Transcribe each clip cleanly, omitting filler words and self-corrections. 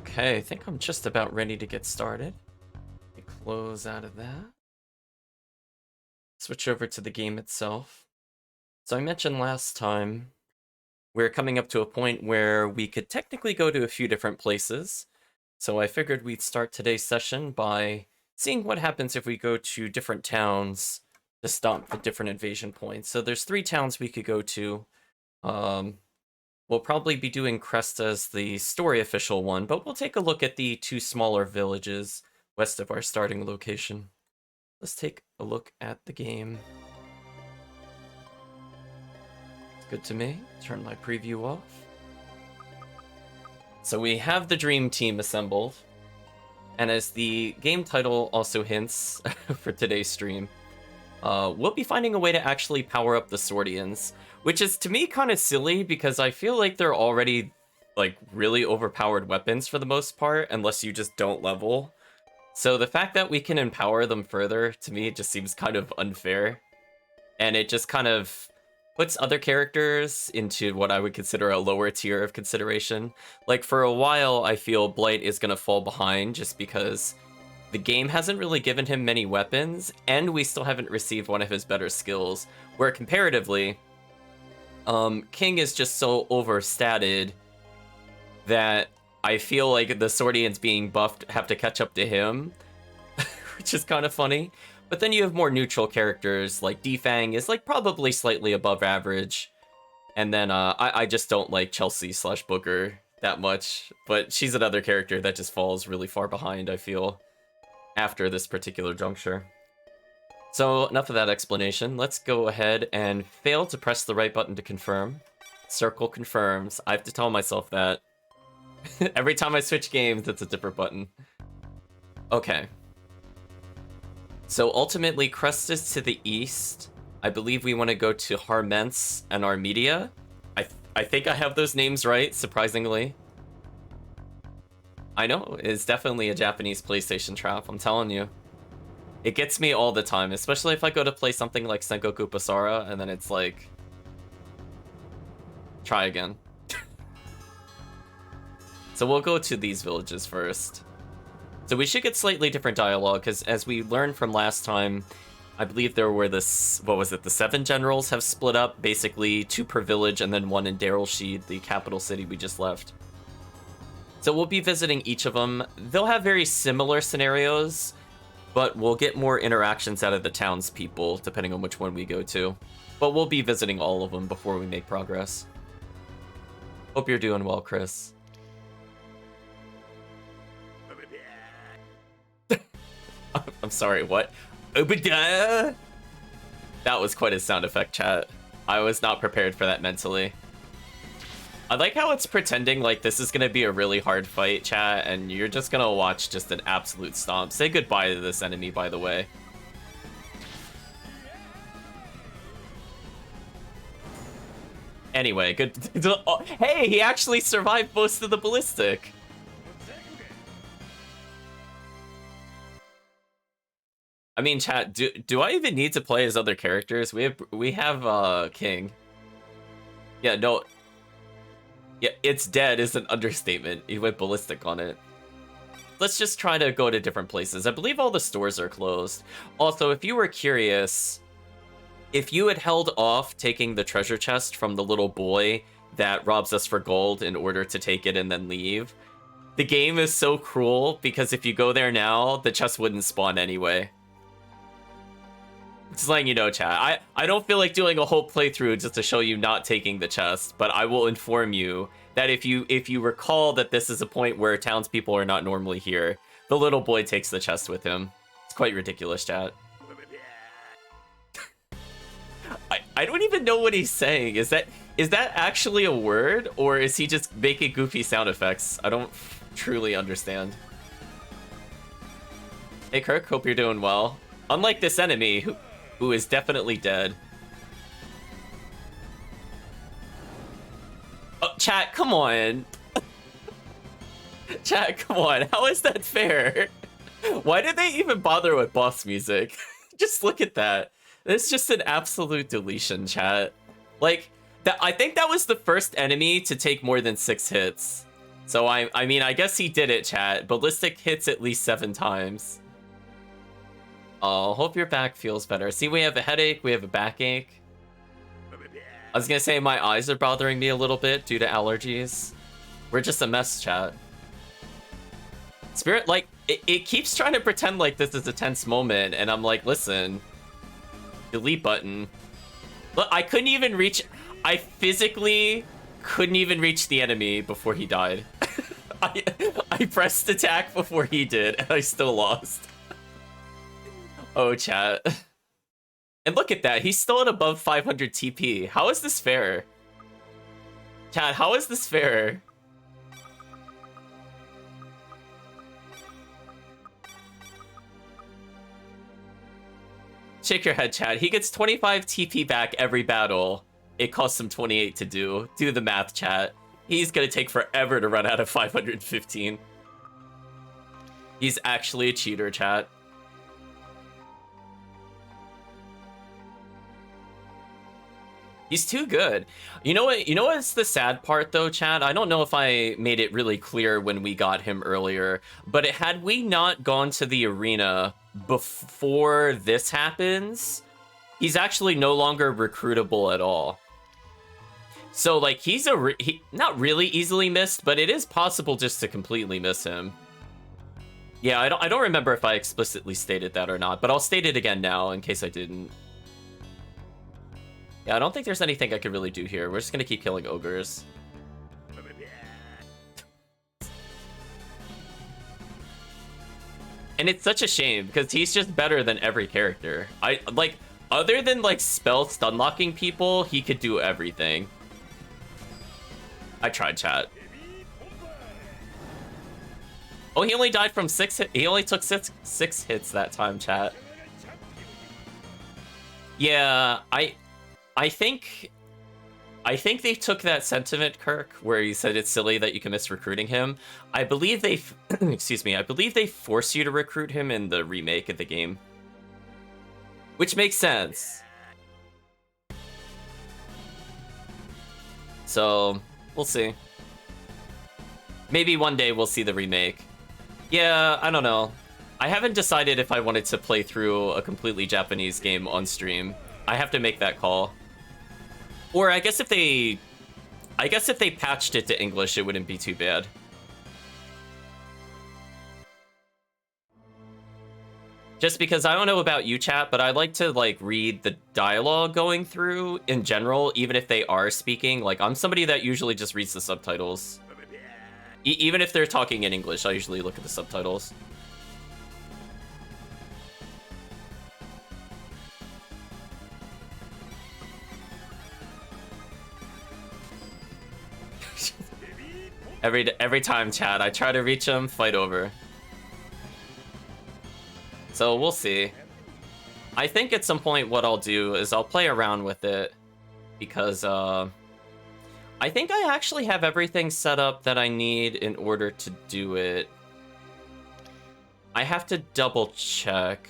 Okay, I think I'm just about ready to get started. Let me close out of that. Switch over to the game itself. So I mentioned last time we're coming up to a point where we could technically go to a few different places. So I figured we'd start today's session by seeing what happens if we go to different towns to stop the different invasion points. So there's 3 towns we could go to. Um, we'll probably be doing Crest as the story official one, but we'll take a look at the 2 smaller villages west of our starting location. Let's take a look at the game. It's good to me. Turn my preview off. So we have the dream team assembled. And as the game title also hints for today's stream, we'll be finding a way to actually power up the Swordians, which is to me kind of silly because I feel like they're already like really overpowered weapons for the most part, unless you just don't level. So the fact that we can empower them further, to me, it just seems kind of unfair. And it just kind of puts other characters into what I would consider a lower tier of consideration. Like, for a while, I feel Blight is going to fall behind just because the game hasn't really given him many weapons, and we still haven't received one of his better skills, where comparatively, King is just so overstated that I feel like the Swordians being buffed have to catch up to him, which is kind of funny. But then you have more neutral characters, like Defang is like probably slightly above average. And then I just don't like Chelsea/Booker that much, but she's another character that just falls really far behind, I feel, after this particular juncture. So enough of that explanation. Let's go ahead and fail to press the right button to confirm. Circle confirms. I have to tell myself that. Every time I switch games, it's a different button. Okay. So ultimately, Crest is to the east. I believe we want to go to Harmence and Armedia. I think I have those names right, surprisingly. I know, it's definitely a Japanese PlayStation trap, I'm telling you. It gets me all the time, especially if I go to play something like Sengoku Basara, and then it's like... Try again. So we'll go to these villages first. So we should get slightly different dialogue, because as we learned from last time, I believe there were this, what was it, the 7 generals have split up, basically 2 per village, and then 1 in Darylsheed, the capital city we just left. So we'll be visiting each of them. They'll have very similar scenarios, but we'll get more interactions out of the townspeople, depending on which one we go to. But we'll be visiting all of them before we make progress. Hope you're doing well, Chris. I'm sorry, what? That was quite a sound effect, chat. I was not prepared for that mentally. I like how it's pretending like this is gonna be a really hard fight, chat, and you're just gonna watch just an absolute stomp. Say goodbye to this enemy, by the way. Anyway, good. Oh, hey, he actually survived most of the ballistic. I mean, chat, do I even need to play as other characters? We have King. Yeah, no. Yeah, it's dead is an understatement. He went ballistic on it. Let's just try to go to different places. I believe all the stores are closed. Also, if you were curious, if you had held off taking the treasure chest from the little boy that robs us for gold in order to take it and then leave, the game is so cruel because if you go there now, the chest wouldn't spawn anyway. Just letting you know, chat. I don't feel like doing a whole playthrough just to show you not taking the chest, but I will inform you that if you recall that this is a point where townspeople are not normally here, the little boy takes the chest with him. It's quite ridiculous, chat. I don't even know what he's saying. Is that actually a word, or is he just making goofy sound effects? I don't truly understand. Hey Kirk, hope you're doing well. Unlike this enemy, who is definitely dead. Oh, chat, come on. Chat, come on. How is that fair? Why did they even bother with boss music? Just look at that. It's just an absolute deletion, chat. Like, I think that was the first enemy to take more than 6 hits. So I mean, I guess he did it, chat. Ballistic hits at least 7 times. Oh, hope your back feels better. See, we have a headache, we have a backache. I was gonna say my eyes are bothering me a little bit due to allergies. We're just a mess, chat. Spirit, like, it keeps trying to pretend like this is a tense moment, and I'm like, listen. Delete button. Look, I couldn't even reach... I physically couldn't even reach the enemy before he died. I pressed attack before he did, and I still lost. Oh, chat. And look at that, he's still at above 500 TP. How is this fair? Chat, how is this fair? Shake your head, chat. He gets 25 TP back every battle. It costs him 28 to do. Do the math, chat. He's gonna take forever to run out of 515. He's actually a cheater, chat. He's too good. You know what? You know what's the sad part, though, Chad? I don't know if I made it really clear when we got him earlier, but had we not gone to the arena before this happens, he's actually no longer recruitable at all. So, like, he's not really easily missed, but it is possible just to completely miss him. Yeah, I don't remember if I explicitly stated that or not, but I'll state it again now in case I didn't. Yeah, I don't think there's anything I could really do here. We're just gonna keep killing ogres. And it's such a shame, because he's just better than every character. Like, other than, like, spell stun-locking people, he could do everything. I tried, chat. Oh, he only died from 6 hits. He only took six hits that time, chat. Yeah, I think they took that sentiment, Kirk, where he said it's silly that you can miss recruiting him. I believe they, excuse me, I believe they force you to recruit him in the remake of the game. Which makes sense. So, we'll see. Maybe one day we'll see the remake. Yeah, I don't know. I haven't decided if I wanted to play through a completely Japanese game on stream. I have to make that call. Or I guess if they patched it to English, it wouldn't be too bad. Just because I don't know about you, chat, but I like to, like, read the dialogue going through in general, even if they are speaking. Like, I'm somebody that usually just reads the subtitles. Even if they're talking in English, I usually look at the subtitles. Every time, chat, I try to reach him, fight over. So we'll see. I think at some point what I'll do is I'll play around with it, because I think I actually have everything set up that I need in order to do it. I have to double check.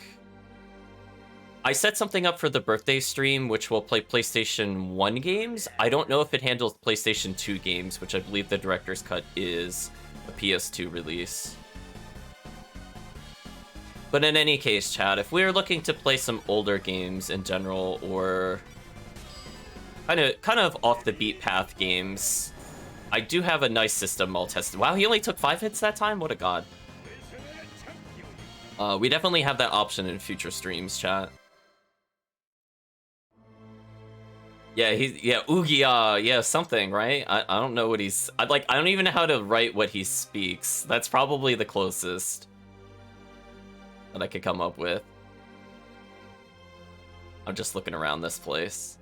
I set something up for the birthday stream, which will play PlayStation 1 games. I don't know if it handles PlayStation 2 games, which I believe the director's cut is a PS2 release. But in any case, chat, if we're looking to play some older games in general, or kind of off the beat path games, I do have a nice system all tested. Wow, he only took 5 hits that time? What a god. We definitely have that option in future streams, chat. Yeah, Ugia, yeah, something, right? I don't know what he's... I don't even know how to write what he speaks. That's probably the closest that I could come up with. I'm just looking around this place.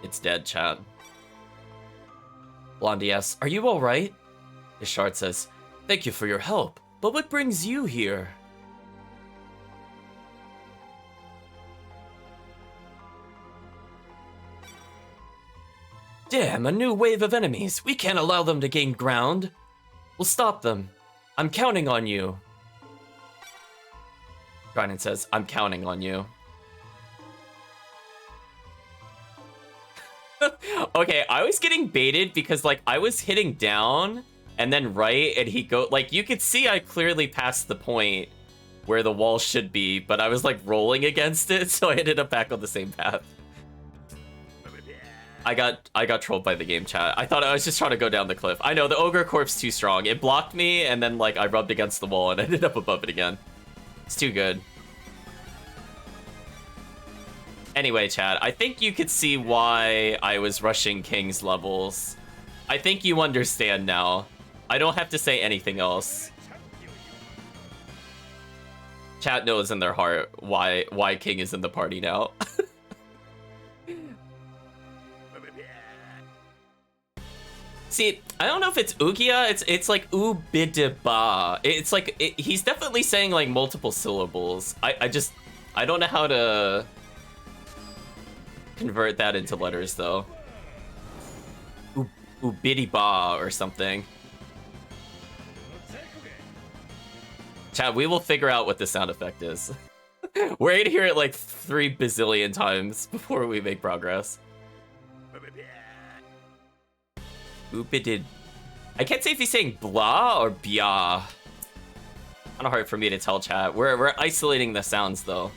It's dead, chat. Blondie asks, "Are you alright?" Ishard says, "Thank you for your help, but what brings you here?" Damn, a new wave of enemies. We can't allow them to gain ground. We'll stop them. I'm counting on you. Grinen says, "I'm counting on you." Okay, I was getting baited because, like, I was hitting down and then right, and he go... Like, you could see I clearly passed the point where the wall should be, but I was, like, rolling against it, so I ended up back on the same path. I got trolled by the game chat. I thought I was just trying to go down the cliff. I know, the Ogre Corp's too strong. It blocked me, and then, like, I rubbed against the wall and ended up above it again. It's too good. Anyway, chat, I think you could see why I was rushing King's levels. I think you understand now. I don't have to say anything else. Chat knows in their heart why King is in the party now. See, I don't know if it's Ugia, it's like Ubidiba. It's like, he's definitely saying like multiple syllables. I don't know how to convert that into letters though. Ubidiba or something. Chat, we will figure out what the sound effect is. We're going to hear it like 3 bazillion times before we make progress. Oopidid. I can't say if he's saying blah or bia. Kind of hard for me to tell, chat. We're isolating the sounds though.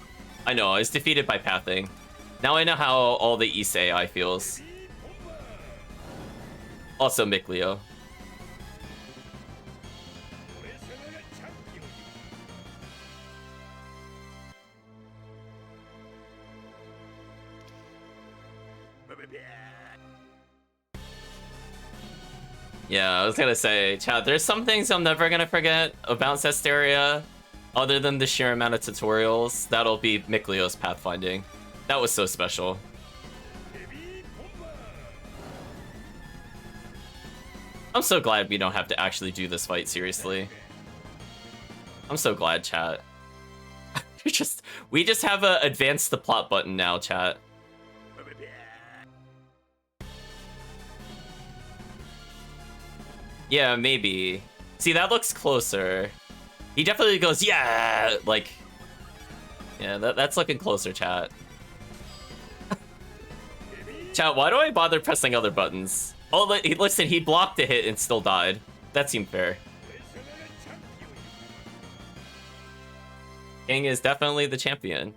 I know, I was defeated by pathing. Now I know how all the Ise AI feels. Also Mikleo. Yeah, I was gonna say, chat, there's some things I'm never gonna forget about Zestiria, other than the sheer amount of tutorials. That'll be Mikleo's pathfinding. That was so special. I'm so glad we don't have to actually do this fight seriously. I'm so glad, chat. We just have a advance the plot button now, chat. Yeah, maybe. See, that looks closer. He definitely goes, yeah! Like, yeah, that's looking closer, chat. Chat, why do I bother pressing other buttons? Oh, listen, he blocked a hit and still died. That seemed fair. King is definitely the champion.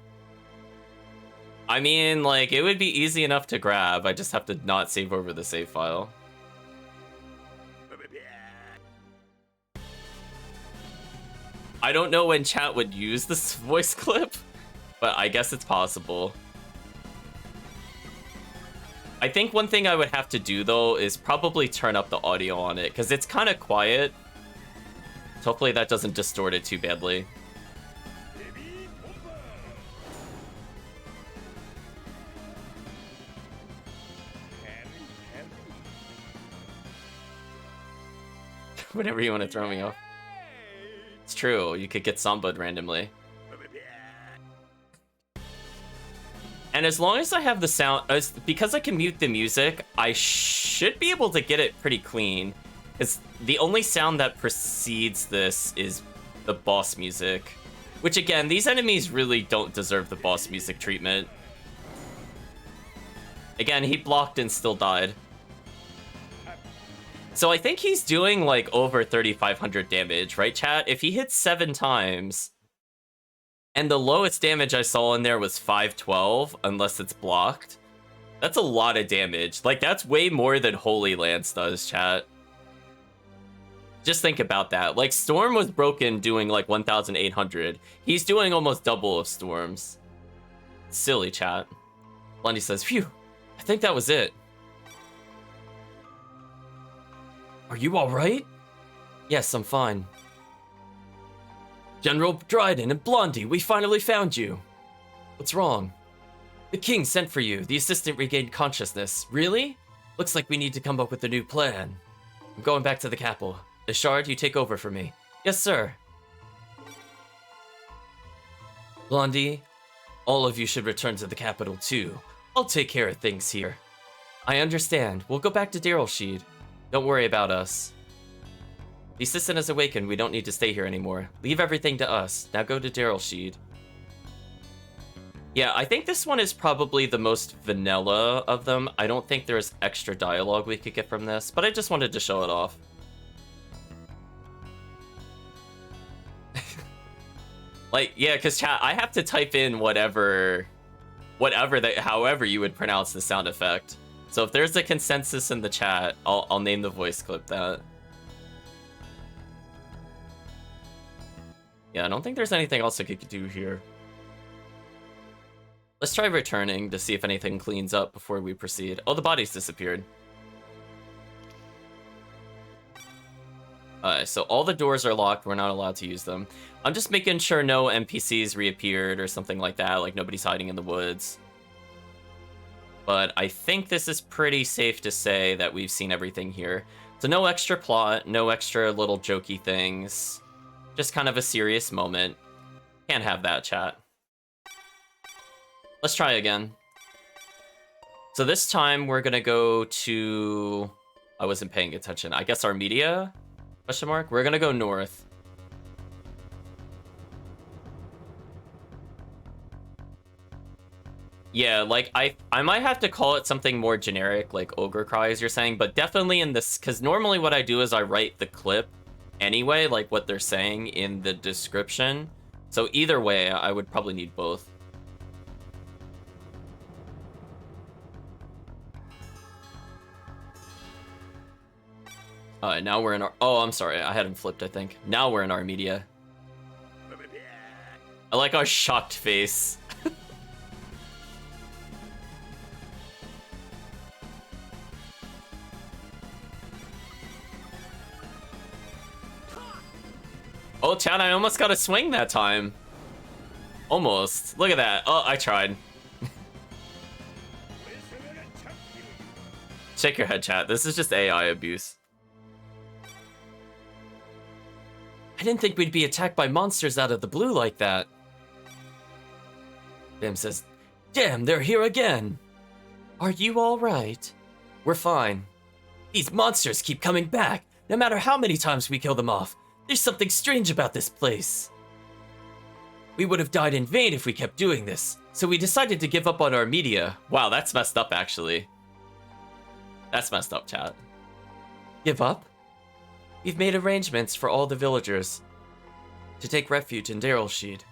I mean, like, it would be easy enough to grab. I just have to not save over the save file. I don't know when chat would use this voice clip, but I guess it's possible. I think one thing I would have to do, though, is probably turn up the audio on it, because it's kind of quiet. So hopefully that doesn't distort it too badly. Whenever you want to throw me off. It's true, you could get Samba'd randomly. And as long as I have the sound, because I can mute the music, I should be able to get it pretty clean. It's the only sound that precedes this is the boss music. Which again, these enemies really don't deserve the boss music treatment. Again, he blocked and still died. So I think he's doing like over 3,500 damage, right, chat? If he hits 7 times, and the lowest damage I saw in there was 512, unless it's blocked, that's a lot of damage. Like, that's way more than Holy Lance does, chat. Just think about that. Like, Storm was broken doing like 1,800. He's doing almost double of Storm's. Silly, chat. Lundy says, phew, I think that was it. Are you alright? Yes, I'm fine. General Dryden and Blondie, we finally found you. What's wrong? The king sent for you. The assistant regained consciousness. Really? Looks like we need to come up with a new plan. I'm going back to the capital. Ishard, you take over for me. Yes, sir. Blondie, all of you should return to the capital too. I'll take care of things here. I understand. We'll go back to Darylsheed. Don't worry about us. The assistant has awakened. We don't need to stay here anymore. Leave everything to us. Now go to Darylsheed. Yeah, I think this one is probably the most vanilla of them. I don't think there's extra dialogue we could get from this, but I just wanted to show it off. Like, yeah, because chat, I have to type in whatever that, however you would pronounce the sound effect. So if there's a consensus in the chat, I'll name the voice clip that. Yeah, I don't think there's anything else I could do here. Let's try returning to see if anything cleans up before we proceed. Oh, the body's disappeared. So all the doors are locked. We're not allowed to use them. I'm just making sure no NPCs reappeared or something like that, like nobody's hiding in the woods. But I think this is pretty safe to say that we've seen everything here. So no extra plot, no extra little jokey things. Just kind of a serious moment. Can't have that, chat. Let's try again. So this time we're gonna go to... I wasn't paying attention. I guess Armedia? Question mark? We're gonna go north. Yeah, like, I might have to call it something more generic, like Ogre Cry, as you're saying, but definitely in this... Because normally what I do is I write the clip anyway, like what they're saying in the description. So either way, I would probably need both. Now we're in our... Oh, I'm sorry. I had him flipped, I think. Now we're in our media. I like our shocked face. Oh, Chad, I almost got a swing that time. Almost. Look at that. Oh, I tried. Shake your head, chat. This is just AI abuse. I didn't think we'd be attacked by monsters out of the blue like that. Bim says, damn, they're here again. Are you all right? We're fine. These monsters keep coming back, no matter how many times we kill them off. There's something strange about this place. We would have died in vain if we kept doing this, so we decided to give up on our media. Wow, that's messed up, actually. That's messed up, chat. Give up? We've made arrangements for all the villagers to take refuge in Darylsheed.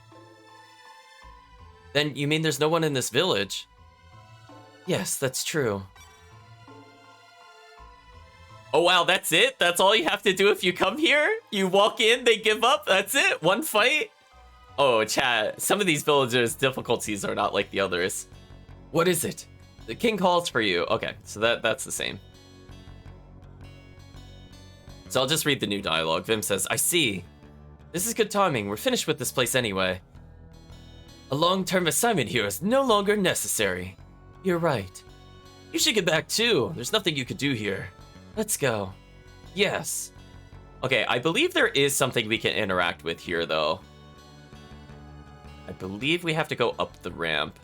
Then you mean there's no one in this village? Yes, that's true. Oh wow, that's it? That's all you have to do if you come here? You walk in, they give up, that's it? One fight? Oh, chat, some of these villagers' difficulties are not like the others. What is it? The king calls for you. Okay, so that's the same. So I'll just read the new dialogue. Vim says, I see. This is good timing. We're finished with this place anyway. A long-term assignment here is no longer necessary. You're right. You should get back too. There's nothing you could do here. Let's go. Yes. Okay, I believe there is something we can interact with here, though. I believe we have to go up the ramp.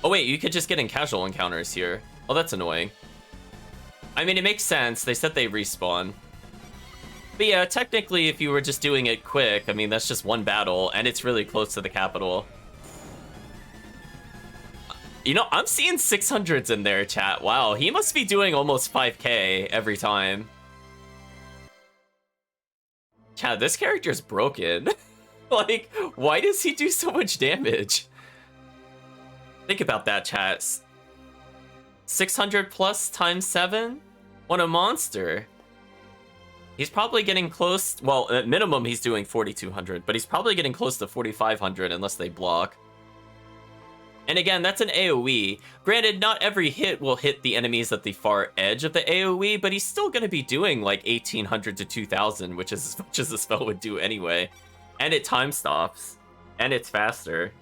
Oh wait, you could just get in casual encounters here. Oh, that's annoying. I mean, it makes sense. They said they respawn. But yeah, technically, if you were just doing it quick, I mean, that's just one battle, and it's really close to the capital. You know, I'm seeing 600s in there, chat. Wow, he must be doing almost 5k every time. Chat, this character's broken. Like, why does he do so much damage? Think about that, chat. 600 plus times 7? What a monster. He's probably getting close... Well, at minimum, he's doing 4,200, but he's probably getting close to 4,500 unless they block. And again, that's an AoE. Granted, not every hit will hit the enemies at the far edge of the AoE, but he's still going to be doing like 1,800 to 2,000, which is as much as the spell would do anyway. And it time stops. And it's faster.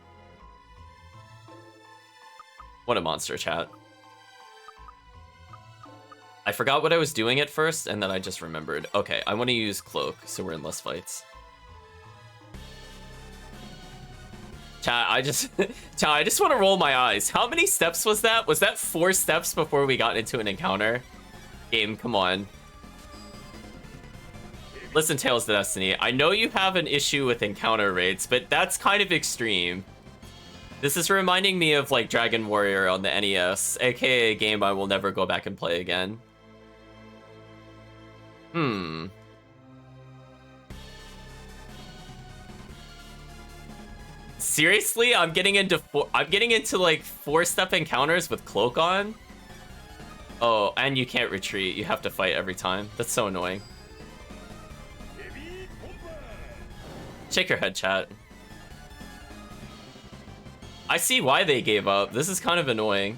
What a monster, chat. I forgot what I was doing at first, and then I just remembered. Okay, I want to use Cloak, so we're in less fights. Chat, I just want to roll my eyes. How many steps was that? Was that 4 steps before we got into an encounter? Game, come on. Listen, Tales of Destiny, I know you have an issue with encounter rates, but that's kind of extreme. This is reminding me of, like, Dragon Warrior on the NES, aka a game I will never go back and play again. Seriously? I'm getting into like 4-step encounters with Cloak on? Oh, and you can't retreat. You have to fight every time. That's so annoying. Shake your head, chat. I see why they gave up. This is kind of annoying.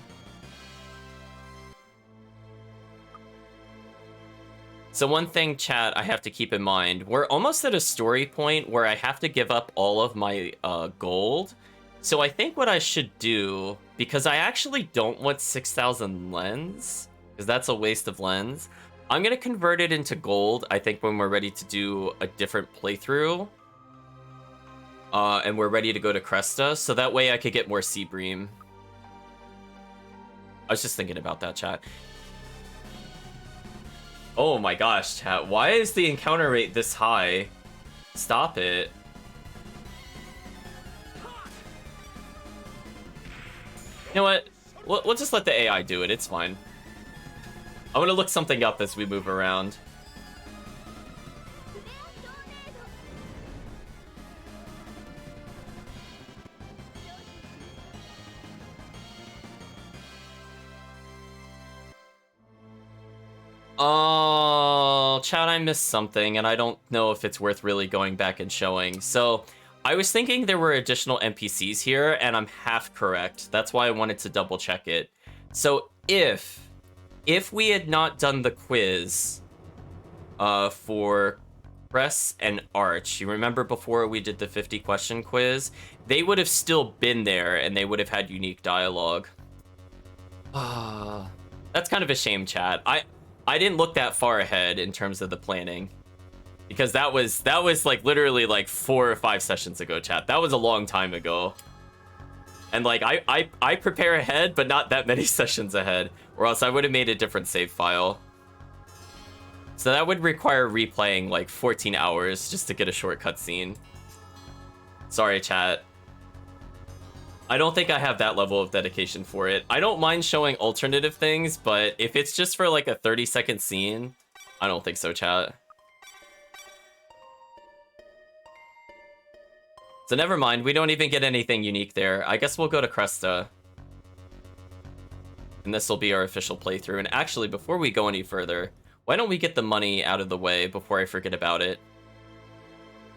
So one thing, chat, I have to keep in mind. We're almost at a story point where I have to give up all of my gold. So I think what I should do, because I actually don't want 6,000 lens, because that's a waste of lens, I'm going to convert it into gold, I think, when we're ready to do a different playthrough. And we're ready to go to Cresta, so that way I could get more Seabream. I was just thinking about that, chat. Oh my gosh, chat. Why is the encounter rate this high? Stop it. You know what? We'll just let the AI do it. It's fine. I'm gonna look something up as we move around. Oh, chat, I missed something, and I don't know if it's worth really going back and showing. So, I was thinking there were additional NPCs here, and I'm half correct. That's why I wanted to double check it. So, if we had not done the quiz for Cress and Arch, you remember before we did the 50-question quiz? They would have still been there, and they would have had unique dialogue. That's kind of a shame, chat. I didn't look that far ahead in terms of the planning, because that was like literally like 4 or 5 sessions ago, chat. That was a long time ago. And like I prepare ahead, but not that many sessions ahead, or else I would have made a different save file. So that would require replaying like 14 hours just to get a short cutscene. Sorry, chat. I don't think I have that level of dedication for it. I don't mind showing alternative things, but if it's just for like a 30-second scene, I don't think so, chat. So never mind, we don't even get anything unique there. I guess we'll go to Cresta. And this will be our official playthrough. And actually, before we go any further, why don't we get the money out of the way before I forget about it?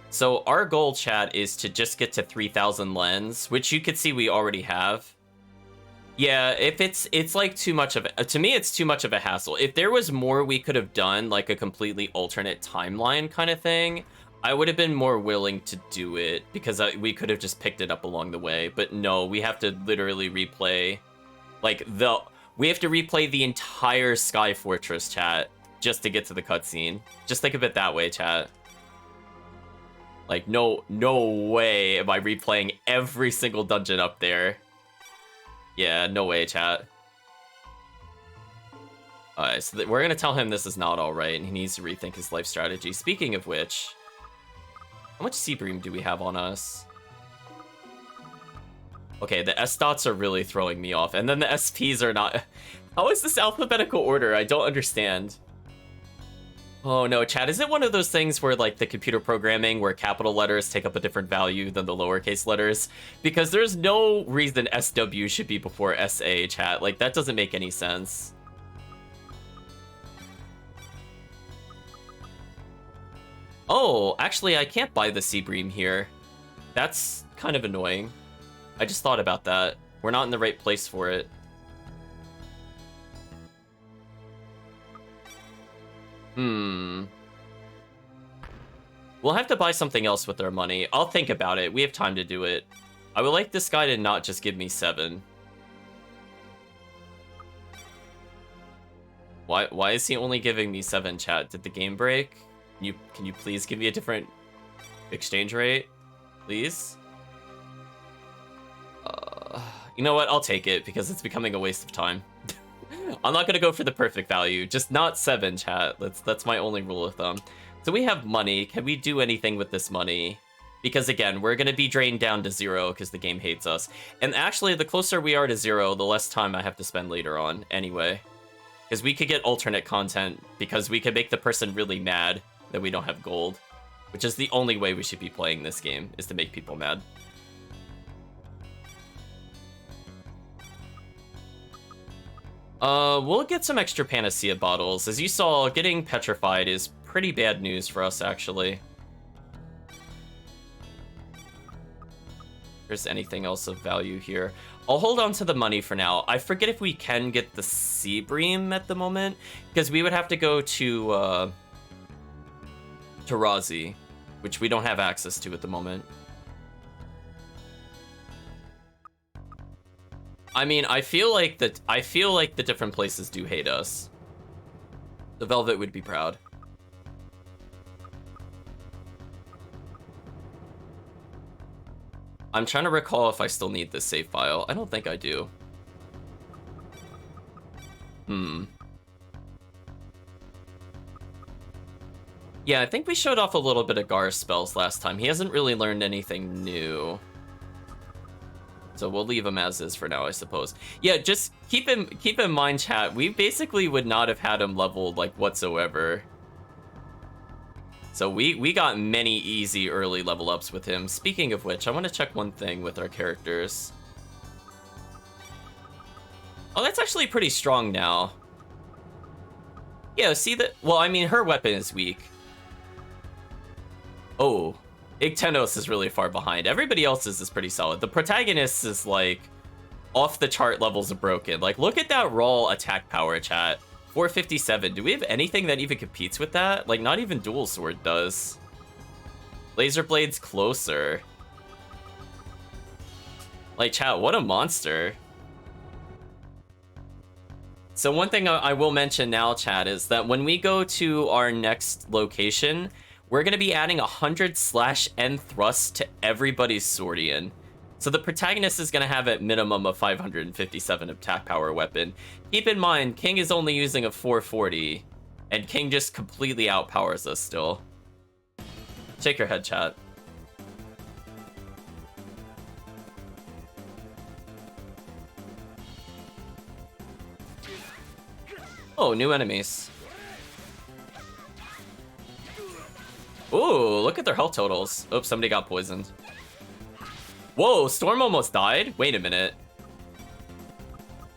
So our goal, chat, is to just get to 3,000 lens, which you could see we already have. Yeah, if it's like too much of to me, it's too much of a hassle. If there was more we could have done, like a completely alternate timeline kind of thing, I would have been more willing to do it, because we could have just picked it up along the way. But no, we have to literally replay, like we have to replay the entire Sky Fortress, chat, just to get to the cutscene. Just think of it that way, chat. Like, no way am I replaying every single dungeon up there. Yeah, no way, chat. Alright, so we're gonna tell him this is not alright, and he needs to rethink his life strategy. Speaking of which, how much Seabream do we have on us? Okay, the S dots are really throwing me off, and then the SPs are not. How is this alphabetical order? I don't understand. Oh no, chat, is it one of those things where, like, the computer programming where capital letters take up a different value than the lowercase letters? Because there's no reason SW should be before SA, chat. Like, that doesn't make any sense. Oh, actually, I can't buy the Seabream here. That's kind of annoying. I just thought about that. We're not in the right place for it. We'll have to buy something else with our money. I'll think about it. We have time to do it. I would like this guy to not just give me 7. Why is he only giving me 7, chat? Did the game break? Can you please give me a different exchange rate? Please? You know what? I'll take it, because it's becoming a waste of time. I'm not gonna go for the perfect value. Just not 7, chat. That's my only rule of thumb. So we have money. Can we do anything with this money? Because again, we're going to be drained down to 0 because the game hates us. And actually, the closer we are to 0, the less time I have to spend later on anyway. Because we could get alternate content because we could make the person really mad that we don't have gold. Which is the only way we should be playing this game, is to make people mad. We'll get some extra Panacea bottles. As you saw, getting petrified is pretty bad news for us, actually. If there's anything else of value here. I'll hold on to the money for now. I forget if we can get the Sea Bream at the moment, because we would have to go to Razi, which we don't have access to at the moment. I mean, I feel like the different places do hate us. The Velvet would be proud. I'm trying to recall if I still need this save file. I don't think I do. Yeah, I think we showed off a little bit of Gar's spells last time. He hasn't really learned anything new. So we'll leave him as is for now, I suppose. Yeah, just keep in mind, chat, we basically would not have had him leveled, like, whatsoever. So we got many easy early level ups with him. Speaking of which, I want to check one thing with our characters. Oh, that's actually pretty strong now. Yeah, see that? Well, I mean, her weapon is weak. Oh, Igtenos is really far behind. Everybody else's is pretty solid. The protagonist is, like, off the chart levels of broken. Like, look at that raw attack power, chat. 457. Do we have anything that even competes with that? Like, not even Dual Sword does. Laser Blade's closer. Like, chat, what a monster. So one thing I will mention now, chat, is that when we go to our next location, we're going to be adding 100/N thrust to everybody's Swordian. So the protagonist is going to have at minimum a 557 attack power weapon. Keep in mind, King is only using a 440, and King just completely outpowers us still. Shake your head, chat. Oh, new enemies. Ooh, look at their health totals. Oops, somebody got poisoned. Whoa, Storm almost died? Wait a minute.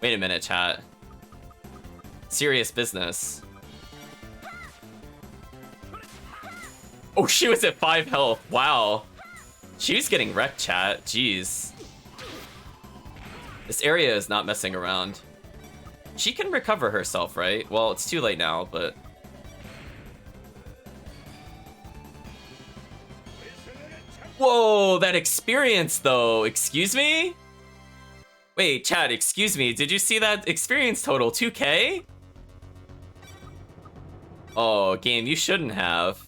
Wait a minute, chat. Serious business. Oh, she was at 5 health. Wow. She was getting wrecked, chat. Jeez. This area is not messing around. She can recover herself, right? Well, it's too late now, but... Whoa, that experience, though. Excuse me? Wait, chat, excuse me. Did you see that experience total? 2K? Oh, game, you shouldn't have.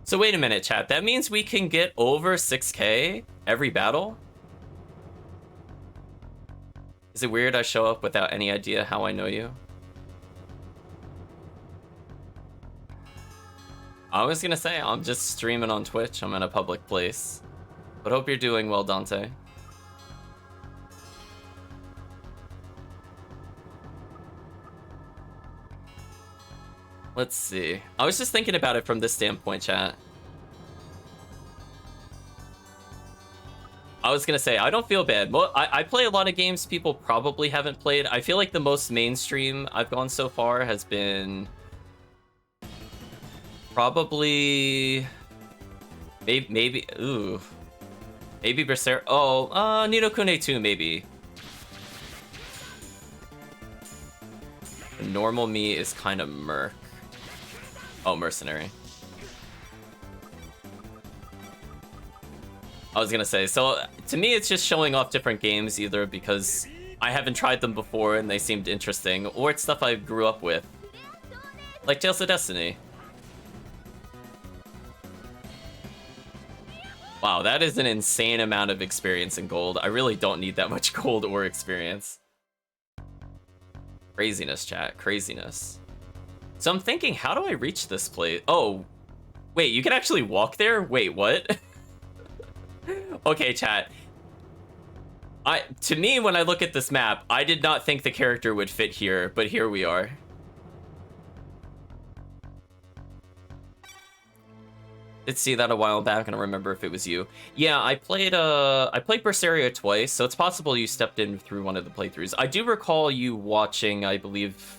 So wait a minute, chat. That means we can get over 6K every battle? Is it weird I show up without any idea how I know you? I was gonna say, I'm just streaming on Twitch. I'm in a public place. But hope you're doing well, Dante. Let's see. I was just thinking about it from this standpoint, chat. I was gonna say, I don't feel bad. Well, I play a lot of games people probably haven't played. I feel like the most mainstream I've gone so far has been... probably... Maybe... Ooh. Maybe Berserk... Oh, Ni no Kuni 2, maybe. The normal me is kind of merc. Oh, mercenary. I was gonna say, so to me it's just showing off different games either because I haven't tried them before and they seemed interesting, or it's stuff I grew up with. Like Tales of Destiny. Wow, that is an insane amount of experience in gold. I really don't need that much gold or experience. Craziness, chat. Craziness. So I'm thinking, how do I reach this place? Oh, wait, you can actually walk there? Wait, what? Okay, chat. To me, when I look at this map, I did not think the character would fit here, but here we are. Did see that a while back, and I don't remember if it was you. Yeah, I played Berseria twice, so it's possible you stepped in through one of the playthroughs. I do recall you watching, I believe...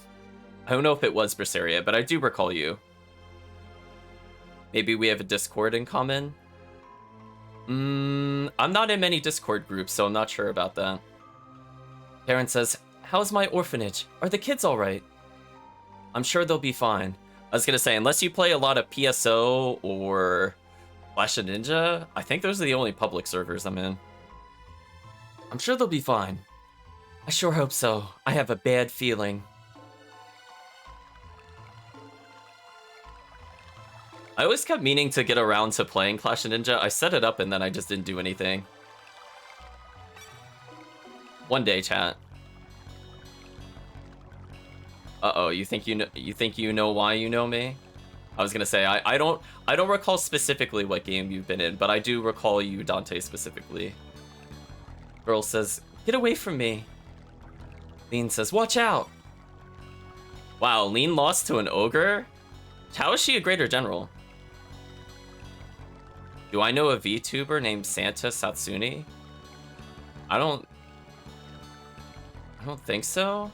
I don't know if it was Berseria, but I do recall you. Maybe we have a Discord in common? I'm not in many Discord groups, so I'm not sure about that. Karen says, how's my orphanage? Are the kids alright? I'm sure they'll be fine. I was gonna say, unless you play a lot of PSO or Flash and Ninja, I think those are the only public servers I'm in. I'm sure they'll be fine. I sure hope so. I have a bad feeling. I always kept meaning to get around to playing Clash of Ninja. I set it up and then I just didn't do anything. One day, chat. Uh-oh, you think you know why you know me? I was gonna say I don't recall specifically what game you've been in, but I do recall you, Dante, specifically. Girl says, get away from me. Lean says, watch out. Wow, Lean lost to an ogre? How is she a greater general? Do I know a VTuber named Santa Satsuni? I don't think so.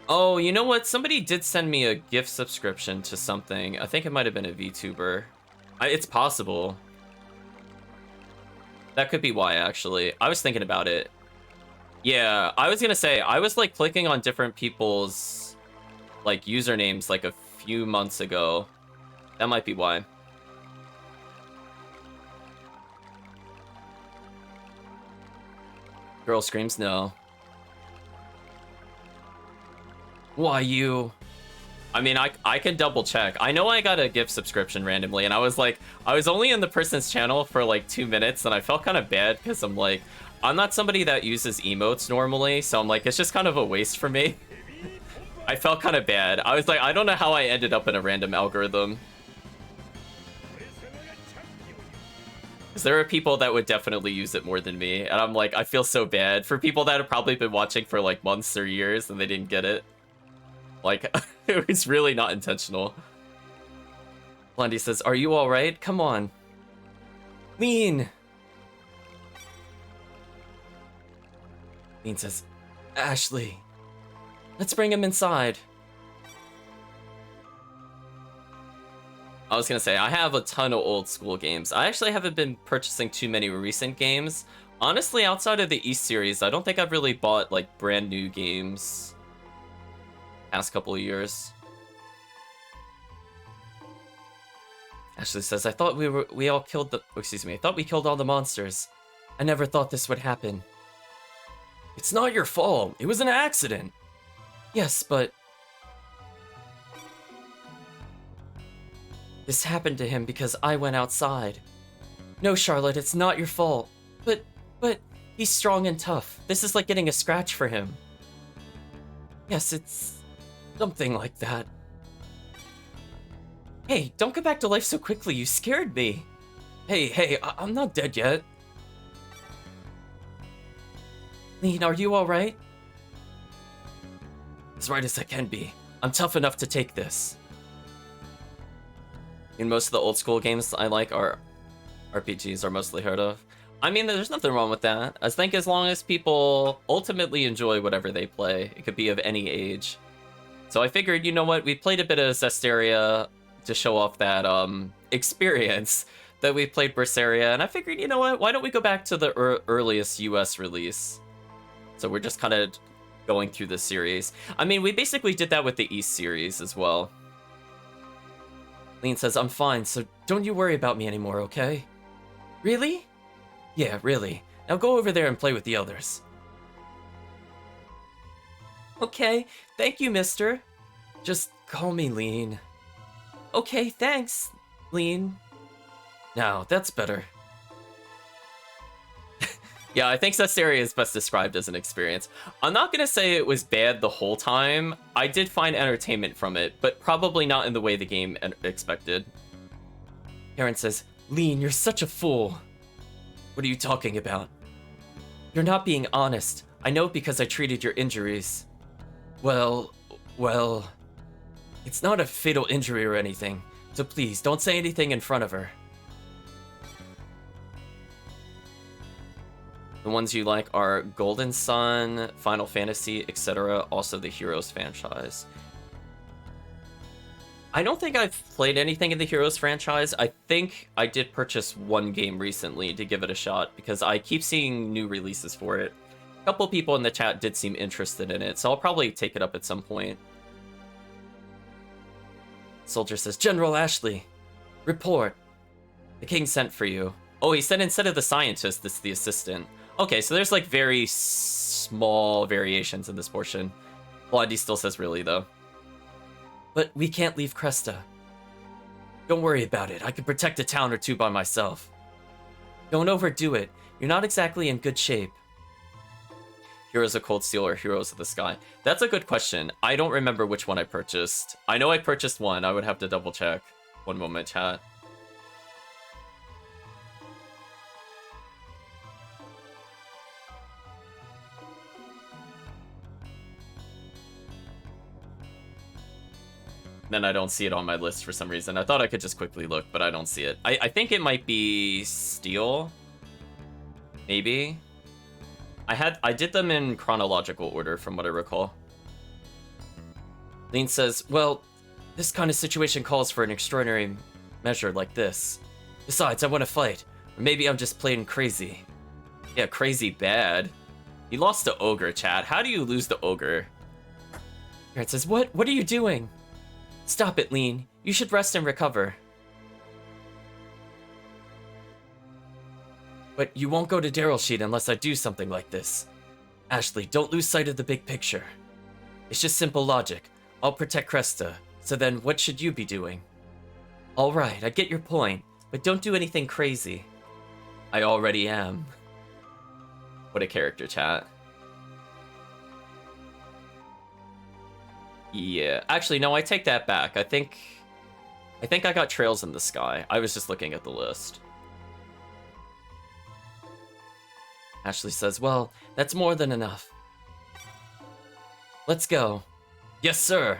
Oh, you know what? Somebody did send me a gift subscription to something. I think it might have been a VTuber. It's possible. That could be why, actually. I was thinking about it. Yeah, I was gonna say, I was like clicking on different people's like usernames like a few months ago. That might be why. Girl screams no. Why you? I mean, I can double check. I know I got a gift subscription randomly, and I was like, I was only in the person's channel for like 2 minutes, and I felt kind of bad because I'm like, I'm not somebody that uses emotes normally, so I'm like, it's just kind of a waste for me. I felt kind of bad. I was like, I don't know how I ended up in a random algorithm. Because there are people that would definitely use it more than me, and I'm like, I feel so bad for people that have probably been watching for like months or years and they didn't get it. Like, it was really not intentional. Blondie says, are you alright? Come on. Lean! Lean says, Ashley, let's bring him inside. I was gonna say, I have a ton of old school games. I actually haven't been purchasing too many recent games. Honestly, outside of the East series, I don't think I've really bought like brand new games past couple of years. Ashley says, I thought we all killed the, excuse me, I thought we killed all the monsters. I never thought this would happen. It's not your fault. It was an accident. Yes, but this happened to him because I went outside. No, Charlotte, it's not your fault. But he's strong and tough. This is like getting a scratch for him. Yes, it's something like that. Hey, don't come back to life so quickly. You scared me. Hey, I'm not dead yet. Lean, are you alright? As right as I can be. I'm tough enough to take this. In most of the old school games I like are RPGs are mostly heard of. I mean, there's nothing wrong with that. I think as long as people ultimately enjoy whatever they play, it could be of any age. So I figured, you know what, we played a bit of Zesteria to show off that experience that we played Berseria, and I figured, you know what, why don't we go back to the earliest US release? So we're just kind of going through the series. I mean, we basically did that with the East series as well. Lean says, I'm fine, so don't you worry about me anymore, okay? Really? Yeah, really. Now go over there and play with the others. Okay, thank you, mister. Just call me Lean. Okay, thanks, Lean. Now, that's better. Yeah, I think Cesteria is best described as an experience. I'm not gonna say it was bad the whole time. I did find entertainment from it, but probably not in the way the game expected. Karen says, Lean, you're such a fool. What are you talking about? You're not being honest. I know because I treated your injuries. Well, it's not a fatal injury or anything, so please don't say anything in front of her. The ones you like are Golden Sun, Final Fantasy, etc. Also the Heroes franchise. I don't think I've played anything in the Heroes franchise. I think I did purchase one game recently to give it a shot because I keep seeing new releases for it. A couple people in the chat did seem interested in it, so I'll probably take it up at some point. Soldier says, General Ashley, report. The king sent for you. Oh, he said instead of the scientist, it's the assistant. Okay, so there's like very small variations in this portion. Blondie still says really, though. But we can't leave Cresta. Don't worry about it. I can protect a town or two by myself. Don't overdo it. You're not exactly in good shape. Heroes of Cold Steel or Heroes of the Sky? That's a good question. I don't remember which one I purchased. I know I purchased one. I would have to double check. One moment, chat. Then I don't see it on my list for some reason. I thought I could just quickly look, but I don't see it. I think it might be Steel. Maybe. I did them in chronological order from what I recall. Lean says, well, this kind of situation calls for an extraordinary measure like this. Besides, I want to fight. Or maybe I'm just plain crazy. Yeah, crazy bad. He lost to Ogre, chat. How do you lose to Ogre? Garrett says, what are you doing? Stop it, Lean. You should rest and recover. But you won't go to Darylsheet unless I do something like this. Ashley, don't lose sight of the big picture. It's just simple logic. I'll protect Cresta, so then what should you be doing? Alright, I get your point, but don't do anything crazy. I already am. What a character, chat. Yeah, actually, no, I take that back. I think I got Trails in the Sky. I was just looking at the list. Ashley says, well, that's more than enough. Let's go. Yes, sir.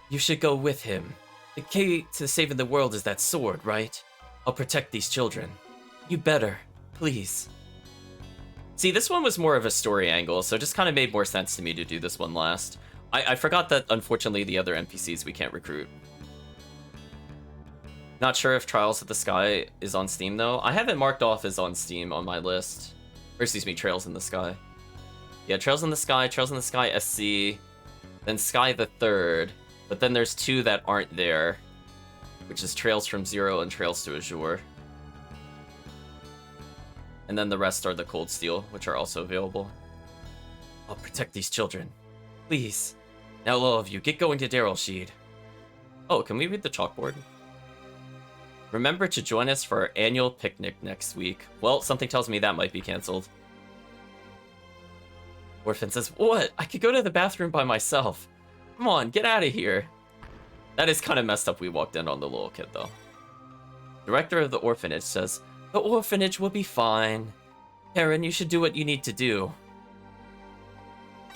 You should go with him. The key to saving the world is that sword, right? I'll protect these children. You better, please. See, this one was more of a story angle, so it just kind of made more sense to me to do this one last. I forgot that, unfortunately, the other NPCs we can't recruit. Not sure if Trials of the Sky is on Steam, though. I have it marked off as on Steam on my list. Or, excuse me, Trails in the Sky. Yeah, Trails in the Sky SC, then Sky the Third. But then there's two that aren't there, which is Trails from Zero and Trails to Azure. And then the rest are the Cold Steel, which are also available. I'll protect these children. Please. Now all of you, get going to Darylsheet. Oh, can we read the chalkboard? Remember to join us for our annual picnic next week. Well, something tells me that might be cancelled. Orphan says, what? I could go to the bathroom by myself. Come on, get out of here. That is kind of messed up we walked in on the little kid, though. Director of the orphanage says, the orphanage will be fine. Karen, you should do what you need to do.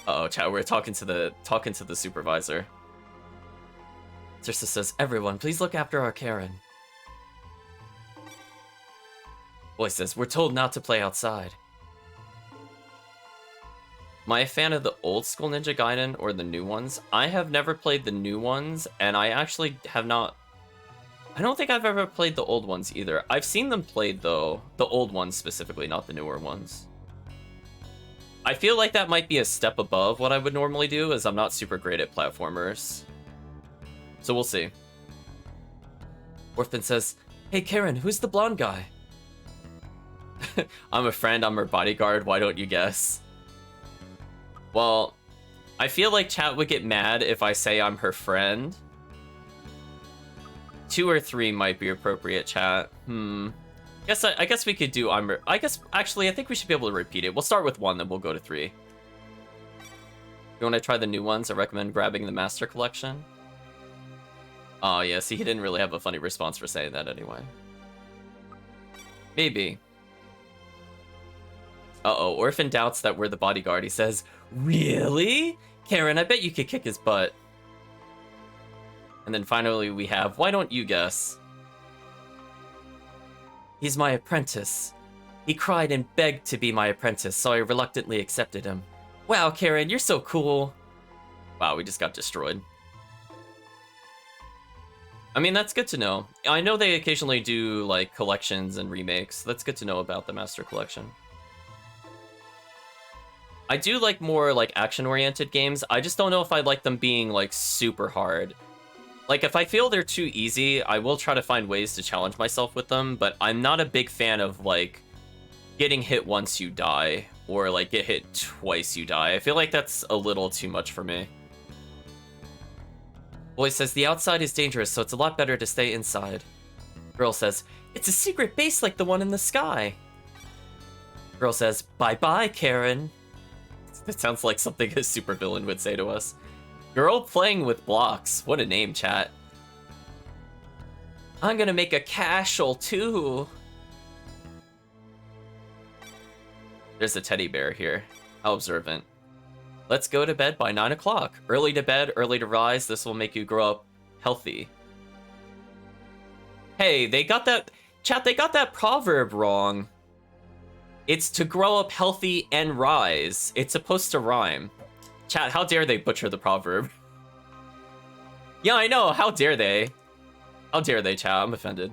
Uh-oh, chat, we're talking to the supervisor. Circe says, everyone, please look after our Karen. Boy says, we're told not to play outside. Am I a fan of the old school Ninja Gaiden or the new ones? I have never played the new ones, and I actually have not... I don't think I've ever played the old ones either. I've seen them played, though. The old ones specifically, not the newer ones. I feel like that might be a step above what I would normally do, as I'm not super great at platformers. So we'll see. Orphan says, hey Karen, who's the blonde guy? I'm a friend, I'm her bodyguard, why don't you guess? Well, I feel like chat would get mad if I say I'm her friend. 2 or 3 might be appropriate, chat. I guess we could do I guess actually I think we should be able to repeat it. We'll start with 1, then we'll go to 3. You want to try the new ones? I recommend grabbing the Master Collection. Oh yeah, see, he didn't really have a funny response for saying that anyway. Maybe. Uh-oh, Orphan doubts that we're the bodyguard. He says, really? Karen, I bet you could kick his butt. And then finally we have, why don't you guess? He's my apprentice. He cried and begged to be my apprentice, so I reluctantly accepted him. Wow, Karen, you're so cool. Wow, we just got destroyed. I mean, that's good to know. I know they occasionally do, like, collections and remakes. That's good to know about the Master Collection. I do like more, like, action-oriented games. I just don't know if I like them being, like, super hard. Like, if I feel they're too easy, I will try to find ways to challenge myself with them, but I'm not a big fan of, like, getting hit once you die, or, like, get hit twice you die. I feel like that's a little too much for me. Boy says, the outside is dangerous, so it's a lot better to stay inside. Girl says, it's a secret base like the one in the sky. Girl says, bye-bye, Karen. That sounds like something a supervillain would say to us. Girl playing with blocks. What a name, chat. I'm gonna make a casual too. There's a teddy bear here. How observant. Let's go to bed by 9 o'clock. Early to bed, early to rise. This will make you grow up healthy. Hey, they got that... Chat, they got that proverb wrong. It's to grow up healthy and rise. It's supposed to rhyme. Chat, how dare they butcher the proverb? Yeah, I know. How dare they? How dare they, chat? I'm offended.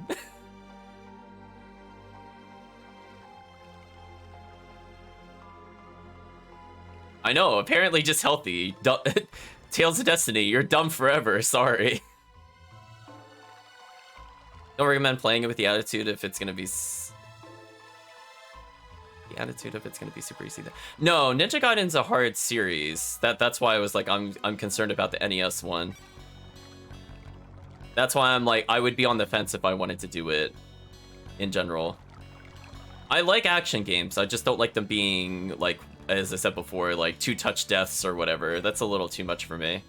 I know, apparently just healthy. Tales of Destiny, you're dumb forever, sorry. Don't recommend playing it with the attitude if it's gonna be... The attitude if it's gonna be super easy. No, Ninja Gaiden's a hard series. That's why I was like, I'm concerned about the NES one. That's why I'm like, I would be on the fence if I wanted to do it in general. I like action games, I just don't like them being like, as I said before, like 2-touch deaths or whatever. That's a little too much for me.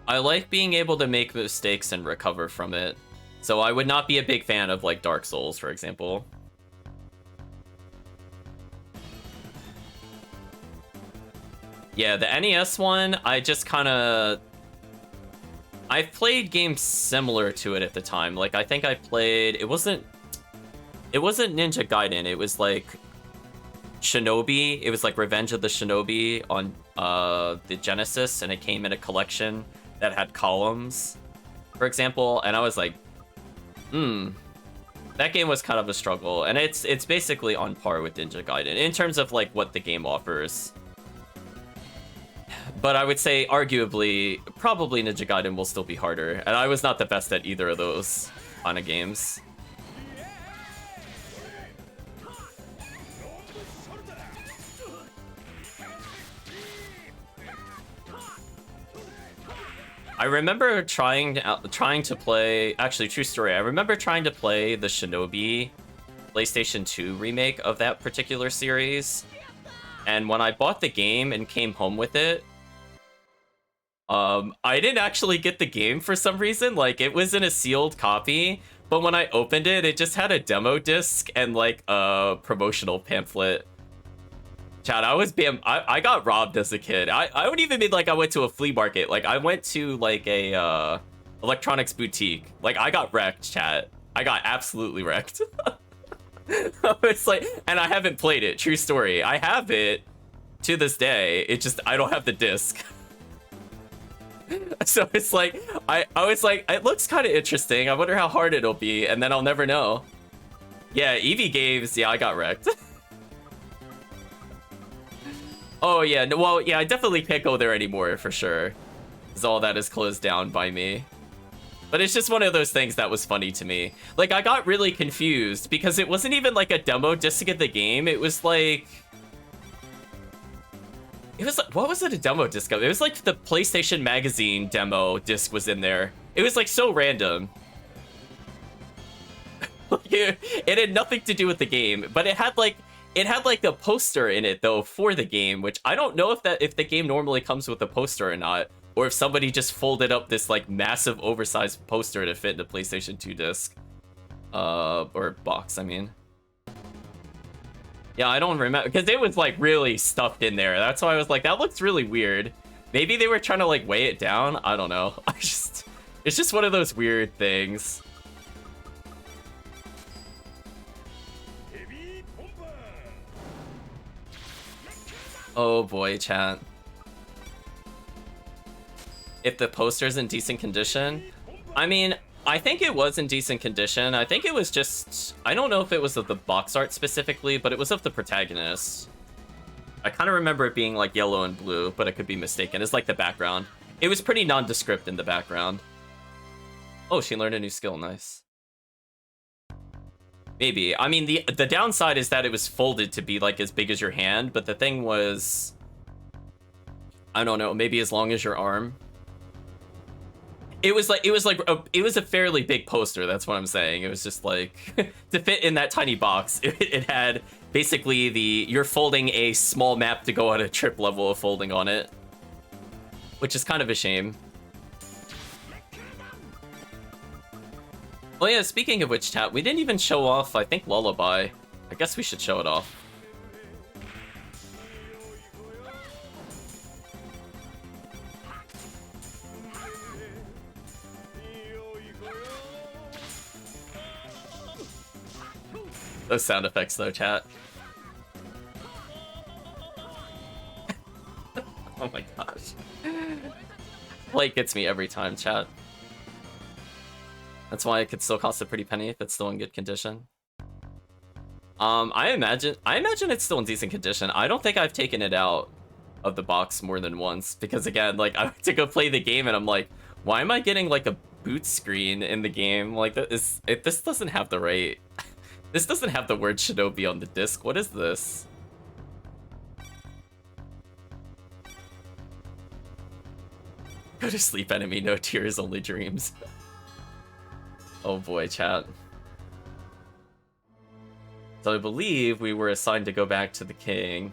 I like being able to make mistakes and recover from it. So I would not be a big fan of like Dark Souls, for example. Yeah, the NES one, I just kind of... I've played games similar to it at the time. Like, I think I played... It wasn't Ninja Gaiden. It was like Shinobi. It was like Revenge of the Shinobi on the Genesis, and it came in a collection that had columns, for example. And I was like, that game was kind of a struggle. And it's basically on par with Ninja Gaiden in terms of like what the game offers. But I would say, arguably, probably Ninja Gaiden will still be harder. And I was not the best at either of those kind of games. I remember trying to play... Actually, true story. I remember trying to play the Shinobi PlayStation 2 remake of that particular series. And when I bought the game and came home with it, I didn't actually get the game for some reason. Like, it was in a sealed copy, but when I opened it, it just had a demo disc and like a promotional pamphlet. Chat, I got robbed as a kid. I would even mean like I went to a flea market. Like I went to like a electronics boutique. Like I got wrecked, chat. I got absolutely wrecked. It's like, and I haven't played it. True story. I have it to this day. It just, I don't have the disc. So it's like, I was like, it looks kind of interesting. I wonder how hard it'll be, and then I'll never know. Yeah, Eevee Games, yeah, I got wrecked. Oh yeah, no, well, yeah, I definitely can't go there anymore for sure, because all that is closed down by me. But it's just one of those things that was funny to me. Like, I got really confused because it wasn't even like a demo disc to get the game. It was like... It was like, what was it a demo disc of? It was like the PlayStation Magazine demo disc was in there. It was like so random. It had nothing to do with the game, but it had like a poster in it though for the game, which I don't know if the game normally comes with a poster or not, or if somebody just folded up this like massive oversized poster to fit in the PlayStation 2 disc. Or box, I mean. Yeah, I don't remember, because it was like really stuffed in there. That's why I was like, that looks really weird. Maybe they were trying to like weigh it down. I don't know. It's just one of those weird things. Oh boy, chat. If the poster's in decent condition, I mean, I think it was in decent condition. I think it was just, I don't know if it was of the box art specifically, but it was of the protagonist. I kind of remember it being like yellow and blue, but I could be mistaken. It's like the background. It was pretty nondescript in the background. Oh, she learned a new skill. Nice. Maybe. I mean, the downside is that it was folded to be like as big as your hand, but the thing was, I don't know, maybe as long as your arm. It was a fairly big poster. That's what I'm saying. It was just like to fit in that tiny box. It had basically you're folding a small map to go at a trip level of folding on it, which is kind of a shame. Oh yeah, speaking of which, chat, we didn't even show off, I think, Lullaby. I guess we should show it off. Those sound effects, though, chat. Oh my gosh. Plate gets me every time, chat. That's why it could still cost a pretty penny if it's still in good condition. I imagine it's still in decent condition. I don't think I've taken it out of the box more than once, because again, like, I went to go play the game and I'm like, why am I getting like a boot screen in the game? Like, this doesn't have the right... This doesn't have the word Shinobi on the disc. What is this? Go to sleep, enemy. No tears, only dreams. Oh boy, chat. So I believe we were assigned to go back to the king.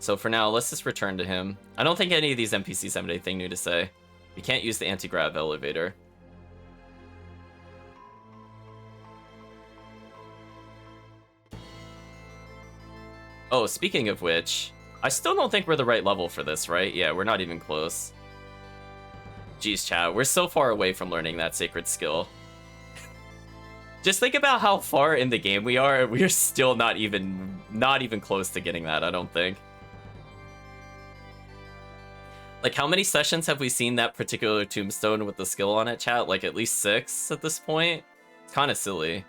So for now, let's just return to him. I don't think any of these NPCs have anything new to say. We can't use the anti-grav elevator. Oh, speaking of which, I still don't think we're the right level for this, right? Yeah, we're not even close. Jeez, chat, we're so far away from learning that sacred skill. Just think about how far in the game we are. We're still not even close to getting that, I don't think. Like, how many sessions have we seen that particular tombstone with the skill on it, chat? Like, at least 6 at this point? It's kind of silly.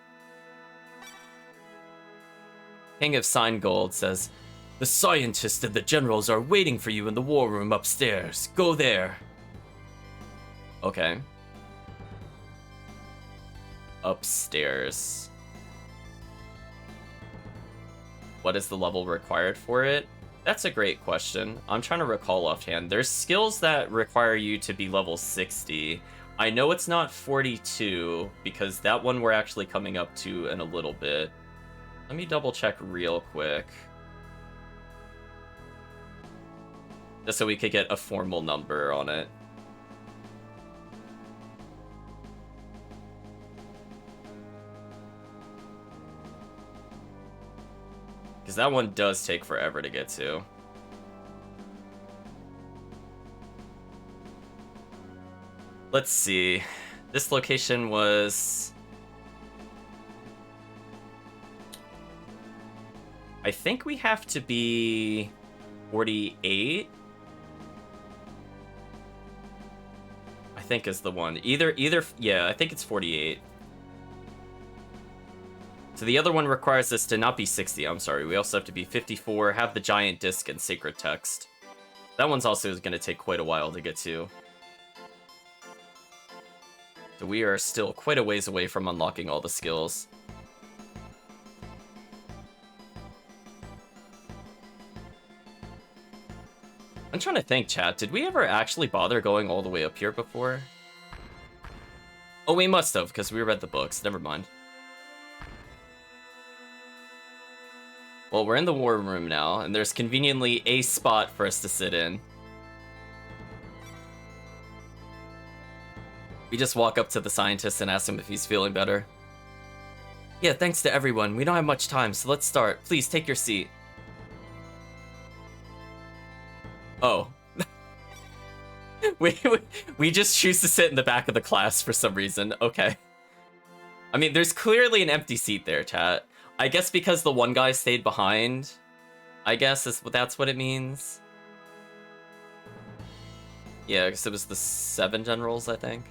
King of Sign Gold says, "The scientists and the generals are waiting for you in the war room upstairs. Go there." Okay. Upstairs. What is the level required for it? That's a great question. I'm trying to recall offhand. There's skills that require you to be level 60. I know it's not 42, because that one we're actually coming up to in a little bit. Let me double check real quick. Just so we could get a formal number on it. Because that one does take forever to get to. Let's see. This location was... I think we have to be 48. I think is the one. Either, yeah, I think it's 48. So the other one requires us to not be 60, I'm sorry. We also have to be 54, have the giant disc and sacred text. That one's also going to take quite a while to get to. So we are still quite a ways away from unlocking all the skills. I'm trying to think, chat. Did we ever actually bother going all the way up here before? Oh, we must have, because we read the books. Never mind. Well, we're in the war room now, and there's conveniently a spot for us to sit in. We just walk up to the scientist and ask him if he's feeling better. Yeah, thanks to everyone. We don't have much time, so let's start. Please, take your seat. Oh. we just choose to sit in the back of the class for some reason. Okay. I mean, there's clearly an empty seat there, chat. I guess because the one guy stayed behind. I guess that's what it means. Yeah, because it was the 7 generals, I think.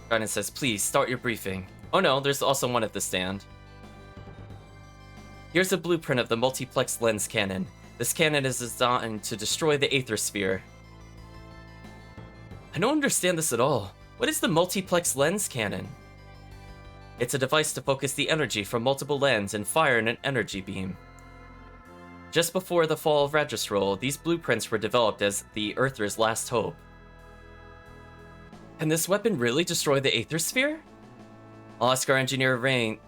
Guidance says, please, start your briefing. Oh no, there's also one at the stand. Here's a blueprint of the multiplex lens cannon. This cannon is designed to destroy the Aether Sphere. I don't understand this at all. What is the multiplex lens cannon? It's a device to focus the energy from multiple lenses and fire in an energy beam. Just before the fall of Registral, these blueprints were developed as the Earther's last hope. Can this weapon really destroy the Aether Sphere? I'll ask our engineer Rains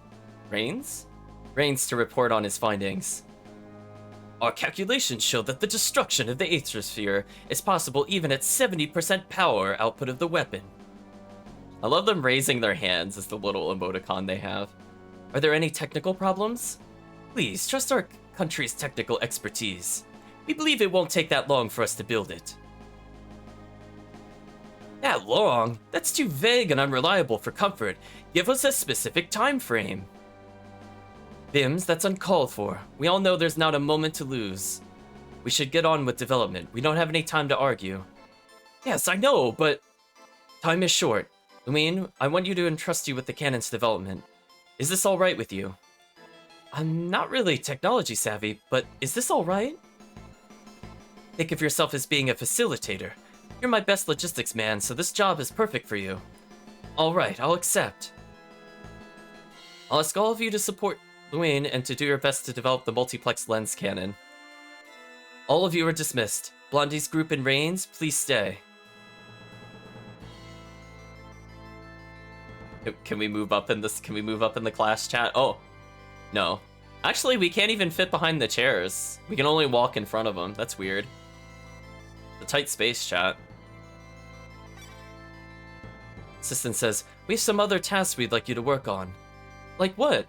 to report on his findings. Our calculations show that the destruction of the Aether Sphere is possible even at 70% power output of the weapon. I love them raising their hands as the little emoticon they have. Are there any technical problems? Please, trust our country's technical expertise. We believe it won't take that long for us to build it. That long? That's too vague and unreliable for comfort. Give us a specific time frame. Bims, that's uncalled for. We all know there's not a moment to lose. We should get on with development. We don't have any time to argue. Yes, I know, but time is short. Lumine, I want you to entrust you with the cannon's development. Is this alright with you? I'm not really technology savvy, but is this alright? Think of yourself as being a facilitator. You're my best logistics man, so this job is perfect for you. Alright, I'll accept. I'll ask all of you to support Lumine and to do your best to develop the multiplex lens cannon. All of you are dismissed. Blondie's group and Rains, please stay. Can we move up in this? Can we move up in the class chat? Oh, no. Actually, we can't even fit behind the chairs. We can only walk in front of them. That's weird. The tight space, chat. Assistant says, we have some other tasks we'd like you to work on. Like what?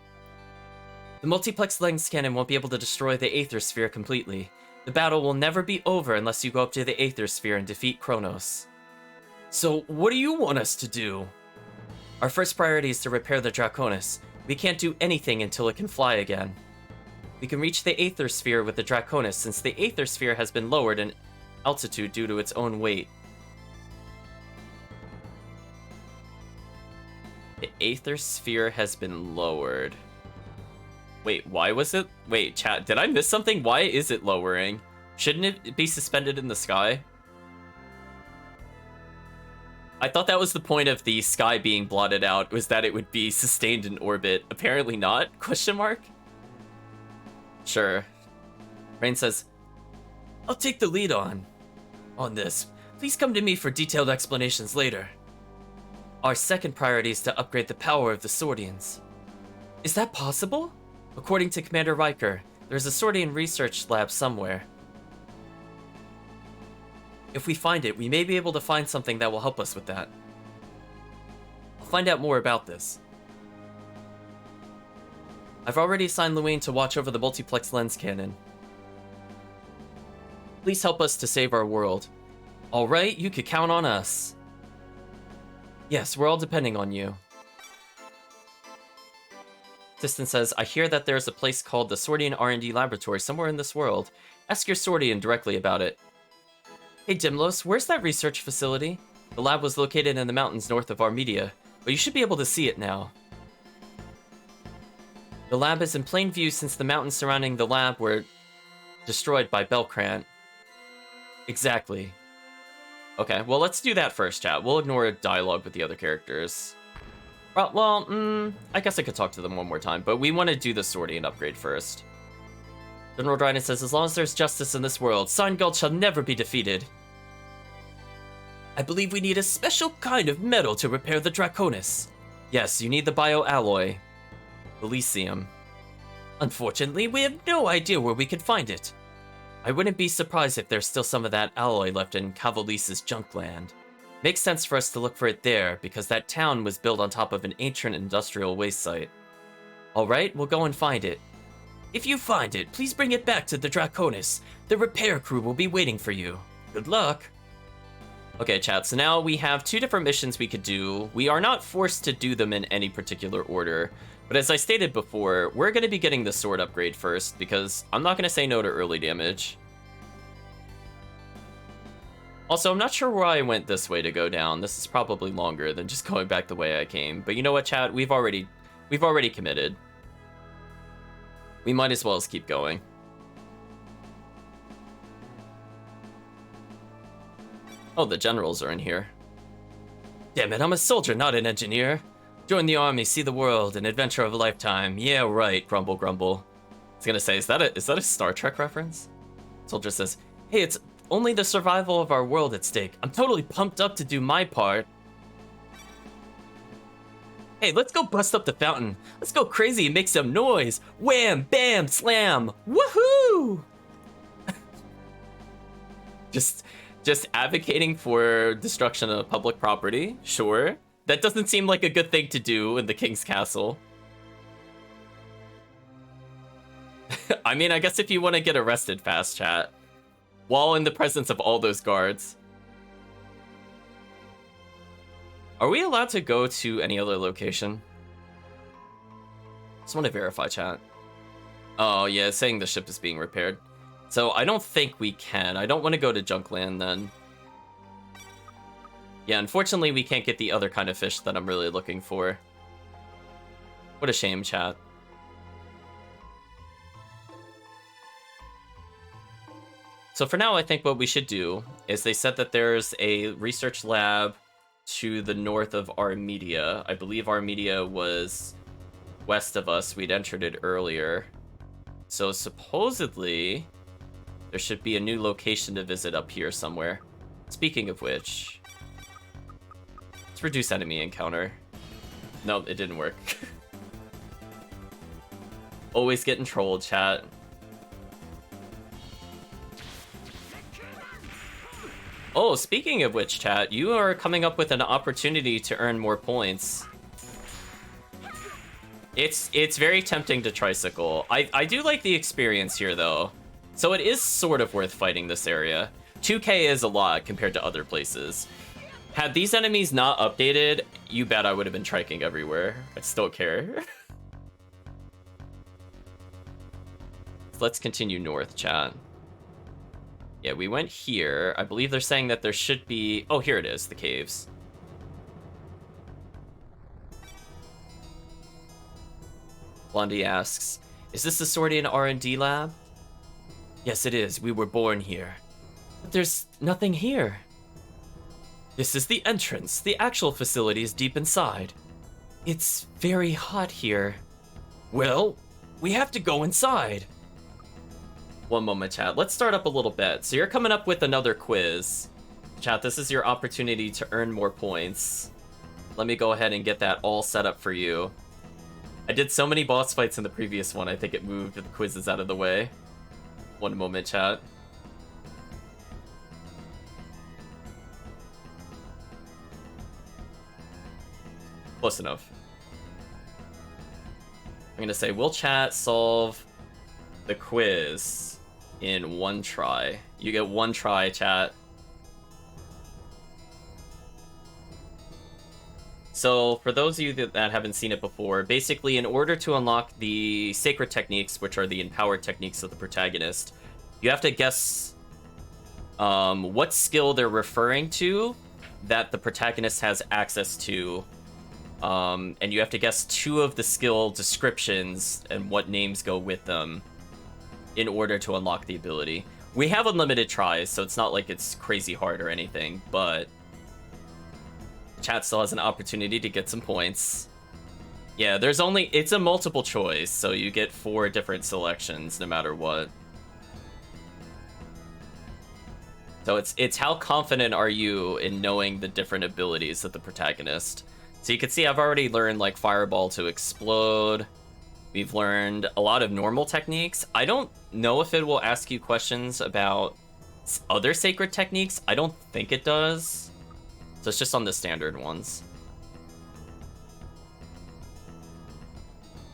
The multiplex lens cannon won't be able to destroy the Aether Sphere completely. The battle will never be over unless you go up to the Aether Sphere and defeat Kronos. So, what do you want us to do? Our first priority is to repair the Draconis. We can't do anything until it can fly again. We can reach the Aether Sphere with the Draconis since the Aether Sphere has been lowered in altitude due to its own weight. The Aether Sphere has been lowered. Wait, why was it? Wait, chat, did I miss something? Why is it lowering? Shouldn't it be suspended in the sky? I thought that was the point of the sky being blotted out, was that it would be sustained in orbit. Apparently not? Question mark? Sure. Rain says, I'll take the lead on this. Please come to me for detailed explanations later. Our second priority is to upgrade the power of the Swordians. Is that possible? According to Commander Riker, there's a Swordian research lab somewhere. If we find it, we may be able to find something that will help us with that. I'll find out more about this. I've already assigned Luane to watch over the multiplex lens cannon. Please help us to save our world. Alright, you could count on us. Yes, we're all depending on you. Assistant says, I hear that there's a place called the Swordian R&D Laboratory somewhere in this world. Ask your Swordian directly about it. Hey Dimlos, where's that research facility? The lab was located in the mountains north of Armedia, but you should be able to see it now. The lab is in plain view since the mountains surrounding the lab were destroyed by Belkrant. Exactly. Okay, well let's do that first, chat. We'll ignore dialogue with the other characters. Well, I guess I could talk to them one more time, but we want to do the Swordian upgrade first. General Dryden says, as long as there's justice in this world, Steingeld shall never be defeated. I believe we need a special kind of metal to repair the Draconis. Yes, you need the bioalloy. Elysium. Unfortunately, we have no idea where we can find it. I wouldn't be surprised if there's still some of that alloy left in Cavalice's junk land. Makes sense for us to look for it there, because that town was built on top of an ancient industrial waste site. Alright, we'll go and find it. If you find it, please bring it back to the Draconis. The repair crew will be waiting for you. Good luck! Okay, chat, so now we have 2 different missions we could do. We are not forced to do them in any particular order, but as I stated before, we're going to be getting the sword upgrade first, because I'm not going to say no to early damage. Also, I'm not sure why I went this way to go down. This is probably longer than just going back the way I came. But you know what, chat? We've already committed. We might as well keep going. Oh, the generals are in here. Damn it, I'm a soldier, not an engineer. Join the army, see the world, an adventure of a lifetime. Yeah, right, grumble, grumble. I was gonna say, is that a Star Trek reference? Soldier says, hey, it's only the survival of our world at stake. I'm totally pumped up to do my part. Hey, let's go bust up the fountain. Let's go crazy and make some noise. Wham, bam, slam. Woohoo! Just advocating for destruction of public property, sure. That doesn't seem like a good thing to do in the king's castle. I mean, I guess if you want to get arrested fast, chat. While in the presence of all those guards. Are we allowed to go to any other location? Just want to verify, chat. Oh, yeah, it's saying the ship is being repaired. So I don't think we can. I don't want to go to Junkland then. Yeah, unfortunately, we can't get the other kind of fish that I'm really looking for. What a shame, chat. So for now, I think what we should do is they said that there's a research lab to the north of Armedia. I believe Armedia was west of us. We'd entered it earlier. So supposedly, there should be a new location to visit up here somewhere. Speaking of which, let's reduce enemy encounter. No, it didn't work. Always getting trolled, chat. Oh, speaking of which, chat, you are coming up with an opportunity to earn more points. It's very tempting to tricycle. I do like the experience here, though. So it is sort of worth fighting this area. 2k is a lot compared to other places. Had these enemies not updated, you bet I would have been triking everywhere. I still care. Let's continue north, chat. Yeah, we went here. I believe they're saying that there should be... Oh, here it is, the caves. Blondie asks, is this the Swordian R&D lab? Yes, it is. We were born here. But there's nothing here. This is the entrance. The actual facility is deep inside. It's very hot here. Well, we have to go inside. One moment, chat. Let's start up a little bit. So you're coming up with another quiz. Chat, this is your opportunity to earn more points. Let me go ahead and get that all set up for you. I did so many boss fights in the previous one, I think it moved the quizzes out of the way. One moment, chat. Close enough. I'm gonna say, will chat solve the quiz in one try? You get one try, chat. So for those of you that haven't seen it before, basically in order to unlock the sacred techniques, which are the empowered techniques of the protagonist, you have to guess what skill they're referring to that the protagonist has access to. And you have to guess 2 of the skill descriptions and what names go with them in order to unlock the ability. We have unlimited tries, so it's not like it's crazy hard or anything, but chat still has an opportunity to get some points. Yeah, it's a multiple choice, so you get 4 different selections no matter what. So it's how confident are you in knowing the different abilities of the protagonist. So you can see I've already learned like Fireball to explode. We've learned a lot of normal techniques. I don't know if it will ask you questions about other sacred techniques. I don't think it does. So it's just on the standard ones.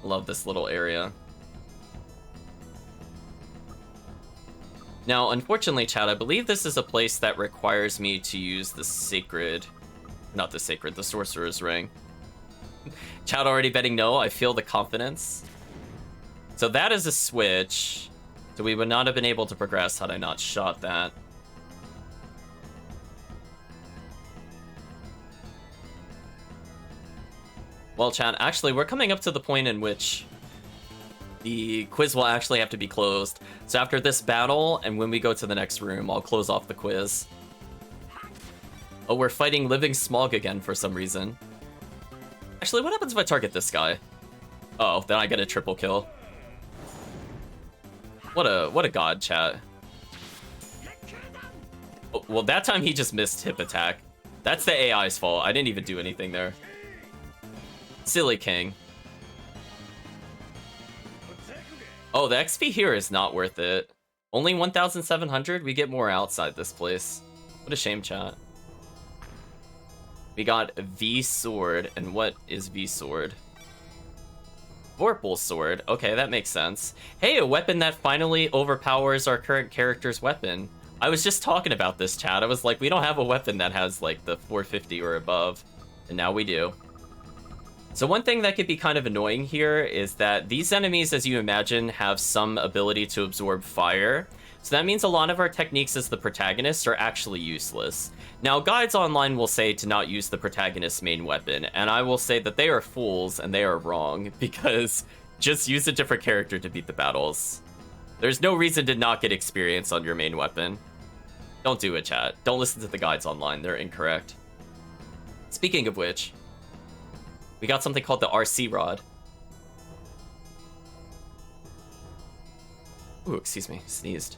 Love this little area. Now, unfortunately, chat, I believe this is a place that requires me to use the sacred... Not the sacred, the sorcerer's ring. Chat already betting no, I feel the confidence. So that is a switch. So we would not have been able to progress had I not shot that. Well, chat, actually, we're coming up to the point in which the quiz will actually have to be closed. So after this battle, and when we go to the next room, I'll close off the quiz. Oh, we're fighting Living Smog again for some reason. Actually, what happens if I target this guy? Oh, then I get a triple kill. What a god, chat. Oh, well, that time he just missed hip attack. That's the AI's fault. I didn't even do anything there. Silly king. Oh, the XP here is not worth it. Only 1,700? We get more outside this place. What a shame, chat. We got V Sword, and what is V Sword? Vorpal Sword. Okay, that makes sense. Hey, a weapon that finally overpowers our current character's weapon. I was just talking about this, chat. I was like, we don't have a weapon that has, like, the 450 or above. And now we do. So one thing that could be kind of annoying here is that these enemies, as you imagine, have some ability to absorb fire. So that means a lot of our techniques as the protagonist are actually useless. Now, guides online will say to not use the protagonist's main weapon, and I will say that they are fools and they are wrong, because just use a different character to beat the battles. There's no reason to not get experience on your main weapon. Don't do it, chat. Don't listen to the guides online. They're incorrect. Speaking of which, we got something called the RC Rod. Ooh, excuse me, sneezed.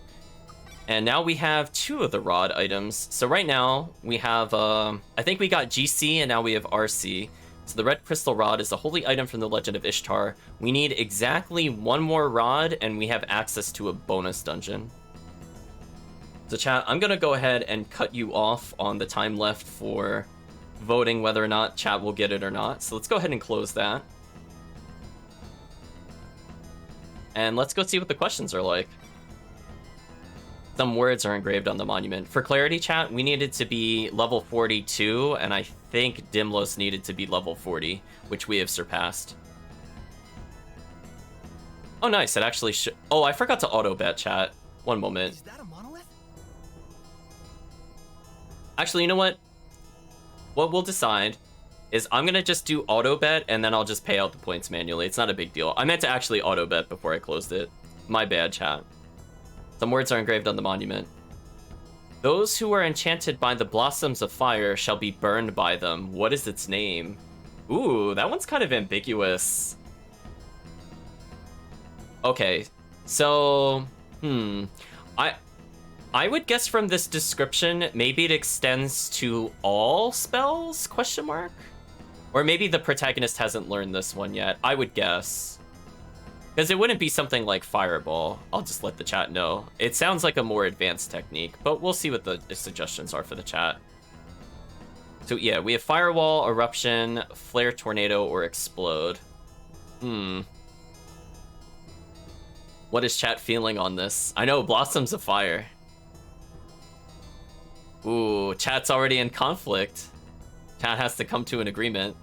And now we have 2 of the rod items. So right now we have, I think we got GC and now we have RC. So the red crystal rod is a holy item from the Legend of Ishtar. We need exactly 1 more rod and we have access to a bonus dungeon. So chat, I'm gonna go ahead and cut you off on the time left for voting whether or not chat will get it or not. So let's go ahead and close that. And let's go see what the questions are like. Some words are engraved on the monument. For clarity, chat, we needed to be level 42, and I think Dimlos needed to be level 40, which we have surpassed. Oh, nice. It actually oh, I forgot to auto-bet, chat. One moment. Is that a monolith? Actually, you know what? What we'll decide is I'm going to just do auto-bet, and then I'll just pay out the points manually. It's not a big deal. I meant to actually auto-bet before I closed it. My bad, chat. Some words are engraved on the monument. Those who are enchanted by the blossoms of fire shall be burned by them. What is its name? Ooh, that one's kind of ambiguous. Okay, so... I would guess from this description, maybe it extends to all spells, question mark? Or maybe the protagonist hasn't learned this one yet. I would guess. Because it wouldn't be something like Fireball. I'll just let the chat know. It sounds like a more advanced technique, but we'll see what the suggestions are for the chat. So yeah, we have Firewall, Eruption, Flare, Tornado, or Explode. What is chat feeling on this? I know, Blossoms of Fire. Ooh, chat's already in conflict. Chat has to come to an agreement.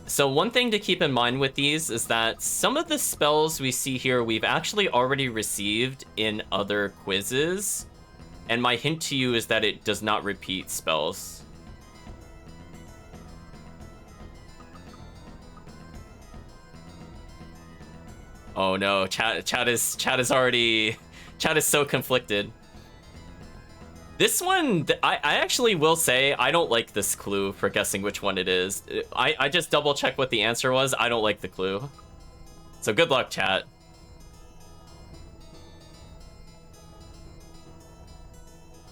So one thing to keep in mind with these is that some of the spells we see here we've actually already received in other quizzes. And my hint to you is that it does not repeat spells. Oh no, chat is so conflicted. This one, I actually will say I don't like this clue for guessing which one it is. I just double checked what the answer was. I don't like the clue. So good luck, chat.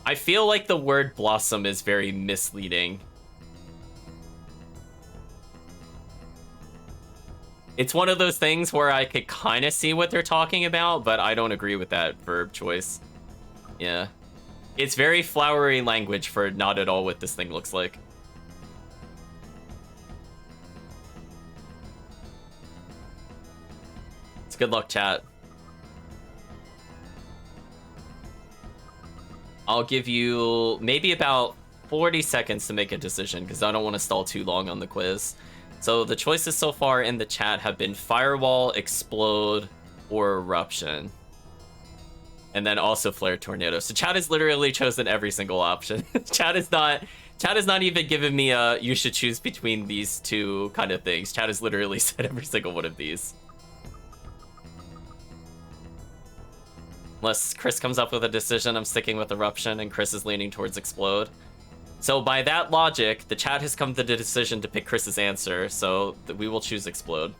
I feel like the word blossom is very misleading. It's one of those things where I could kind of see what they're talking about, but I don't agree with that verb choice. Yeah. It's very flowery language for not at all what this thing looks like. It's good luck, chat. I'll give you maybe about 40 seconds to make a decision because I don't want to stall too long on the quiz. So the choices so far in the chat have been Firewall, Explode, or Eruption. And then also Flare Tornado. So chat has literally chosen every single option. Chat has not even given me a you should choose between these two kind of things. Chat has literally said every single one of these. Unless Chris comes up with a decision, I'm sticking with Eruption, and Chris is leaning towards Explode. So by that logic, the chat has come to the decision to pick Chris's answer, so we will choose Explode.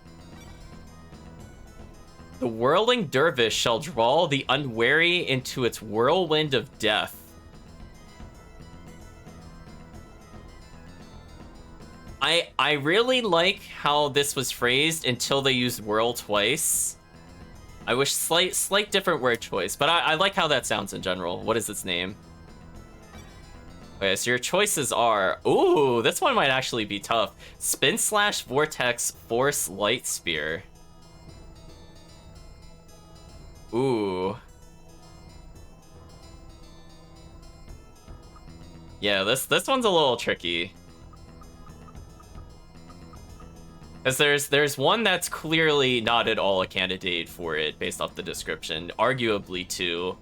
The whirling dervish shall draw the unwary into its whirlwind of death. I really like how this was phrased until they used whirl twice. I wish slight different word choice, but I like how that sounds in general. What is its name? Okay, so your choices are... Ooh, this one might actually be tough. Spin Slash, Vortex, Force, Light Spear. Ooh. Yeah, this one's a little tricky. Because there's one that's clearly not at all a candidate for it based off the description, arguably two.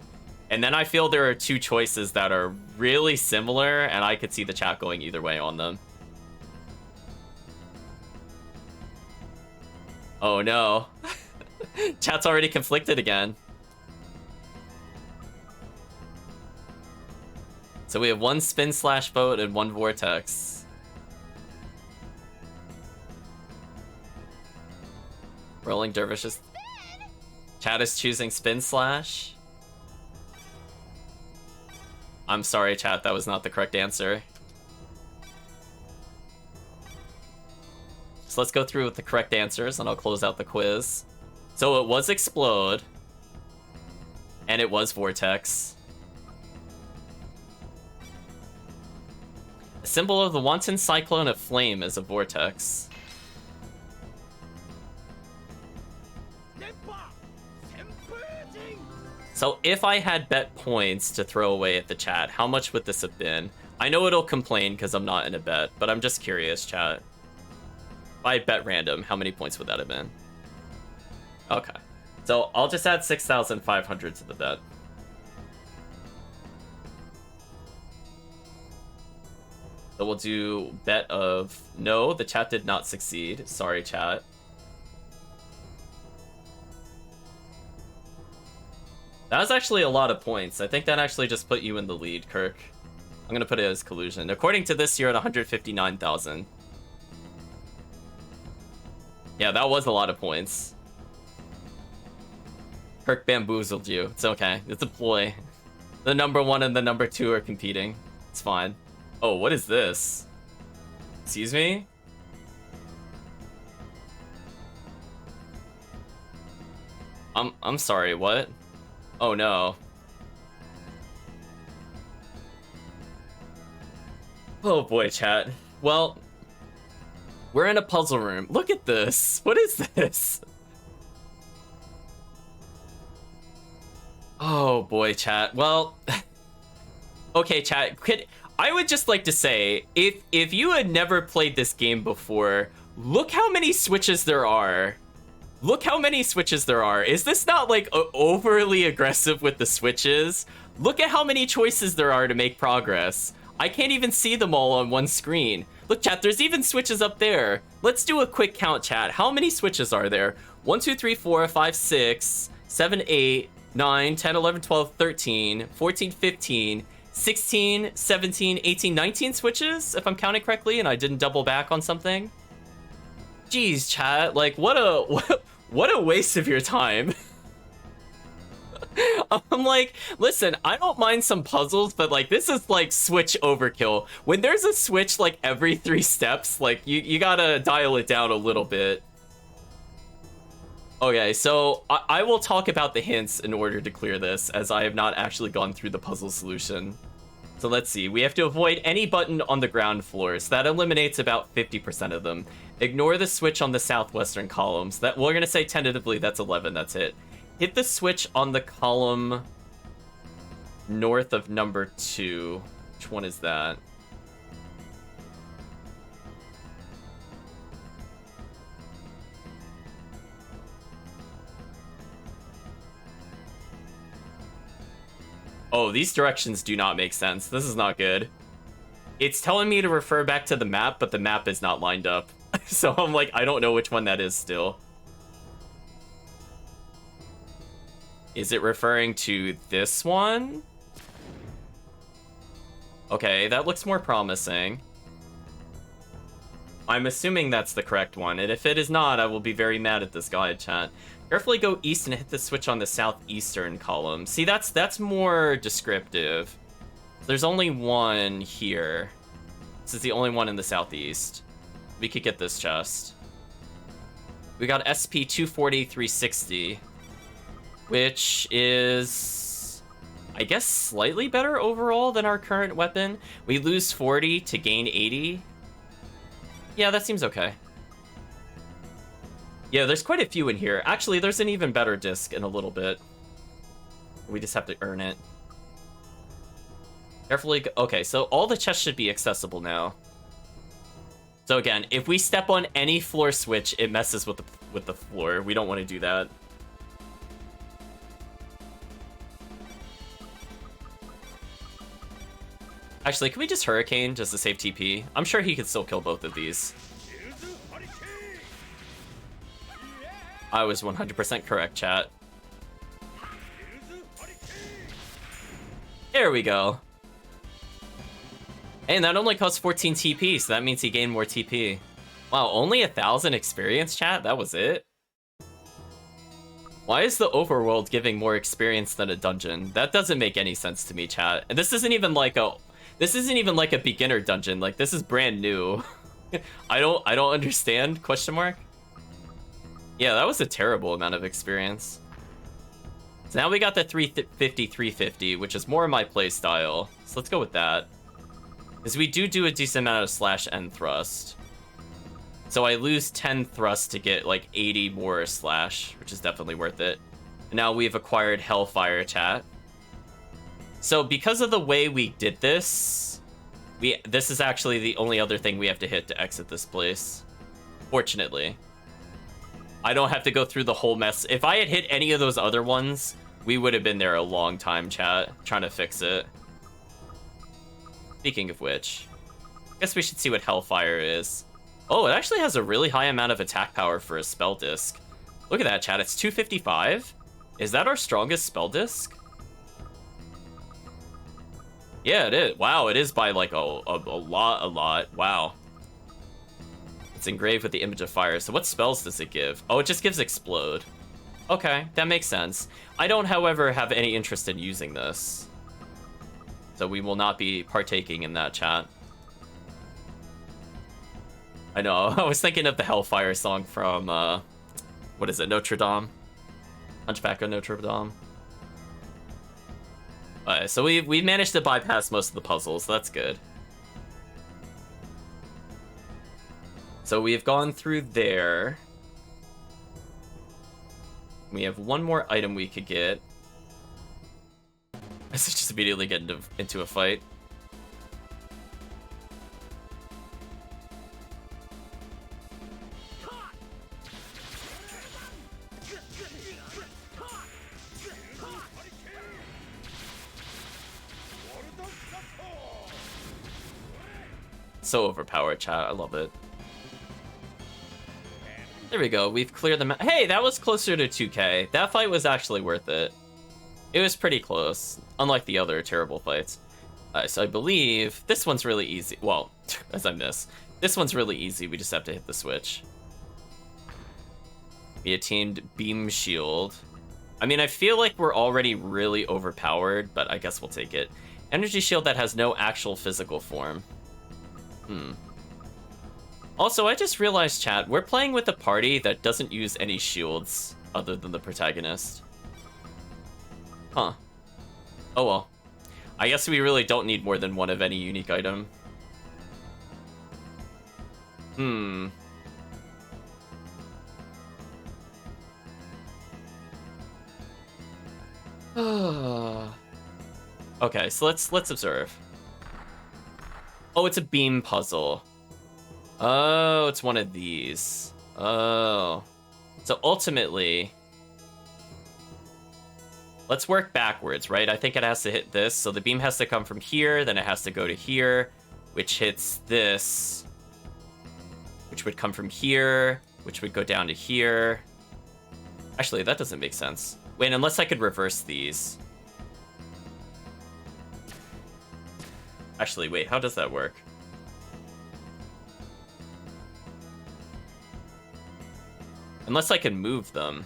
And then I feel there are two choices that are really similar, and I could see the chat going either way on them. Oh no. Chat's already conflicted again. So we have one Spin Slash Boat and one Vortex. Rolling Dervishes. Chat is choosing Spin Slash. I'm sorry, chat, that was not the correct answer. So let's go through with the correct answers, and I'll close out the quiz. So it was Explode. And it was Vortex. The symbol of the wanton cyclone of flame is a vortex. So if I had bet points to throw away at the chat, how much would this have been? I know it'll complain because I'm not in a bet, but I'm just curious, chat. If I bet random, how many points would that have been? Okay. So I'll just add 6,500 to the bet. So we'll do bet of... No, the chat did not succeed. Sorry, chat. That was actually a lot of points. I think that actually just put you in the lead, Kirk. I'm going to put it as collusion. According to this, you're at 159,000. Yeah, that was a lot of points. Kirk bamboozled you. It's okay. It's a ploy. The number one and the number two are competing. It's fine. Oh, what is this? Excuse me? I'm sorry, what? Oh no. Oh boy, chat. Well, we're in a puzzle room. Look at this. What is this? Oh boy, chat. Well, okay, chat. I would just like to say, if you had never played this game before, look how many switches there are. Look how many switches there are. Is this not like overly aggressive with the switches? Look at how many choices there are to make progress. I can't even see them all on one screen. Look, chat, there's even switches up there. Let's do a quick count, chat. How many switches are there? 1, 2, 3, 4, 5, 6, 7, 8, 9, 10, 11, 12, 13, 14, 15, 16, 17, 18, 19 switches, if I'm counting correctly, and I didn't double back on something. Jeez, chat, like, what a waste of your time. I'm like, listen, I don't mind some puzzles, but like this is like Switch overkill. When there's a Switch like every 3 steps, like you gotta dial it down a little bit. Okay, so I will talk about the hints in order to clear this, as I have not actually gone through the puzzle solution. So let's see, we have to avoid any button on the ground floors. That eliminates about 50% of them. Ignore the switch on the southwestern columns. That we're gonna say tentatively that's 11, that's it. Hit the switch on the column north of number 2. Which one is that? Oh, these directions do not make sense. This is not good. It's telling me to refer back to the map, but the map is not lined up. So I'm like, I don't know which one that is still. Is it referring to this one? Okay, that looks more promising. I'm assuming that's the correct one, and if it is not, I will be very mad at this guide, chat. Carefully go east and hit the switch on the southeastern column. See, that's more descriptive. There's only one here. This is the only one in the southeast. We could get this chest. We got SP 240-360, which is, I guess, slightly better overall than our current weapon. We lose 40 to gain 80. Yeah, that seems okay. Yeah, there's quite a few in here. Actually, there's an even better disc in a little bit. We just have to earn it. Carefully. Okay, so all the chests should be accessible now. So again, if we step on any floor switch, it messes with the floor. We don't want to do that. Actually, can we just Hurricane just to save TP? I'm sure he could still kill both of these. I was 100% correct, chat. There we go. And that only costs 14 TP, so that means he gained more TP. Wow, only 1,000 experience, chat? That was it? Why is the overworld giving more experience than a dungeon? That doesn't make any sense to me, chat. And this isn't even like a beginner dungeon. Like, this is brand new. I don't understand, question mark? Yeah, that was a terrible amount of experience. So now we got the 350, which is more my play style. So let's go with that. Because we do a decent amount of slash and thrust. So I lose 10 thrust to get like 80 more slash, which is definitely worth it. And now we've acquired Hellfire, chat. So because of the way we did this, this is actually the only other thing we have to hit to exit this place. Fortunately. I don't have to go through the whole mess. If I had hit any of those other ones, we would have been there a long time, chat, trying to fix it. Speaking of which, I guess we should see what Hellfire is. Oh, it actually has a really high amount of attack power for a spell disc. Look at that, chat. It's 255. Is that our strongest spell disc? Yeah, it is. Wow, it is by like a lot. Wow. It's engraved with the image of fire. So what spells does it give? Oh, it just gives explode. Okay, that makes sense. I don't, however, have any interest in using this. So we will not be partaking in that, chat. I know, I was thinking of the Hellfire song from, what is it, Notre Dame? Hunchback of Notre Dame. Alright, so we managed to bypass most of the puzzles, so that's good. So we have gone through there. We have one more item we could get. Let's just immediately get into a fight. So overpowered, chat. I love it. There we go. We've cleared the map. Hey, that was closer to 2K. That fight was actually worth it. It was pretty close, unlike the other terrible fights. So I believe this one's really easy. Well, as I miss. This one's really easy. We just have to hit the switch. We attained Beam Shield. I mean, I feel like we're already really overpowered, but I guess we'll take it. Energy shield that has no actual physical form. Also, I just realized, chat, we're playing with a party that doesn't use any shields other than the protagonist. Huh. Oh well. I guess we really don't need more than one of any unique item. Okay, so let's observe. Oh, it's a beam puzzle. Oh, it's one of these. Oh. So ultimately, let's work backwards, right? I think it has to hit this. So the beam has to come from here, then it has to go to here, which hits this, which would come from here, which would go down to here. Actually, that doesn't make sense. Wait, unless I could reverse these. Actually, wait, how does that work? Unless I can move them.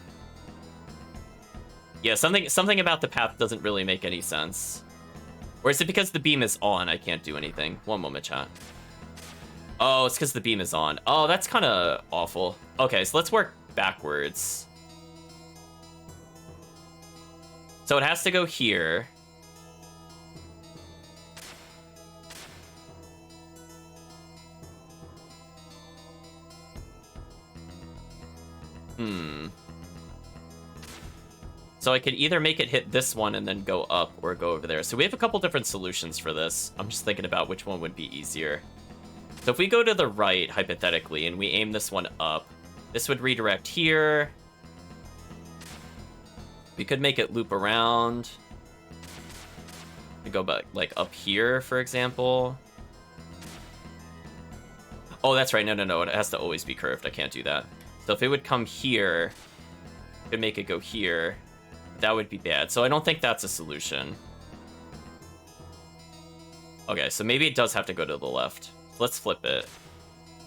Yeah, something about the path doesn't really make any sense. Or is it because the beam is on, I can't do anything? One moment, chat. Oh, it's because the beam is on. Oh, that's kind of awful. Okay, so let's work backwards. So it has to go here. So I could either make it hit this one and then go up or go over there. So we have a couple different solutions for this. I'm just thinking about which one would be easier. So if we go to the right, hypothetically, and we aim this one up, this would redirect here. We could make it loop around. We go back, like, up here, for example. Oh, that's right. No. It has to always be curved. I can't do that. So if it would come here, we could make it go here. That would be bad. So I don't think that's a solution. Okay, so maybe it does have to go to the left. Let's flip it.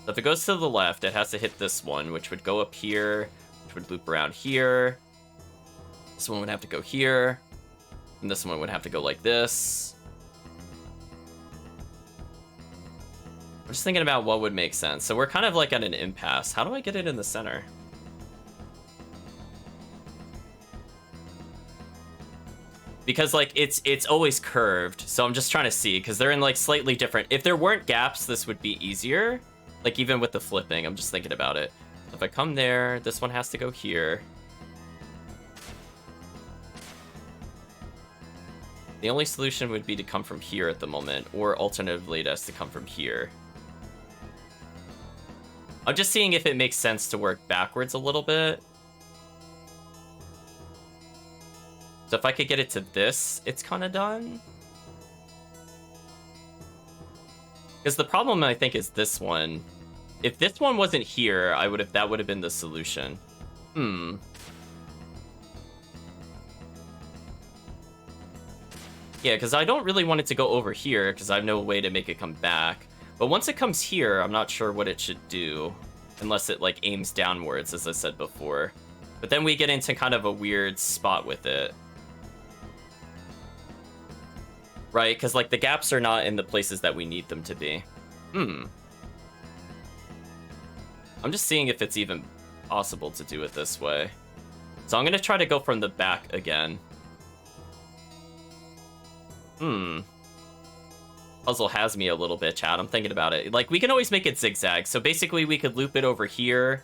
So if it goes to the left, it has to hit this one, which would go up here, which would loop around here. This one would have to go here. And this one would have to go like this. I'm just thinking about what would make sense. So we're kind of like at an impasse. How do I get it in the center? Because, like, it's always curved, so I'm just trying to see, because they're in, like, slightly different... If there weren't gaps, this would be easier. Like, even with the flipping, I'm just thinking about it. If I come there, this one has to go here. The only solution would be to come from here at the moment, or alternatively, it has to come from here. I'm just seeing if it makes sense to work backwards a little bit. So if I could get it to this, it's kind of done. Because the problem, I think, is this one. If this one wasn't here, that would have been the solution. Yeah, because I don't really want it to go over here, because I have no way to make it come back. But once it comes here, I'm not sure what it should do. Unless it, like, aims downwards, as I said before. But then we get into kind of a weird spot with it. Right, because, like, the gaps are not in the places that we need them to be. I'm just seeing if it's even possible to do it this way. So I'm going to try to go from the back again. Puzzle has me a little bit, chat. I'm thinking about it. Like, we can always make it zigzag. So basically, we could loop it over here,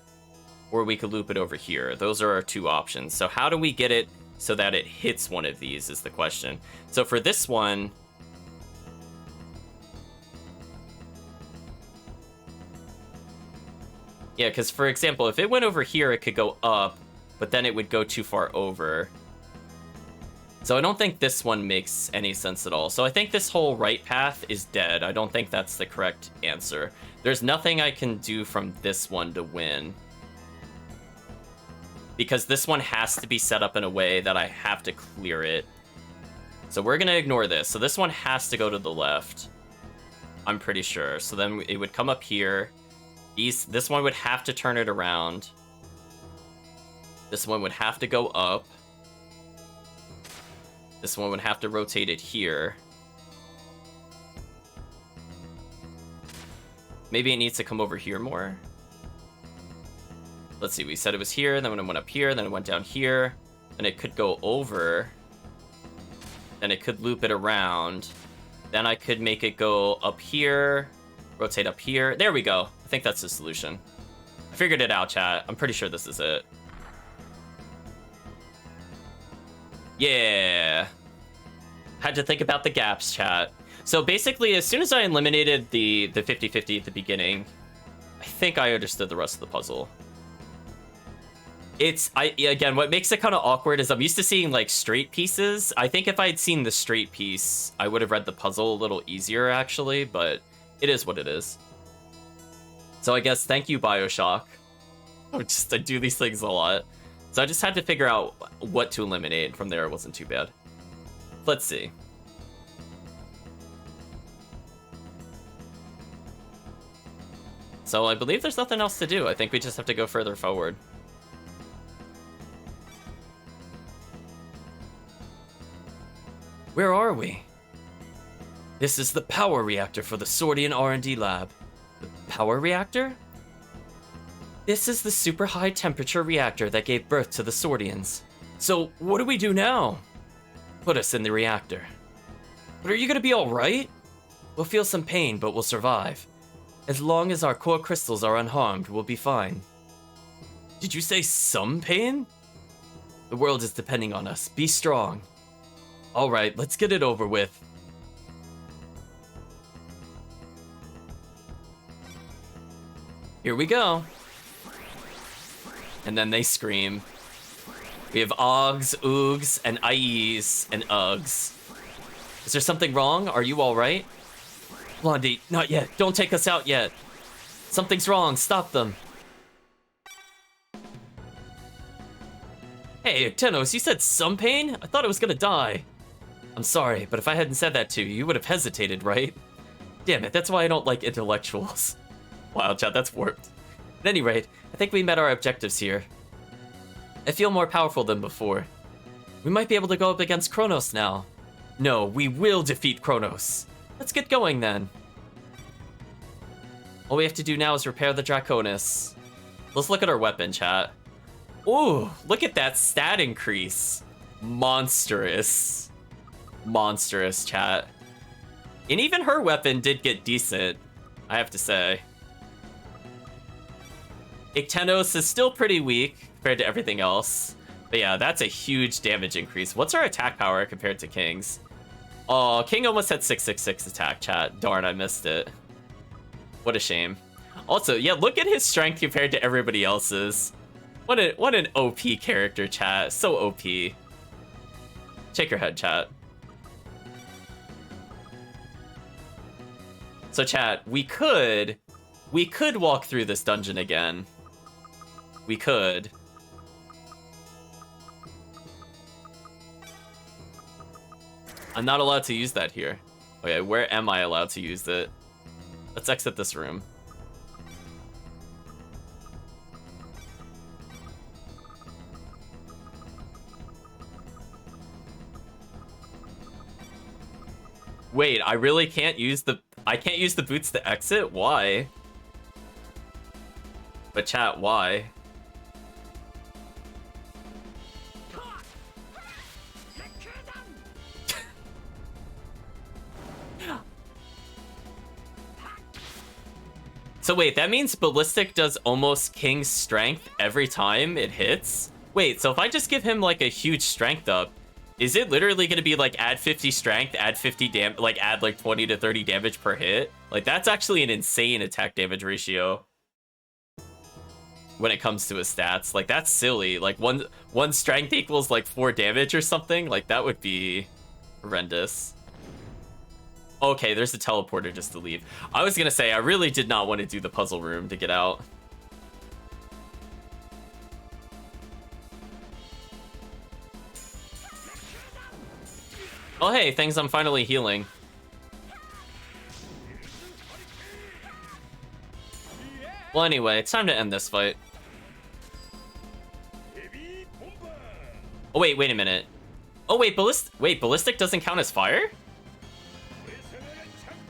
or we could loop it over here. Those are our two options. So how do we get it so that it hits one of these is the question. So for this one... Yeah, because, for example, if it went over here, it could go up, but then it would go too far over. So I don't think this one makes any sense at all. So I think this whole right path is dead. I don't think that's the correct answer. There's nothing I can do from this one to win. Because this one has to be set up in a way that I have to clear it. So we're going to ignore this. So this one has to go to the left. I'm pretty sure. So then it would come up here. This one would have to turn it around. This one would have to go up. This one would have to rotate it here. Maybe it needs to come over here more. Let's see, we said it was here, then when it went up here, then it went down here, and it could go over. Then it could loop it around. Then I could make it go up here, rotate up here. There we go. I think that's the solution. I figured it out, chat. I'm pretty sure this is it. Yeah. Had to think about the gaps, chat. So basically, as soon as I eliminated the 50-50 at the beginning, I think I understood the rest of the puzzle. Again, what makes it kind of awkward is I'm used to seeing like straight pieces. I think if I had seen the straight piece, I would have read the puzzle a little easier actually, but it is what it is. So I guess thank you, BioShock. I do these things a lot. So I just had to figure out what to eliminate. From there, it wasn't too bad. Let's see. So I believe there's nothing else to do. I think we just have to go further forward. Where are we? This is the power reactor for the Swordian R&D lab. The power reactor? This is the super high temperature reactor that gave birth to the Swordians. So what do we do now? Put us in the reactor. But are you gonna be alright? We'll feel some pain, but we'll survive. As long as our core crystals are unharmed, we'll be fine. Did you say some pain? The world is depending on us. Be strong. Alright, let's get it over with. Here we go. And then they scream. We have Ogs, Oogs, and Ies, and Ugs. Is there something wrong? Are you alright? Blondie, not yet. Don't take us out yet. Something's wrong. Stop them. Hey, Tenos, you said some pain? I thought I was gonna die. I'm sorry, but if I hadn't said that to you, you would have hesitated, right? Damn it, that's why I don't like intellectuals. Wow, chat, that's warped. At any rate, I think we met our objectives here. I feel more powerful than before. We might be able to go up against Kronos now. No, we will defeat Kronos. Let's get going then. All we have to do now is repair the Draconis. Let's look at our weapon, chat. Ooh, look at that stat increase. Monstrous. Monstrous, chat. And even her weapon did get decent, I have to say. Ictenos is still pretty weak compared to everything else. But yeah, that's a huge damage increase. What's our attack power compared to King's? Oh, King almost had 666 attack, chat. Darn, I missed it. What a shame. Also, yeah, look at his strength compared to everybody else's. What an OP character, chat. So OP. Shake your head, chat. So chat, we could walk through this dungeon again. We could. I'm not allowed to use that here. Okay, where am I allowed to use it? Let's exit this room. Wait, I really can't use the... I can't use the boots to exit? Why? But chat, why? So wait, that means Ballistic does almost King's strength every time it hits? Wait, so if I just give him like a huge strength up, is it literally going to be like add 50 strength, add 50 damage, like add like 20 to 30 damage per hit? Like that's actually an insane attack damage ratio when it comes to his stats. Like that's silly. Like one strength equals like 4 damage or something. Like that would be horrendous. Okay, there's a teleporter just to leave. I was gonna say, I really did not want to do the puzzle room to get out. Oh hey, things I'm finally healing. Well anyway, it's time to end this fight. Oh wait a minute. Oh, wait, Ballistic doesn't count as fire?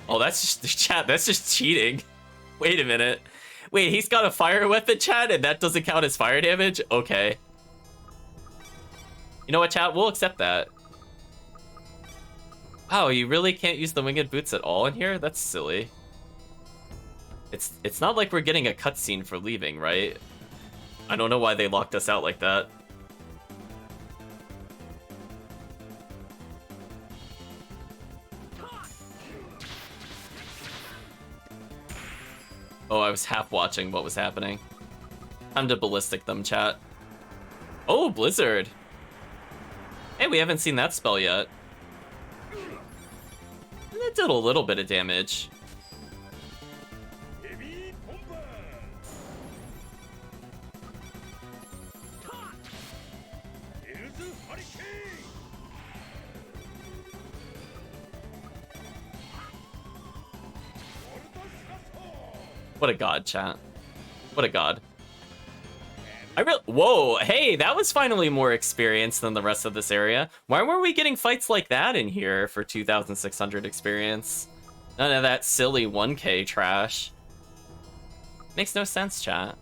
Oh, that's just, chat, that's just cheating. Wait a minute. Wait, he's got a fire weapon, chat, and that doesn't count as fire damage? Okay. You know what, chat? We'll accept that. Oh, you really can't use the winged boots at all in here? That's silly. It's not like we're getting a cutscene for leaving, right? I don't know why they locked us out like that. Oh, I was half watching what was happening. Time to ballistic them, chat. Oh, Blizzard. Hey, we haven't seen that spell yet. It did a little bit of damage. What a god, chat. What a god. Whoa, hey, that was finally more experience than the rest of this area. Why weren't we getting fights like that in here for 2,600 experience? None of that silly 1K trash. Makes no sense, chat.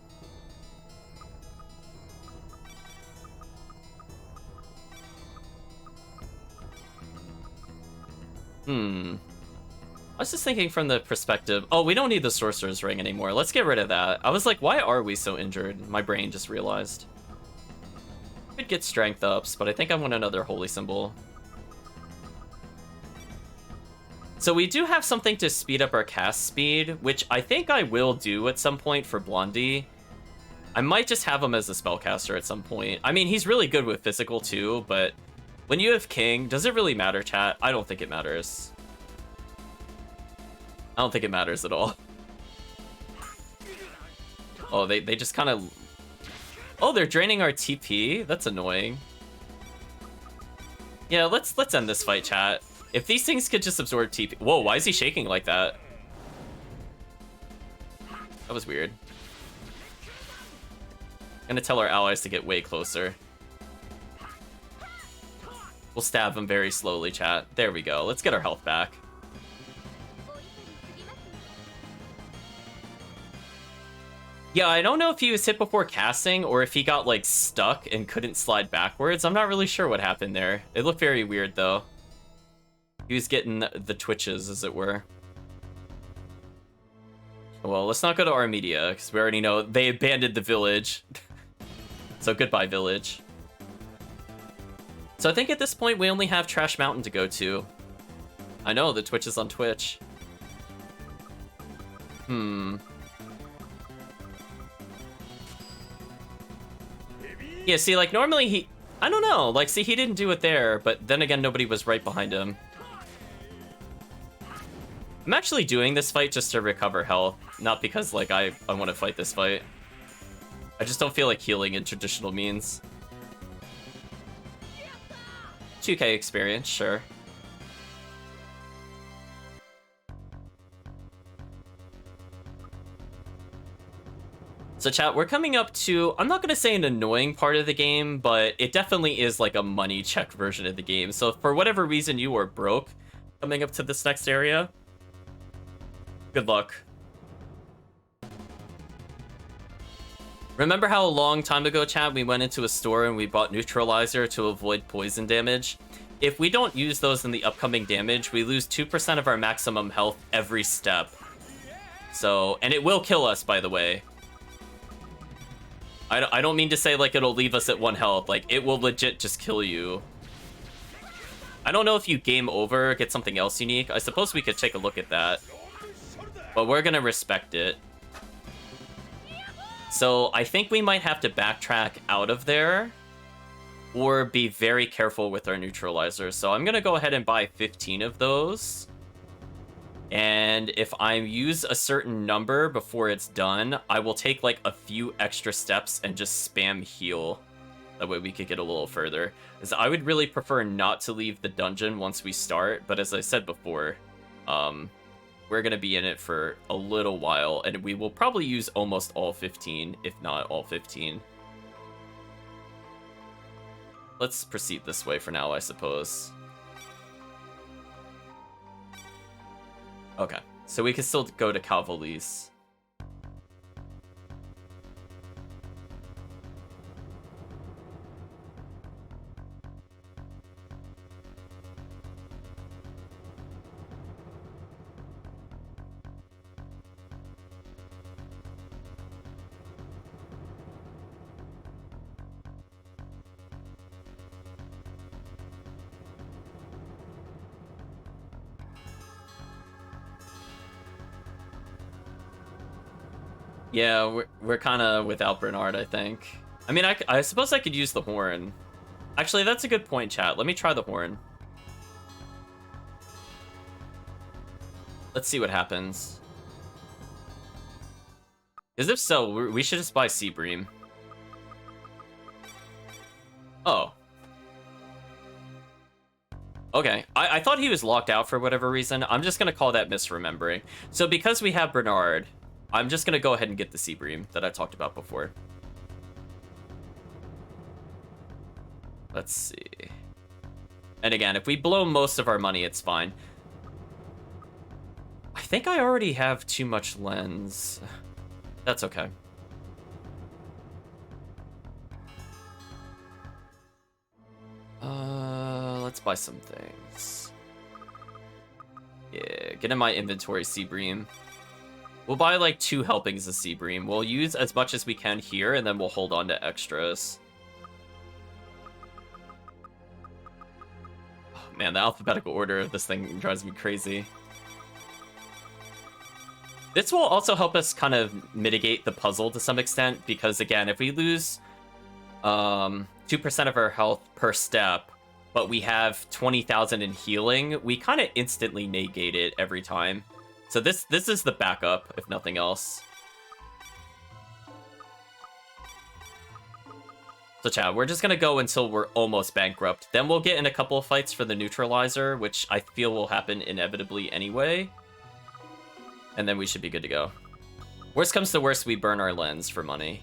I was just thinking from the perspective... Oh, we don't need the Sorcerer's Ring anymore. Let's get rid of that. I was like, why are we so injured? My brain just realized. Could get strength ups, but I think I want another Holy Symbol. So we do have something to speed up our cast speed, which I think I will do at some point for Blondie. I might just have him as a spellcaster at some point. I mean, he's really good with physical too, but when you have King, does it really matter, chat? I don't think it matters. I don't think it matters at all. Oh, they just kind of... Oh, they're draining our TP? That's annoying. Yeah, let's end this fight, chat. If these things could just absorb TP... Whoa, why is he shaking like that? That was weird. I'm gonna tell our allies to get way closer. We'll stab them very slowly, chat. There we go. Let's get our health back. Yeah, I don't know if he was hit before casting or if he got, like, stuck and couldn't slide backwards. I'm not really sure what happened there. It looked very weird, though. He was getting the twitches, as it were. Well, let's not go to Armedia, because we already know they abandoned the village. So goodbye, village. So I think at this point, we only have Trash Mountain to go to. I know, the Twitch is on Twitch. Yeah, see, like, normally he... I don't know. Like, see, he didn't do it there, but then again, nobody was right behind him. I'm actually doing this fight just to recover health, not because, like, I want to fight this fight. I just don't feel like healing in traditional means. 2K experience, sure. So chat, we're coming up to, I'm not going to say an annoying part of the game, but it definitely is like a money check version of the game. So for whatever reason you are broke coming up to this next area, good luck. Remember how a long time ago, chat, we went into a store and we bought neutralizer to avoid poison damage? If we don't use those in the upcoming damage, we lose 2% of our maximum health every step. So, and it will kill us, by the way. I don't mean to say, like, it'll leave us at 1 health. Like, it will legit just kill you. I don't know if you game over, get something else unique. I suppose we could take a look at that. But we're gonna respect it. So, I think we might have to backtrack out of there. Or be very careful with our neutralizers. So, I'm gonna go ahead and buy 15 of those. And if I use a certain number before it's done, I will take like a few extra steps and just spam heal. That way we could get a little further. As I would really prefer not to leave the dungeon once we start, but as I said before, we're gonna be in it for a little while, and we will probably use almost all 15, if not all 15. Let's proceed this way for now, I suppose. Okay, so we can still go to Calvalis. Yeah, we're kind of without Bernard, I think. I mean, I suppose I could use the horn. Actually, that's a good point, chat. Let me try the horn. Let's see what happens. Because if so, we should just buy Seabream. Oh. Okay, I thought he was locked out for whatever reason. I'm just going to call that misremembering. So because we have Bernard, I'm just going to go ahead and get the Seabream that I talked about before. Let's see. And again, if we blow most of our money, it's fine. I think I already have too much lens. That's okay. Let's buy some things. Yeah, get in my inventory, Seabream. We'll buy like 2 helpings of Seabream. We'll use as much as we can here, and then we'll hold on to extras. Oh, man, the alphabetical order of this thing drives me crazy. This will also help us kind of mitigate the puzzle to some extent, because again, if we lose 2% of our health per step, but we have 20,000 in healing, we kind of instantly negate it every time. So this is the backup, if nothing else. So chat, we're just gonna go until we're almost bankrupt. Then we'll get in a couple of fights for the neutralizer, which I feel will happen inevitably anyway. And then we should be good to go. Worst comes to worst, we burn our lens for money.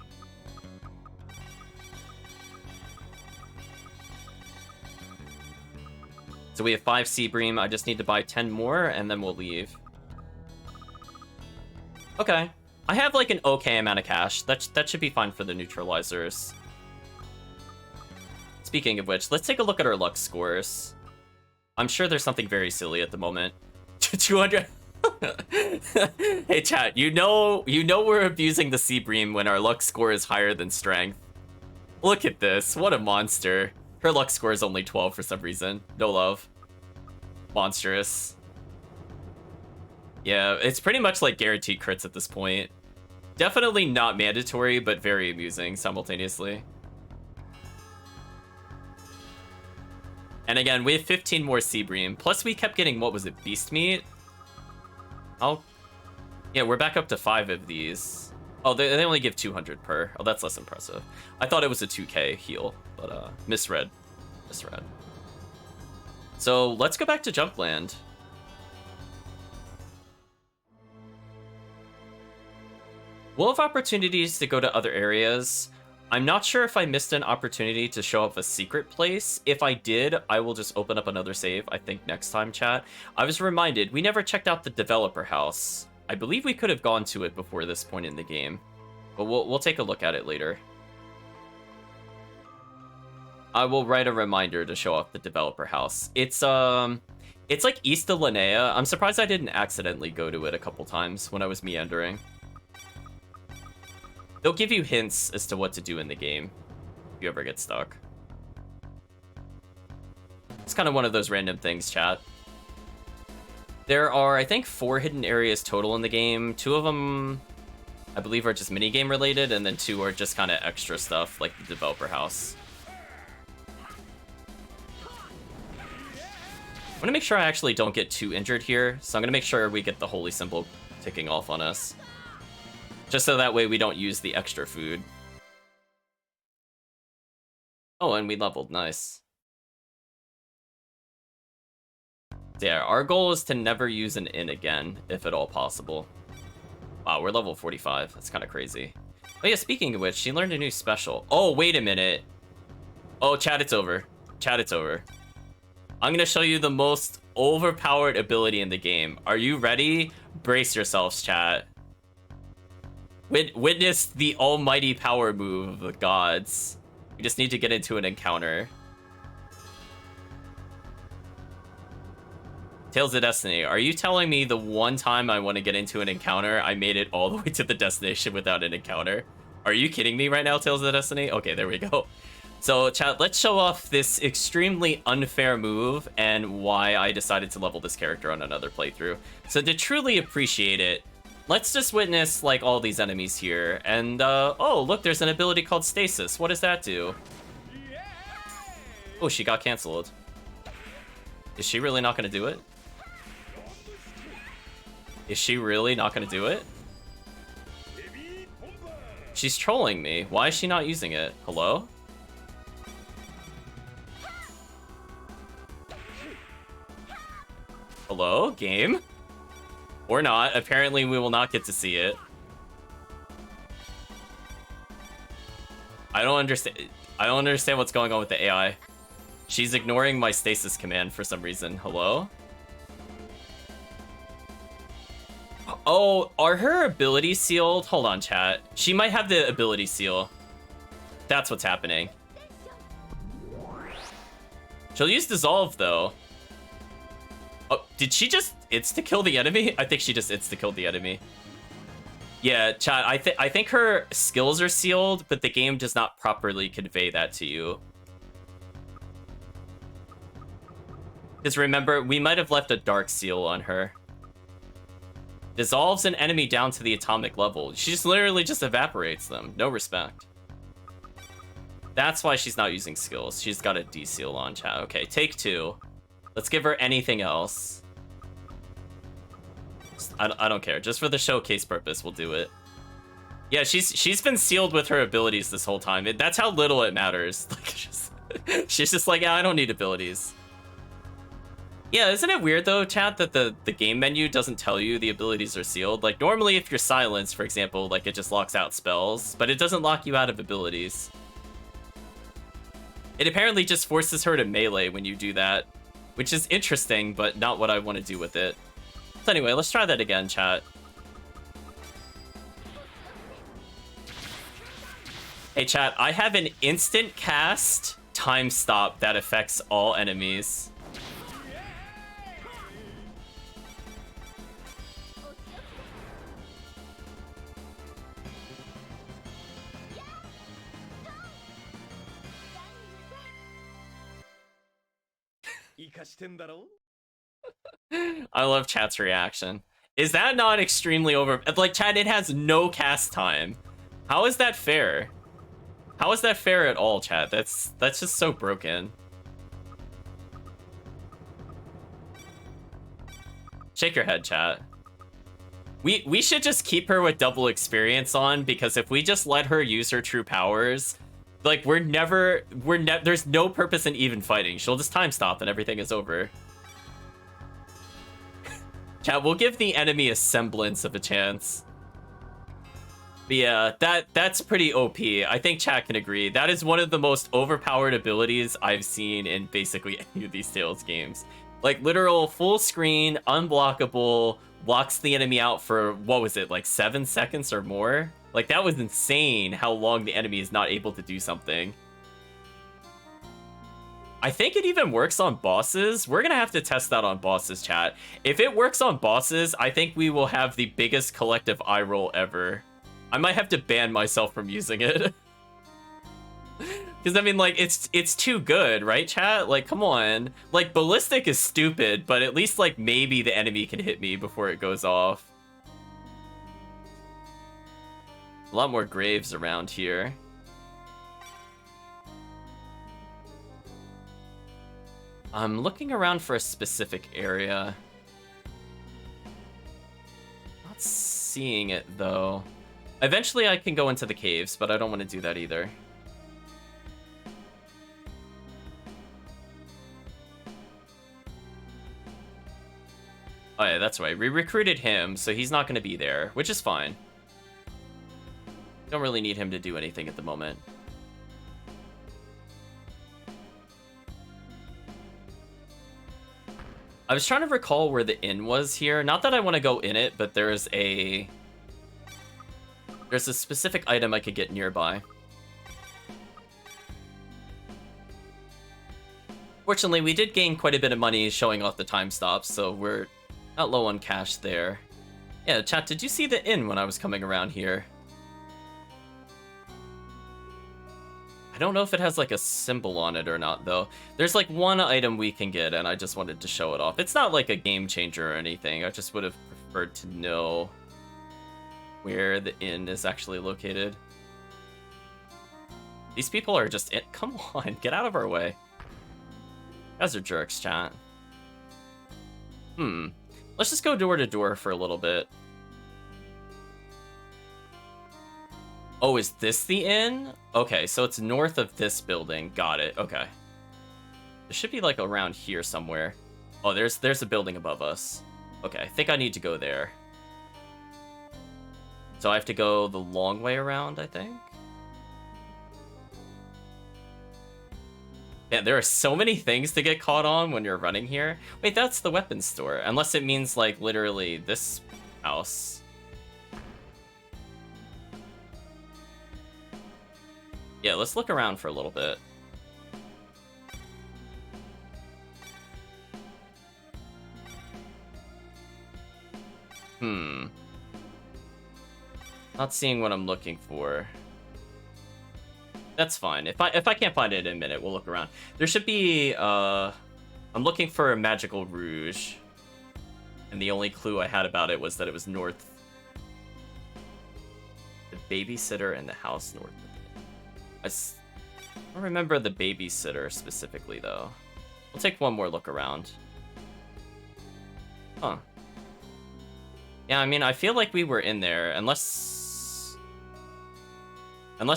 So we have 5 Seabream. I just need to buy 10 more, and then we'll leave. Okay. I have like an okay amount of cash. That should be fine for the neutralizers. Speaking of which, let's take a look at our luck scores. I'm sure there's something very silly at the moment. 200. Hey chat, you know we're abusing the Seabream when our luck score is higher than strength. Look at this. What a monster. Her luck score is only 12 for some reason. No love. Monstrous. Yeah, it's pretty much like guaranteed crits at this point. Definitely not mandatory, but very amusing simultaneously. And again, we have 15 more Seabream. Plus we kept getting, what was it, Beast Meat? Yeah, we're back up to 5 of these. Oh, they only give 200 per. Oh, that's less impressive. I thought it was a 2k heal, but misread. So let's go back to Jumpland. We'll have opportunities to go to other areas. I'm not sure if I missed an opportunity to show up a secret place. If I did, I will just open up another save, I think, next time, chat. I was reminded, we never checked out the developer house. I believe we could have gone to it before this point in the game. But we'll take a look at it later. I will write a reminder to show off the developer house. It's like east of Linnea. I'm surprised I didn't accidentally go to it a couple times when I was meandering. They'll give you hints as to what to do in the game if you ever get stuck. It's kind of one of those random things, chat. There are, I think, 4 hidden areas total in the game. 2 of them, I believe, are just minigame related, and then 2 are just kind of extra stuff, like the developer house. I'm gonna make sure I actually don't get too injured here, so I'm gonna make sure we get the holy symbol ticking off on us. Just so that way we don't use the extra food. Oh, and we leveled, nice. Yeah, our goal is to never use an inn again, if at all possible. Wow, we're level 45, that's kind of crazy. Oh yeah, speaking of which, she learned a new special. Oh, wait a minute. Oh, chat, it's over. Chat, it's over. I'm gonna show you the most overpowered ability in the game. Are you ready? Brace yourselves, chat. Witness the almighty power move of the gods. We just need to get into an encounter. Tales of Destiny, are you telling me the one time I want to get into an encounter, I made it all the way to the destination without an encounter? Are you kidding me right now, Tales of Destiny? Okay, there we go. So, chat, let's show off this extremely unfair move and why I decided to level this character on another playthrough. So, to truly appreciate it, let's just witness, like, all these enemies here. And, oh, look, there's an ability called Stasis. What does that do? Oh, she got canceled. Is she really not going to do it? Is she really not going to do it? She's trolling me. Why is she not using it? Hello? Hello, game? Or not. Apparently, we will not get to see it. I don't understand what's going on with the AI. She's ignoring my stasis command for some reason. Hello? Oh, are her abilities sealed? Hold on, chat. She might have the ability seal. That's what's happening. She'll use Dissolve, though. Oh, did she just insta-kill the enemy? I think she just insta-killed the enemy. Yeah, chat, I think her skills are sealed, but the game does not properly convey that to you. Because remember, we might have left a dark seal on her. Dissolves an enemy down to the atomic level. She just literally just evaporates them. No respect. That's why she's not using skills. She's got a D-seal on, chat. Okay, take two. Let's give her anything else. I don't care. Just for the showcase purpose, we'll do it. Yeah, she's been sealed with her abilities this whole time. That's how little it matters. Like, she's just like, yeah, I don't need abilities. Yeah, isn't it weird though, chat, that the game menu doesn't tell you the abilities are sealed? Like, normally if you're silenced, for example, like it just locks out spells, but it doesn't lock you out of abilities. It apparently just forces her to melee when you do that, which is interesting, but not what I want to do with it. So anyway, let's try that again, chat. Hey, chat, I have an instant cast time stop that affects all enemies. I love chat's reaction. Is that not extremely over? Like, chat, it has no cast time. How is that fair? How is that fair at all, chat? That's just so broken. Shake your head, chat. We should just keep her with double experience on, because if we just let her use her true powers, like, there's no purpose in even fighting. She'll just time stop and everything is over. Chat, we'll give the enemy a semblance of a chance. But yeah, that's pretty OP. I think chat can agree. That is one of the most overpowered abilities I've seen in basically any of these Tales games. Like, literal full screen, unblockable, blocks the enemy out for, what was it, like 7 seconds or more? Like, that was insane how long the enemy is not able to do something. I think it even works on bosses. We're gonna have to test that on bosses, chat. If it works on bosses, I think we will have the biggest collective eye roll ever. I might have to ban myself from using it. Because, I mean, like, it's too good, right, chat? Like, come on. Like, Ballistic is stupid, but at least, like, maybe the enemy can hit me before it goes off. A lot more graves around here. I'm looking around for a specific area. Not seeing it, though. Eventually I can go into the caves, but I don't want to do that either. Oh yeah, that's right. We recruited him, so he's not going to be there, which is fine. Don't really need him to do anything at the moment. I was trying to recall where the inn was here. Not that I want to go in it, but there's a specific item I could get nearby. Fortunately, we did gain quite a bit of money showing off the time stops, so we're not low on cash there. Yeah, chat, did you see the inn when I was coming around here? I don't know if it has like a symbol on it or not, though. There's like one item we can get, and I just wanted to show it off. It's not like a game changer or anything. I just would have preferred to know where the inn is actually located. These people are just... Come on, get out of our way. You guys are jerks, chat. Let's just go door to door for a little bit. Oh, is this the inn? Okay, so it's north of this building. Got it. Okay. It should be like around here somewhere. Oh, there's a building above us. Okay, I think I need to go there. So I have to go the long way around, I think. Yeah, there are so many things to get caught on when you're running here. Wait, that's the weapons store. Unless it means like literally this house. Yeah, let's look around for a little bit. Not seeing what I'm looking for. That's fine. If I can't find it in a minute, we'll look around. There should be I'm looking for a magical rouge. And the only clue I had about it was that it was north. The babysitter and the house north. I don't remember the babysitter specifically, though. We'll take one more look around. Huh. Yeah, I mean, I feel like we were in there, unless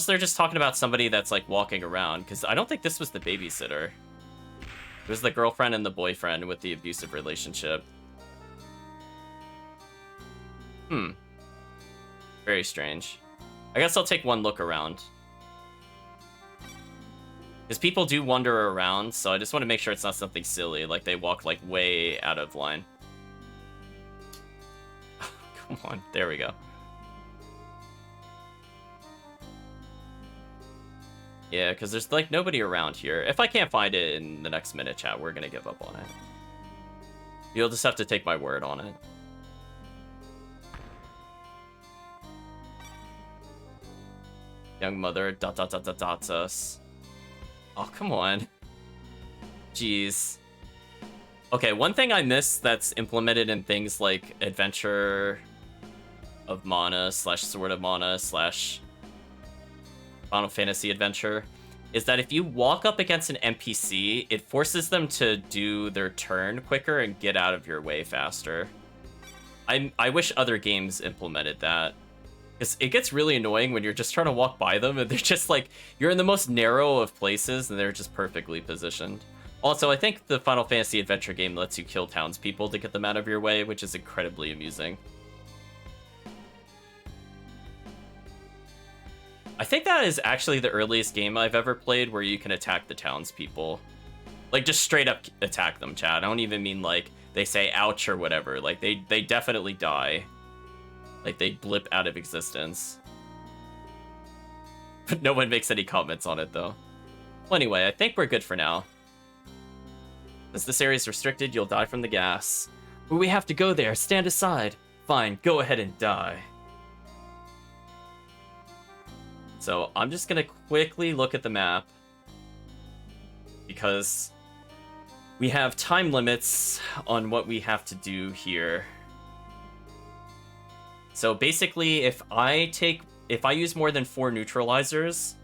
they're just talking about somebody that's, like, walking around, because I don't think this was the babysitter. It was the girlfriend and the boyfriend with the abusive relationship. Very strange. I guess I'll take one look around. Because people do wander around, so I just want to make sure it's not something silly, like they walk, like, way out of line. Come on, there we go. Yeah, because there's, like, nobody around here. If I can't find it in the next minute, chat, we're gonna give up on it. You'll just have to take my word on it. Young mother, dots us. Oh, come on. Jeez. Okay, one thing I missed that's implemented in things like Adventure of Mana / Sword of Mana / Final Fantasy Adventure is that if you walk up against an NPC, it forces them to do their turn quicker and get out of your way faster. I wish other games implemented that. Because it gets really annoying when you're just trying to walk by them and they're just like, you're in the most narrow of places and they're just perfectly positioned. Also, I think the Final Fantasy Adventure game lets you kill townspeople to get them out of your way, which is incredibly amusing. I think that is actually the earliest game I've ever played where you can attack the townspeople. Like, just straight up attack them, chat. I don't even mean, like, they say ouch or whatever. Like, they definitely die. Like, they blip out of existence. But no one makes any comments on it, though. Well, anyway, I think we're good for now. As this area is restricted, you'll die from the gas. But we have to go there. Stand aside. Fine, go ahead and die. So, I'm just gonna quickly look at the map. Because we have time limits on what we have to do here. So basically, if I use more than 4 neutralizers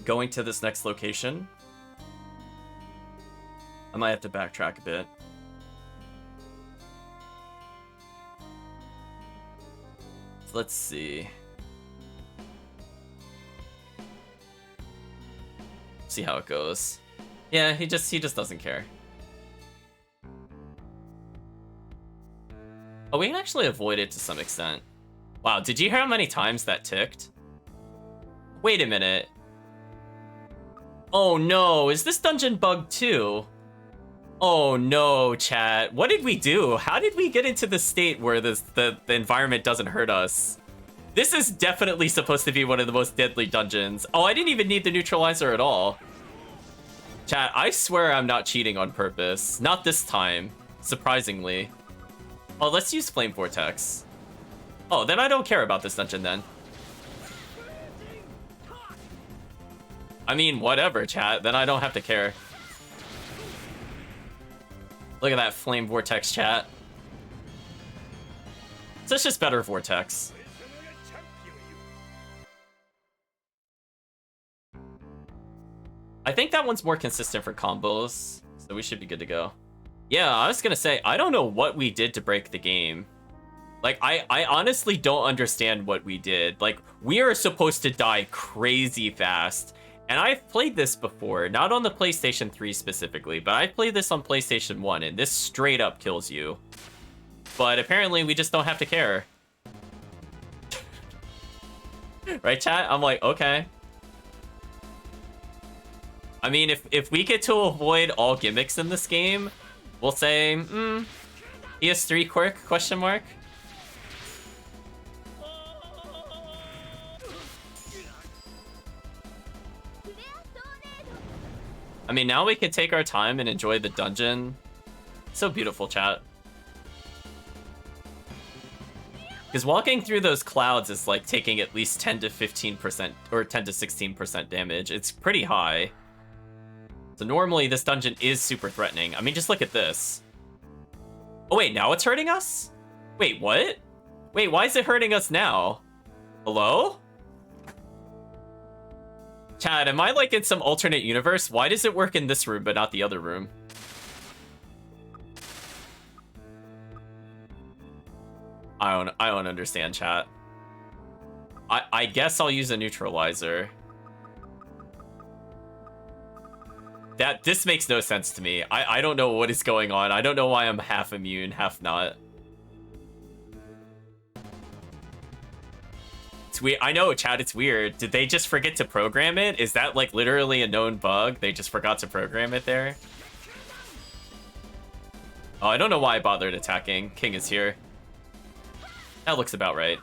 going to this next location, I might have to backtrack a bit. So let's see. See how it goes. Yeah, he just doesn't care. Oh, we can actually avoid it to some extent. Wow, did you hear how many times that ticked? Wait a minute. Oh no, is this dungeon bugged too? Oh no, chat. What did we do? How did we get into the state where the environment doesn't hurt us? This is definitely supposed to be one of the most deadly dungeons. Oh, I didn't even need the neutralizer at all. Chat, I swear I'm not cheating on purpose. Not this time, surprisingly. Oh, let's use Flame Vortex. Oh, then I don't care about this dungeon then. I mean, whatever, chat. Then I don't have to care. Look at that Flame Vortex, chat. So it's just better Vortex. I think that one's more consistent for combos, so we should be good to go. Yeah, I was gonna say, I don't know what we did to break the game. Like, I honestly don't understand what we did. Like, we are supposed to die crazy fast. And I've played this before, not on the PlayStation 3 specifically, but I've played this on PlayStation 1, and this straight up kills you. But apparently, we just don't have to care. Right, chat? I'm like, okay. I mean, if we get to avoid all gimmicks in this game, we'll say, PS3 quirk, question mark? I mean, now we can take our time and enjoy the dungeon. So beautiful, chat. Because walking through those clouds is like taking at least 10 to 15% or 10 to 16% damage. It's pretty high. So normally this dungeon is super threatening. I mean, just look at this. Oh wait, now it's hurting us? Wait, what? Wait, why is it hurting us now? Hello? Chad, am I like in some alternate universe? Why does it work in this room but not the other room? I don't understand, chat. I guess I'll use a neutralizer. This makes no sense to me. I don't know what is going on. I don't know why I'm half immune, half not. It's weird. I know, chat, it's weird. Did they just forget to program it? Is that like literally a known bug? They just forgot to program it there? Oh, I don't know why I bothered attacking. King is here. That looks about right.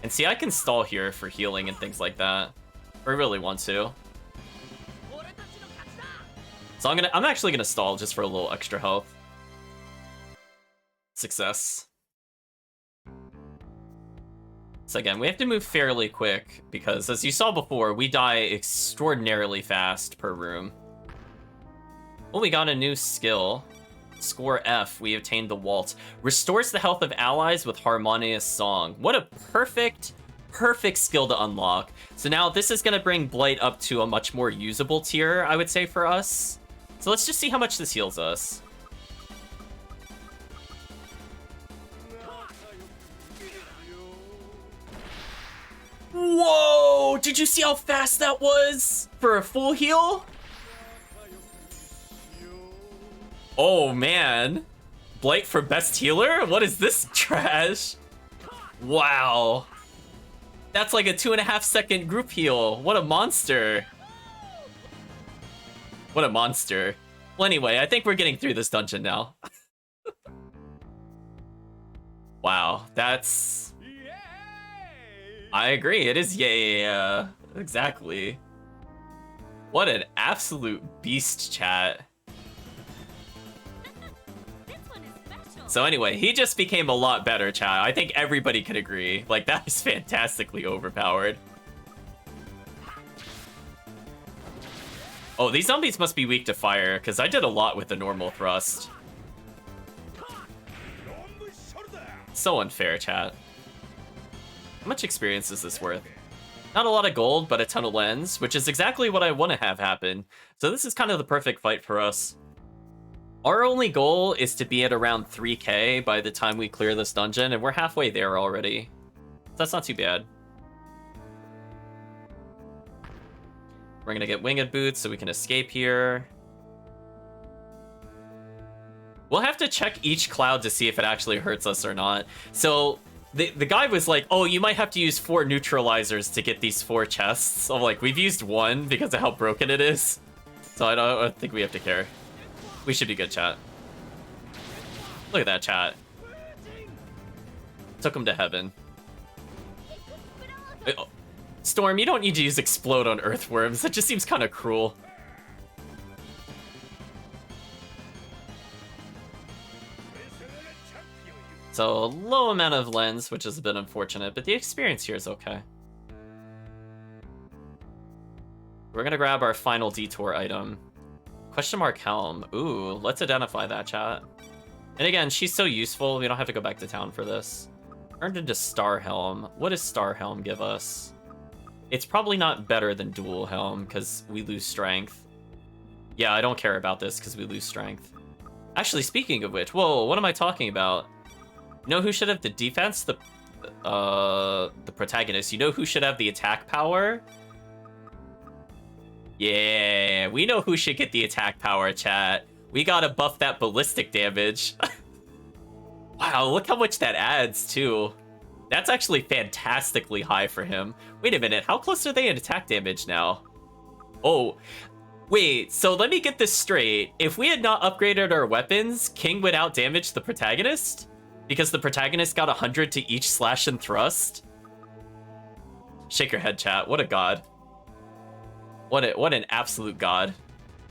And see, I can stall here for healing and things like that. Or I really want to. So I'm actually gonna stall just for a little extra health. Success. So again, we have to move fairly quick because as you saw before, we die extraordinarily fast per room. Oh, we got a new skill. Score F, we obtained the Waltz. Restores the health of allies with harmonious song. What a perfect skill to unlock. So now this is gonna bring Blight up to a much more usable tier, I would say, for us. So let's just see how much this heals us. Whoa! Did you see how fast that was for a full heal? Oh man. Blight for best healer? What is this trash? Wow. That's like a 2.5 second group heal. What a monster. What a monster. Well, anyway, I think we're getting through this dungeon now. Wow, that's... I agree, it is yeah, exactly. What an absolute beast, chat. So anyway, he just became a lot better, chat. I think everybody can agree. Like, that is fantastically overpowered. Oh, these zombies must be weak to fire, because I did a lot with the normal thrust. So unfair, chat. How much experience is this worth? Not a lot of gold, but a ton of lens, which is exactly what I want to have happen. So this is kind of the perfect fight for us. Our only goal is to be at around 3k by the time we clear this dungeon, and we're halfway there already. So that's not too bad. We're gonna get winged boots so we can escape here. We'll have to check each cloud to see if it actually hurts us or not. So the guy was like, oh, you might have to use 4 neutralizers to get these 4 chests. So like, we've used 1 because of how broken it is. So I don't think we have to care. We should be good, chat. Look at that, chat. Took him to heaven. Oh. Storm, you don't need to use Explode on Earthworms. That just seems kind of cruel. So, a low amount of lens, which is a bit unfortunate, but the experience here is okay. We're gonna grab our final detour item. Question mark helm. Ooh, let's identify that, chat. And again, she's so useful, we don't have to go back to town for this. Turned into Star Helm. What does Star Helm give us? It's probably not better than Dual Helm, because we lose strength. Yeah, I don't care about this, because we lose strength. Actually, speaking of which, whoa, what am I talking about? You know who should have the defense? The protagonist. You know who should have the attack power? Yeah, we know who should get the attack power, chat. We gotta buff that ballistic damage. Wow, look how much that adds, too. That's actually fantastically high for him. Wait a minute, how close are they in attack damage now? Oh, wait, so let me get this straight. If we had not upgraded our weapons, King would outdamage the protagonist? Because the protagonist got 100 to each slash and thrust? Shake your head, chat. What a god. What an absolute god.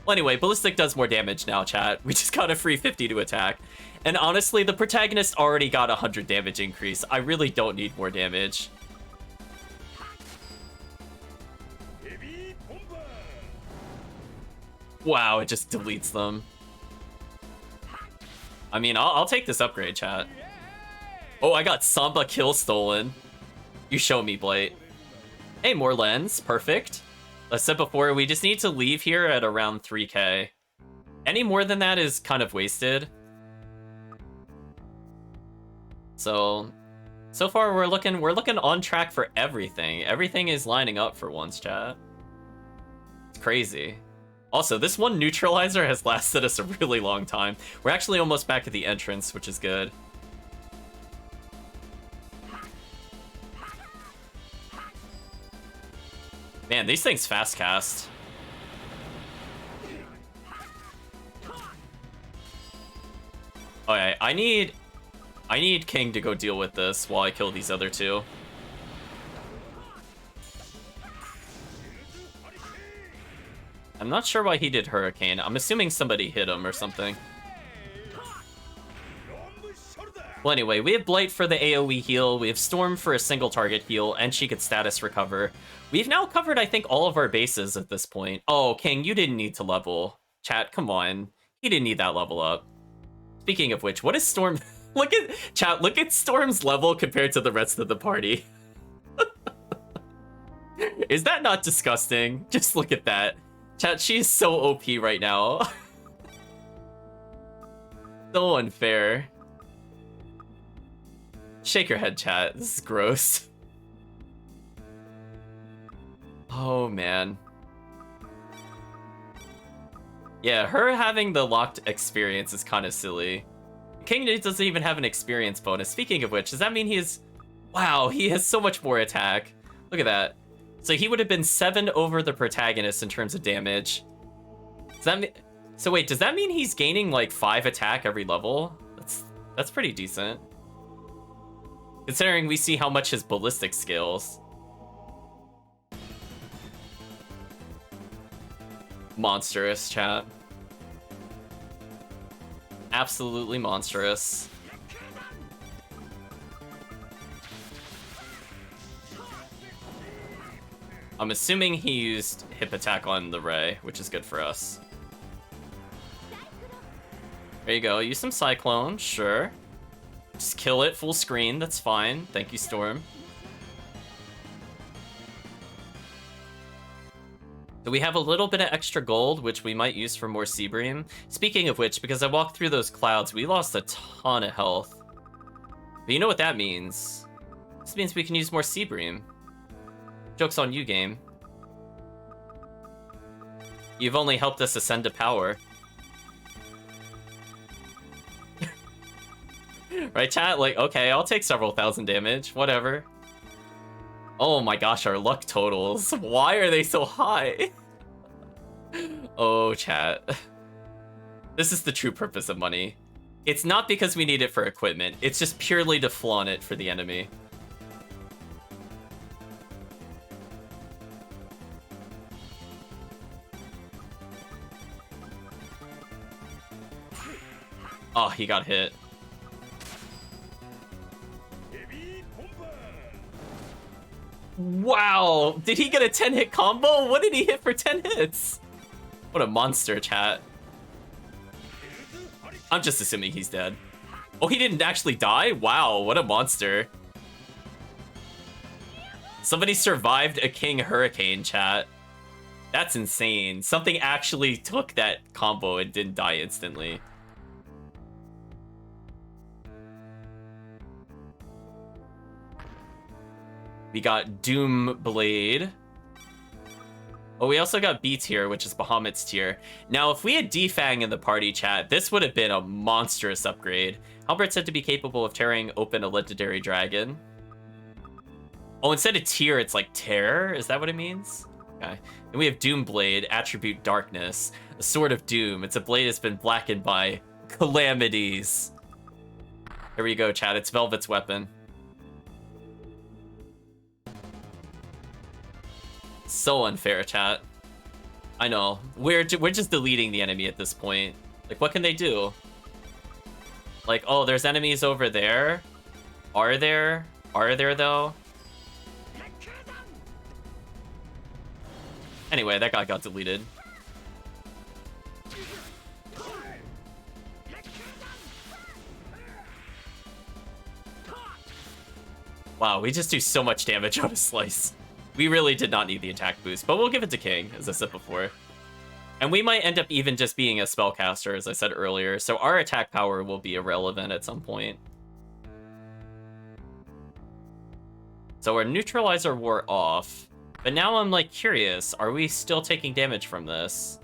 Well, anyway, Ballistic does more damage now, chat. We just got a free 50 to attack. And honestly, the protagonist already got 100 damage increase. I really don't need more damage. Wow, it just deletes them. I mean, I'll take this upgrade, chat. Oh, I got Samba kill stolen. You show me, Blight. Hey, more lens. Perfect. As said before, we just need to leave here at around 3k. Any more than that is kind of wasted. So far we're looking on track for everything. Everything is lining up for once, chat. It's crazy. Also, this one neutralizer has lasted us a really long time. We're actually almost back at the entrance, which is good. Man, these things fast cast. Okay, I need King to go deal with this while I kill these other two. I'm not sure why he did Hurricane. I'm assuming somebody hit him or something. Well, anyway, we have Blight for the AoE heal, we have Storm for a single target heal, and she could status recover. We've now covered, I think, all of our bases at this point. Oh, King, you didn't need to level. Chat, come on. He didn't need that level up. Speaking of which, what is Storm... Look at Storm's level compared to the rest of the party. Is that not disgusting? Just look at that. Chat, she's so OP right now. So unfair. Shake your head, chat. This is gross. Oh, man. Yeah, her having the locked experience is kind of silly. King doesn't even have an experience bonus. Speaking of which, does that mean he's... Wow, he has so much more attack. Look at that. So he would have been 7 over the protagonist in terms of damage. Does that mean... So wait, does that mean he's gaining like 5 attack every level? That's pretty decent. Considering we see how much his ballistic scales. Monstrous, chat. Absolutely monstrous. I'm assuming he used hip attack on the Ray, which is good for us. There you go, use some Cyclone, sure. Just kill it full screen, that's fine. Thank you, Storm. So we have a little bit of extra gold, which we might use for more Seabream. Speaking of which, because I walked through those clouds, we lost a ton of health. But you know what that means. This means we can use more Seabream. Joke's on you, game. You've only helped us ascend to power. Right, chat? Like, okay, I'll take several thousand damage. Whatever. Oh my gosh, our luck totals. Why are they so high? Oh, chat. This is the true purpose of money. It's not because we need it for equipment. It's just purely to flaunt it for the enemy. Oh, he got hit. Wow! Did he get a 10-hit combo? What did he hit for 10 hits? What a monster, chat. I'm just assuming he's dead. Oh, he didn't actually die? Wow, what a monster. Somebody survived a King Hurricane, chat. That's insane. Something actually took that combo and didn't die instantly. We got Doom Blade. Oh, we also got B tier, which is Bahamut's tier. Now, if we had Defang in the party, chat, this would have been a monstrous upgrade. Halbert said to be capable of tearing open a legendary dragon. Oh, instead of tier, it's like tear? Is that what it means? Okay. Then we have Doom Blade, attribute Darkness, a sword of doom. It's a blade that's been blackened by calamities. Here we go, chat. It's Velvet's weapon. So unfair, chat. I know. We're just deleting the enemy at this point. Like, what can they do? Like, oh, there's enemies over there. Are there? Are there, though? Anyway, that guy got deleted. Wow, we just do so much damage on a slice. We really did not need the attack boost, but we'll give it to King, as I said before. And we might end up even just being a spellcaster, as I said earlier, so our attack power will be irrelevant at some point. So our neutralizer wore off, but now I'm like curious, are we still taking damage from this?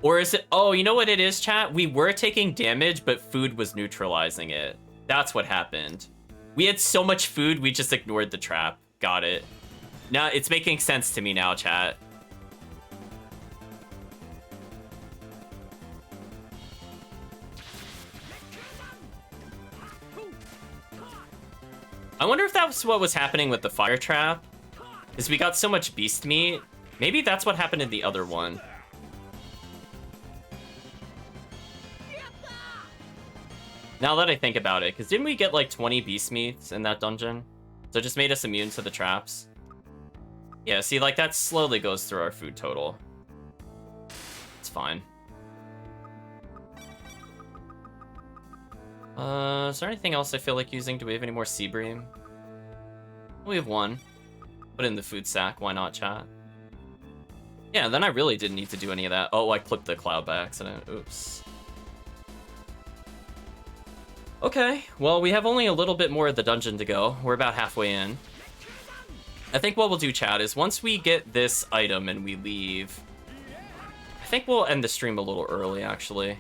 Or is it, oh, you know what it is, chat? We were taking damage, but food was neutralizing it. That's what happened. We had so much food, we just ignored the trap. Got it. Now, it's making sense to me now, chat. I wonder if that's what was happening with the fire trap. Is we got so much beast meat. Maybe that's what happened in the other one. Now that I think about it, because didn't we get like 20 beast meats in that dungeon? So it just made us immune to the traps. Yeah, see, like that slowly goes through our food total. It's fine. Is there anything else I feel like using? Do we have any more Sea Bream? We have one. Put it in the food sack, why not, chat? Yeah, then I really didn't need to do any of that. Oh, I clipped the cloud by accident. Oops. Okay, well, we have only a little bit more of the dungeon to go. We're about halfway in. I think what we'll do, chat, is once we get this item and we leave, I think we'll end the stream a little early, actually.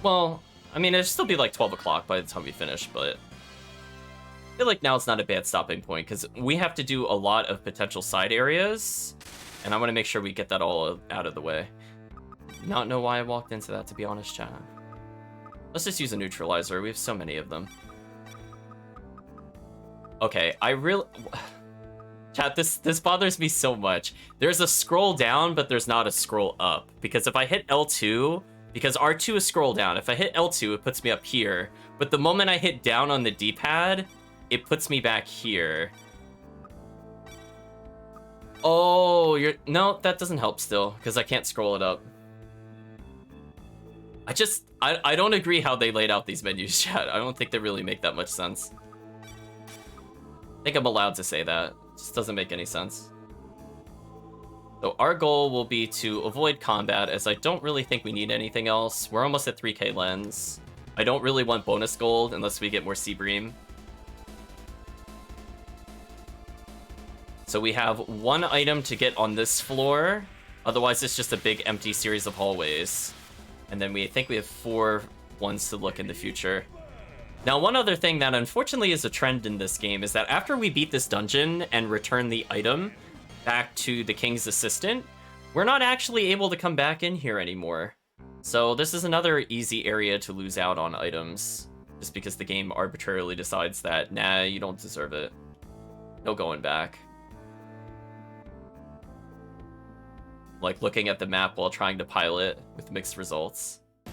Well, I mean, it'll still be like 12 o'clock by the time we finish, but I feel like now it's not a bad stopping point, because we have to do a lot of potential side areas, and I want to make sure we get that all out of the way. Not know why I walked into that, to be honest, chat. Let's just use a neutralizer. We have so many of them. Okay, I really... Chat, this bothers me so much. There's a scroll down, but there's not a scroll up. Because if I hit L2... Because R2 is scroll down. If I hit L2, it puts me up here. But the moment I hit down on the D-pad, it puts me back here. Oh, you're... No, that doesn't help still, because I can't scroll it up. I don't agree how they laid out these menus, chat. I don't think they really make that much sense. I think I'm allowed to say that. It just doesn't make any sense. So our goal will be to avoid combat, as I don't really think we need anything else. We're almost at 3k lens. I don't really want bonus gold unless we get more Sea Bream. So we have one item to get on this floor. Otherwise, it's just a big empty series of hallways. And then we think we have 4 ones to look in the future. Now, one other thing that unfortunately is a trend in this game is that after we beat this dungeon and return the item back to the King's Assistant, we're not actually able to come back in here anymore. So this is another easy area to lose out on items, just because the game arbitrarily decides that, nah, you don't deserve it. No going back. Like looking at the map while trying to pilot with mixed results. I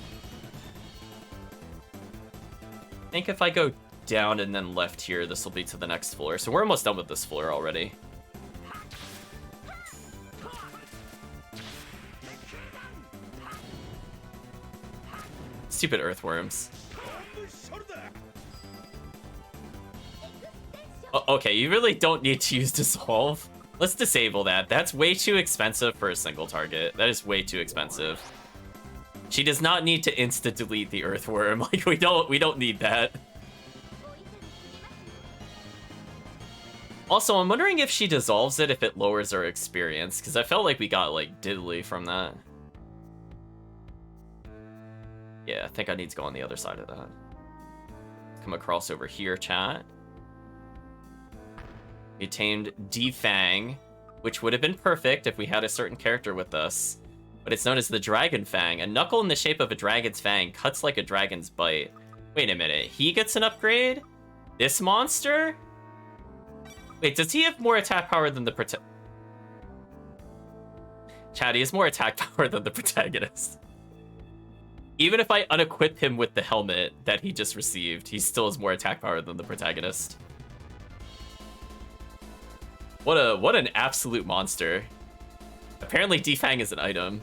think if I go down and then left here, this will be to the next floor. So we're almost done with this floor already. Stupid earthworms. Okay, you really don't need to use dissolve. Let's disable that. That's way too expensive for a single target. That is way too expensive. She does not need to insta-delete the earthworm. Like, we don't need that. Also, I'm wondering if she dissolves it, if it lowers our experience, because I felt like we got, like, diddly from that. Yeah, I think I need to go on the other side of that. Come across over here, chat. We tamed Defang, which would have been perfect if we had a certain character with us. But it's known as the Dragon Fang. A knuckle in the shape of a dragon's fang cuts like a dragon's bite. Wait a minute, he gets an upgrade? This monster? Wait, does he have more attack power than the Chat, he has more attack power than the protagonist. Even if I unequip him with the helmet that he just received, he still has more attack power than the protagonist. What an absolute monster. Apparently Defang is an item.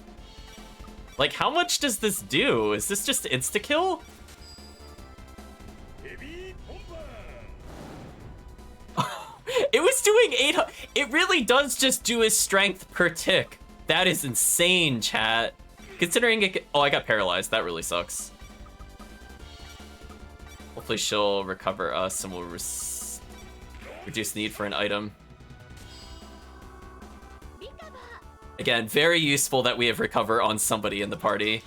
Like, how much does this do? Is this just insta-kill? It was doing 800. It really does just do his strength per tick. That is insane, chat. Considering it... Oh, I got paralyzed. That really sucks. Hopefully she'll recover us and we'll reduce need for an item. Again, very useful that we have recover on somebody in the party.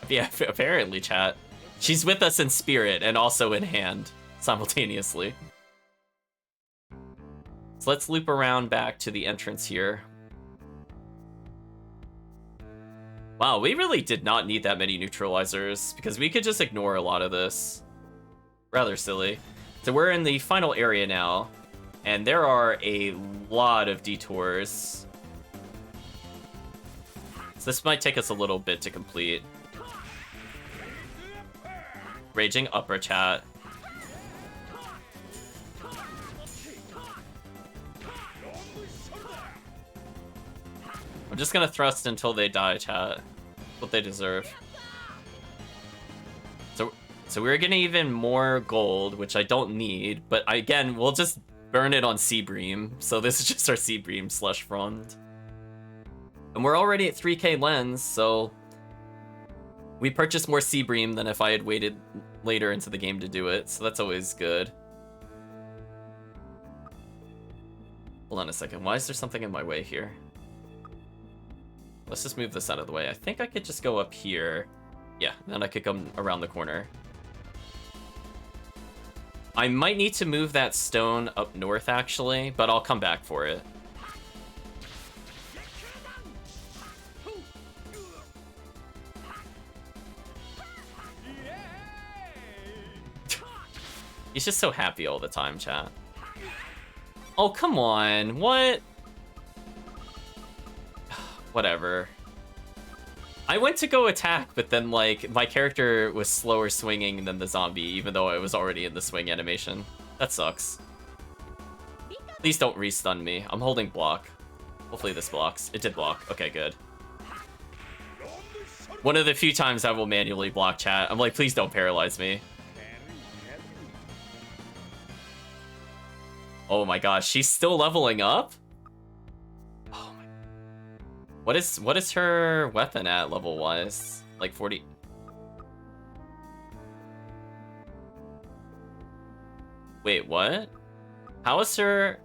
Yeah, apparently, chat. She's with us in spirit and also in hand, simultaneously. So let's loop around back to the entrance here. Wow, we really did not need that many neutralizers, because we could just ignore a lot of this. Rather silly. So we're in the final area now. And there are a lot of detours. So this might take us a little bit to complete. Raging upper, chat. I'm just gonna thrust until they die, chat. What they deserve. So we're getting even more gold, which I don't need, but again, we'll just burn it on Seabream, so this is just our Seabream slush fund. And we're already at 3k lens, so we purchased more Seabream than if I had waited later into the game to do it, so that's always good. Hold on a second, why is there something in my way here? Let's just move this out of the way. I think I could just go up here. Yeah, then I could come around the corner. I might need to move that stone up north, actually, but I'll come back for it. He's just so happy all the time, chat. Oh, come on. What? Whatever. I went to go attack, but then, like, my character was slower swinging than the zombie, even though I was already in the swing animation. That sucks. Please don't re-stun me. I'm holding block. Hopefully this blocks. It did block. Okay, good. One of the few times I will manually block, chat. I'm like, please don't paralyze me. Oh my gosh, she's still leveling up? Oh my... What is her weapon at level-wise? Like 40... Wait, what? How is her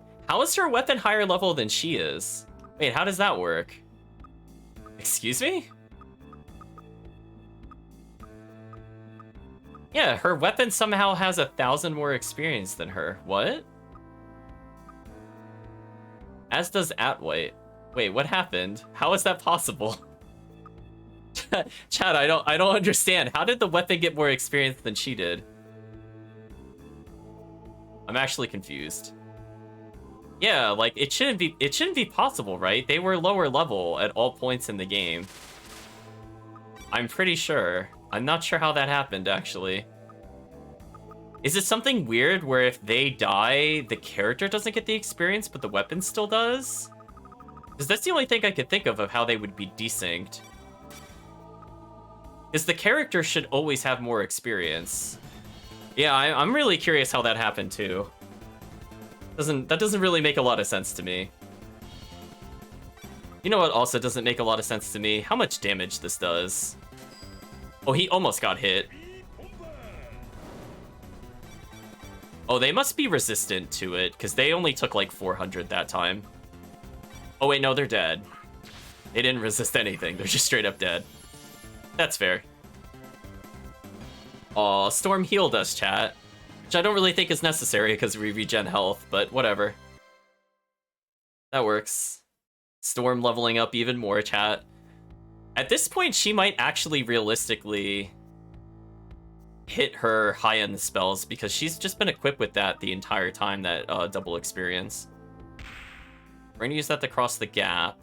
weapon higher level than she is? Wait, how does that work? Excuse me? Yeah, her weapon somehow has 1,000 more experience than her. What? As does Atwhite. Wait, what happened? How is that possible? Chad, I don't understand. How did the weapon get more experience than she did? I'm actually confused. Yeah, like it shouldn't be possible, right? They were lower level at all points in the game. I'm pretty sure. I'm not sure how that happened, actually. Is it something weird where if they die, the character doesn't get the experience, but the weapon still does? Because that's the only thing I could think of how they would be desynced. Because the character should always have more experience. Yeah, I'm really curious how that happened, too. That doesn't really make a lot of sense to me. You know what also doesn't make a lot of sense to me? How much damage this does. Oh, he almost got hit. Oh, they must be resistant to it, because they only took like 400 that time. Oh wait, no, they're dead. They didn't resist anything, they're just straight up dead. That's fair. Aw, Storm healed us, chat. Which I don't really think is necessary because we regen health, but whatever. That works. Storm leveling up even more, chat. At this point, she might actually realistically hit her high-end spells because she's just been equipped with that the entire time, that double experience. We're gonna use that to cross the gap.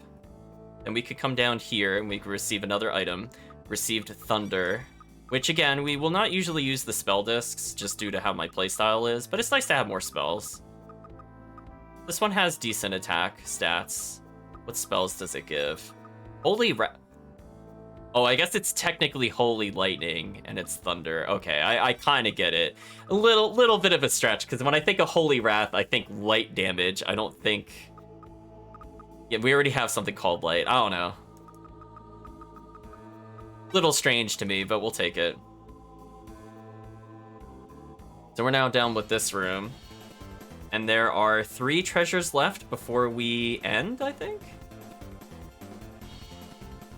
Then we could come down here and we could receive another item. Received Thunder. Which, again, we will not usually use the spell discs, just due to how my playstyle is, but it's nice to have more spells. This one has decent attack stats. What spells does it give? Holy Oh, I guess it's technically Holy Lightning, and it's Thunder. Okay, I kind of get it. A little bit of a stretch, because when I think of Holy Wrath, I think light damage. I don't think... Yeah, we already have something called Light. I don't know. Little strange to me, but we'll take it. So we're now down with this room. And there are 3 treasures left before we end, I think?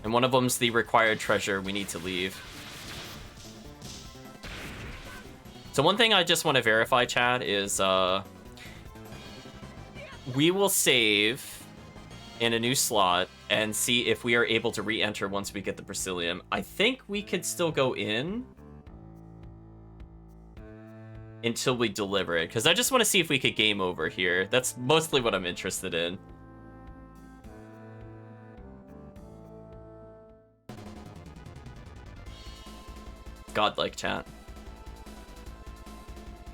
And one of them's the required treasure we need to leave. So one thing I just want to verify, Chad, is we will save in a new slot and see if we are able to re-enter once we get the Brazilium. I think we could still go in until we deliver it, because I just want to see if we could game over here. That's mostly what I'm interested in. Godlike, chat.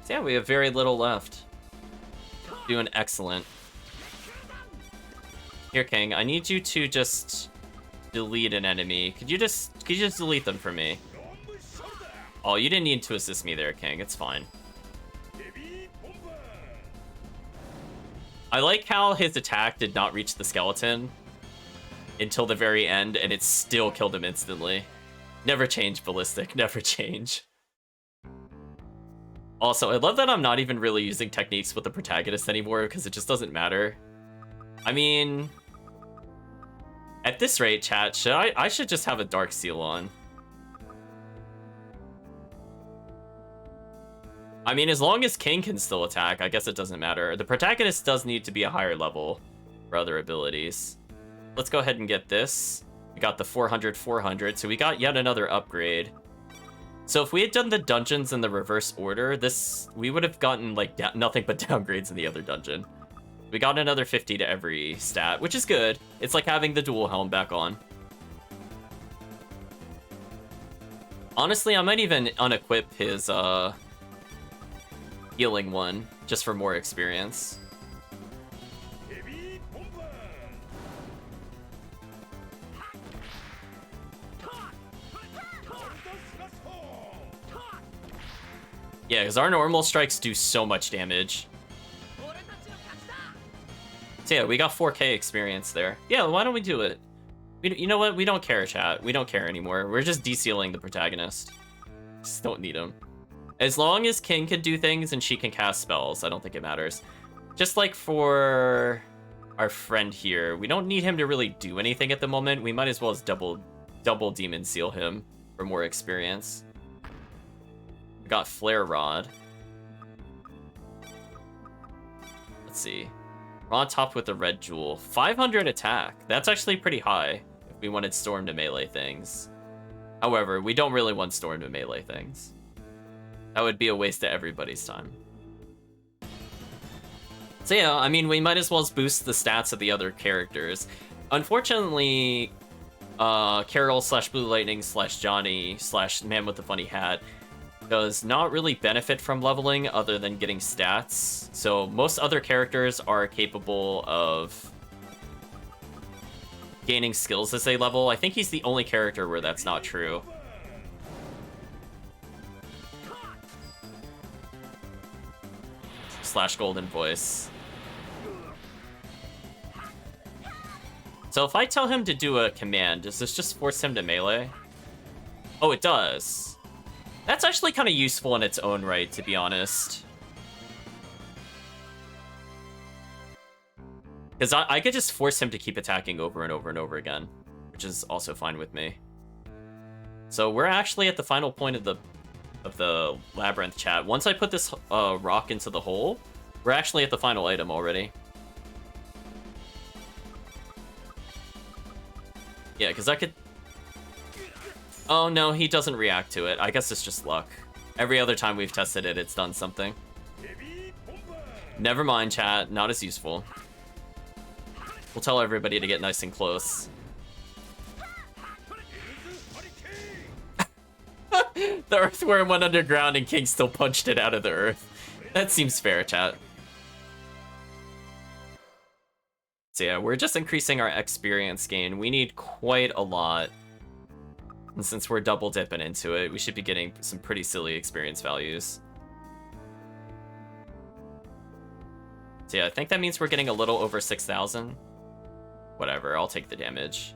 So yeah, we have very little left. Doing excellent. Here, King, I need you to just delete an enemy. Could you just delete them for me? Oh, you didn't need to assist me there, King. It's fine. I like how his attack did not reach the skeleton until the very end, and it still killed him instantly. Never change, Ballistic. Never change. Also, I love that I'm not even really using techniques with the protagonist anymore, because it just doesn't matter. I mean... At this rate, chat, I should just have a Dark Seal on. I mean, as long as King can still attack, I guess it doesn't matter. The protagonist does need to be a higher level for other abilities. Let's go ahead and get this. We got the 400, so we got yet another upgrade. So if we had done the dungeons in the reverse order, we would have gotten like nothing but downgrades in the other dungeon. We got another 50 to every stat, which is good. It's like having the dual helm back on. Honestly, I might even unequip his healing one, just for more experience. Yeah, because our normal strikes do so much damage. So yeah, we got 4K experience there. Yeah, why don't we do it? You know what? We don't care, chat. We don't care anymore. We're just de-sealing the protagonist. Just don't need him. As long as King can do things and she can cast spells, I don't think it matters. Just like for our friend here, we don't need him to really do anything at the moment. We might as well as double Demon Seal him for more experience. We got Flare Rod. Let's see. We're on top with the red jewel. 500 attack. That's actually pretty high if we wanted Storm to melee things. However, we don't really want Storm to melee things. That would be a waste of everybody's time. So yeah, I mean, we might as well boost the stats of the other characters. Unfortunately, Carol / Blue Lightning / Johnny / Man with the Funny Hat does not really benefit from leveling other than getting stats. So most other characters are capable of gaining skills as they level. I think he's the only character where that's not true. / Golden Voice. So if I tell him to do a command, does this just force him to melee? Oh, it does. That's actually kind of useful in its own right, to be honest. Because I could just force him to keep attacking over and over and over again, which is also fine with me. So we're actually at the final point of the labyrinth, chat. Once I put this rock into the hole, we're actually at the final item already. Yeah, because I could... Oh no, he doesn't react to it. I guess it's just luck. Every other time we've tested it, it's done something. Never mind, chat. Not as useful. We'll tell everybody to get nice and close. The earthworm went underground and King still punched it out of the earth. That seems fair, chat. So yeah, we're just increasing our experience gain. We need quite a lot. And since we're double dipping into it, we should be getting some pretty silly experience values. So yeah, I think that means we're getting a little over 6,000. Whatever, I'll take the damage.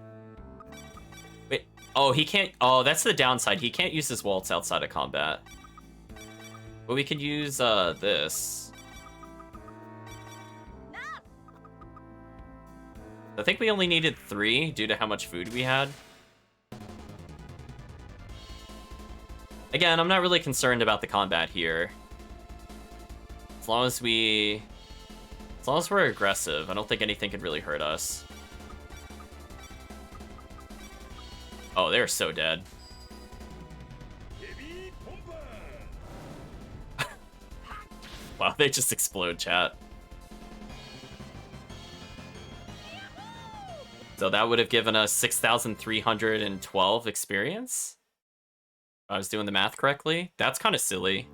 Wait, oh, he can't... Oh, that's the downside. He can't use his waltz outside of combat. But we could use this. I think we only needed 3 due to how much food we had. Again, I'm not really concerned about the combat here. As long as we're aggressive, I don't think anything could really hurt us. Oh, they're so dead. Wow, they just explode, chat. So that would have given us 6,312 experience? If I was doing the math correctly. That's kind of silly.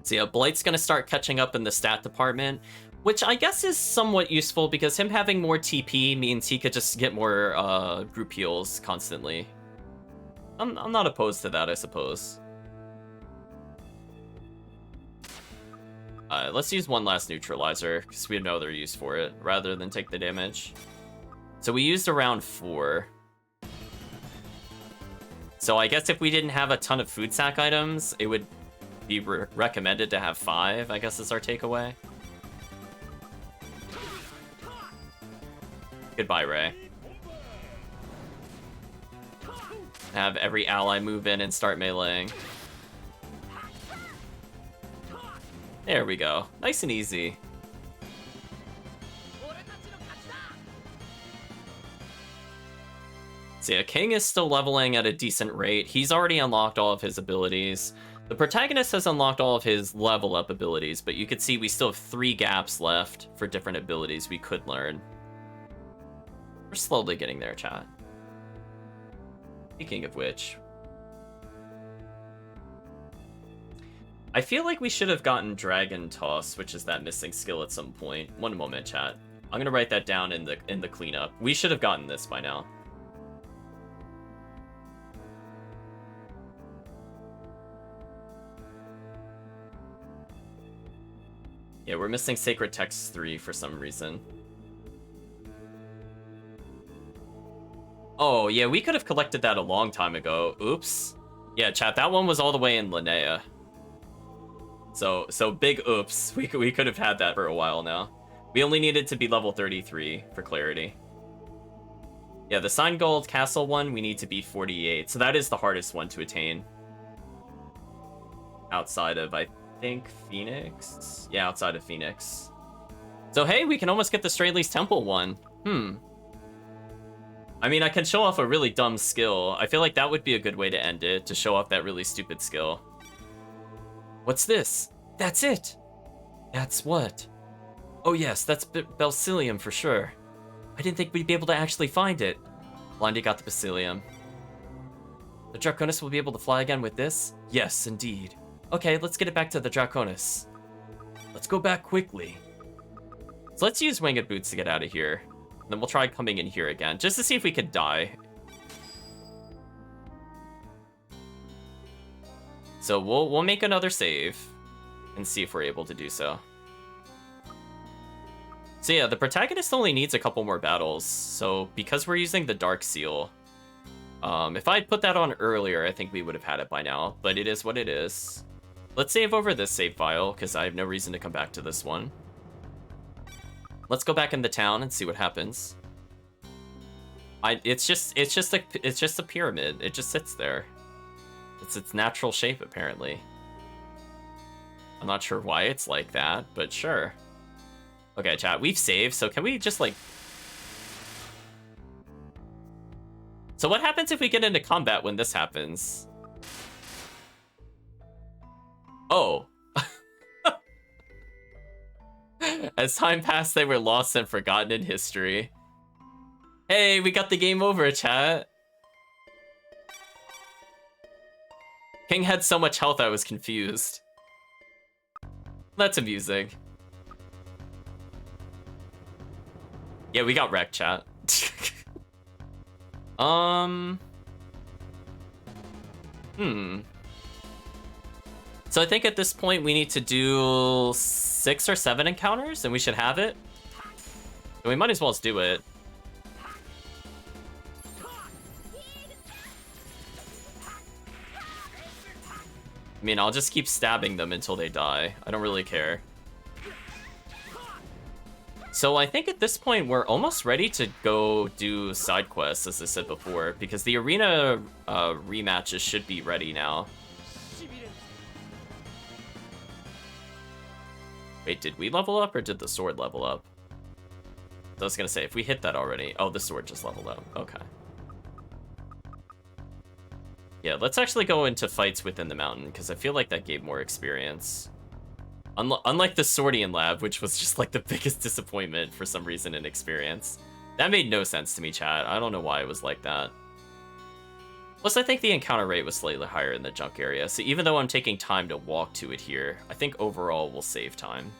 So yeah, Blight's gonna start catching up in the stat department, which I guess is somewhat useful because him having more TP means he could just get more group heals constantly. I'm not opposed to that, I suppose. Let's use one last neutralizer because we have no other use for it rather than take the damage. So we used around 4. So I guess if we didn't have a ton of food sack items, it would be recommended to have 5, I guess is our takeaway. Goodbye, Ray. Have every ally move in and start meleeing. There we go. Nice and easy. So yeah, King is still leveling at a decent rate. He's already unlocked all of his abilities. The protagonist has unlocked all of his level up abilities, but you can see we still have 3 gaps left for different abilities we could learn. We're slowly getting there, chat. Speaking of which, I feel like we should have gotten Dragon Toss, which is that missing skill at some point. One moment, chat. I'm gonna write that down in the cleanup. We should have gotten this by now. Yeah, we're missing Sacred Text 3 for some reason. Oh, yeah, we could have collected that a long time ago. Oops. Yeah, chat, that one was all the way in Linnea. So big oops. We could have had that for a while now. We only needed to be level 33 for clarity. Yeah, the Sign Gold Castle one, we need to be 48. So that is the hardest one to attain. Outside of, I think Phoenix? Yeah, outside of Phoenix. So hey, we can almost get the Straylee's Temple one. I mean, I can show off a really dumb skill. I feel like that would be a good way to end it, to show off that really stupid skill. What's this? That's it! That's what? Oh yes, that's Belsilium for sure. I didn't think we'd be able to actually find it. Blondie got the Belsilium. The Draconis will be able to fly again with this? Yes, indeed. Okay, let's get it back to the Draconis. Let's go back quickly. So let's use Winged Boots to get out of here. Then we'll try coming in here again, just to see if we could die. So we'll make another save and see if we're able to do so. So yeah, the protagonist only needs a couple more battles. So because we're using the Dark Seal, if I had put that on earlier, I think we would have had it by now. But it is what it is. Let's save over this save file because I have no reason to come back to this one. Let's go back in the town and see what happens. It's just a pyramid. It just sits there. It's its natural shape, apparently. I'm not sure why it's like that, but sure. Okay, chat, we've saved, so can we just, like... So what happens if we get into combat when this happens? Oh. As time passed, they were lost and forgotten in history. Hey, we got the game over, chat. King had so much health I was confused. That's amusing. Yeah, we got wrecked, chat. So I think at this point we need to do 6 or 7 encounters and we should have it. And we might as well just do it. I mean, I'll just keep stabbing them until they die. I don't really care. So I think at this point we're almost ready to go do side quests, as I said before, because the arena rematches should be ready now. Wait, did we level up or did the sword level up? I was gonna say, if we hit that already... Oh, the sword just leveled up. Okay. Yeah, let's actually go into fights within the mountain, because I feel like that gave more experience. Unlike the Swordian lab, which was just like the biggest disappointment for some reason in experience. That made no sense to me, chat. I don't know why it was like that. Plus, I think the encounter rate was slightly higher in the junk area, so even though I'm taking time to walk to it here, I think overall we'll save time.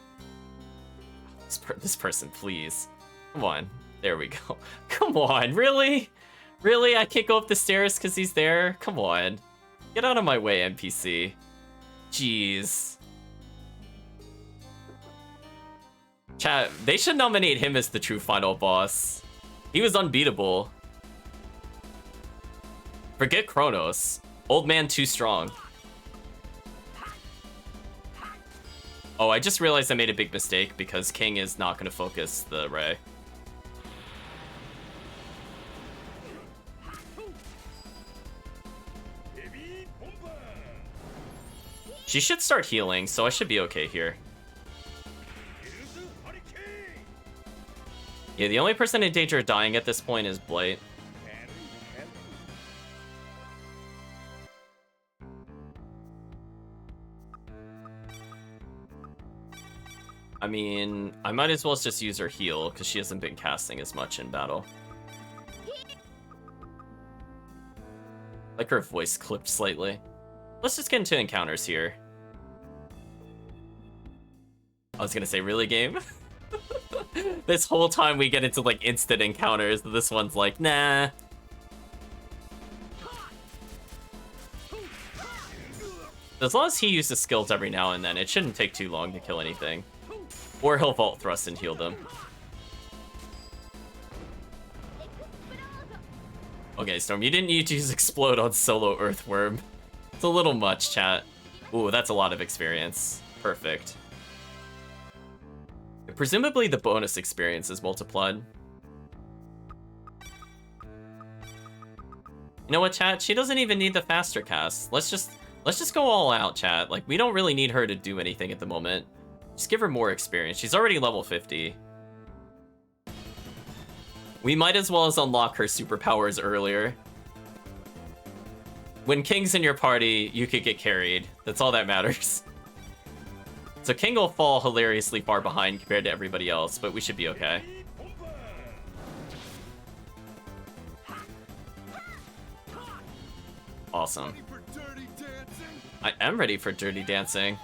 This person, please. Come on. There we go. Come on, really? Really? I can't go up the stairs because he's there? Come on. Get out of my way, NPC. Jeez. Chat, they should nominate him as the true final boss. He was unbeatable. Forget Kronos. Old man too strong. Oh, I just realized I made a big mistake because King is not going to focus the ray. She should start healing, so I should be okay here. Yeah, the only person in danger of dying at this point is Blight. I mean, I might as well just use her heal, because she hasn't been casting as much in battle. Like her voice clipped slightly. Let's just get into encounters here. I was gonna say, really, game? This whole time we get into, like, instant encounters, this one's like, nah. As long as he uses skills every now and then, it shouldn't take too long to kill anything. Or he'll Vault Thrust and heal them. Okay, Storm, you didn't need to use Explode on solo Earthworm. It's a little much, chat. Ooh, that's a lot of experience. Perfect. Presumably the bonus experience is multiplied. You know what, chat? She doesn't even need the faster cast. Let's Let's just go all out, chat. Like, we don't really need her to do anything at the moment. Just give her more experience. She's already level 50. We might as well unlock her superpowers earlier. When King's in your party, you could get carried. That's all that matters. So King will fall hilariously far behind compared to everybody else, but we should be okay. Awesome. I am ready for Dirty Dancing.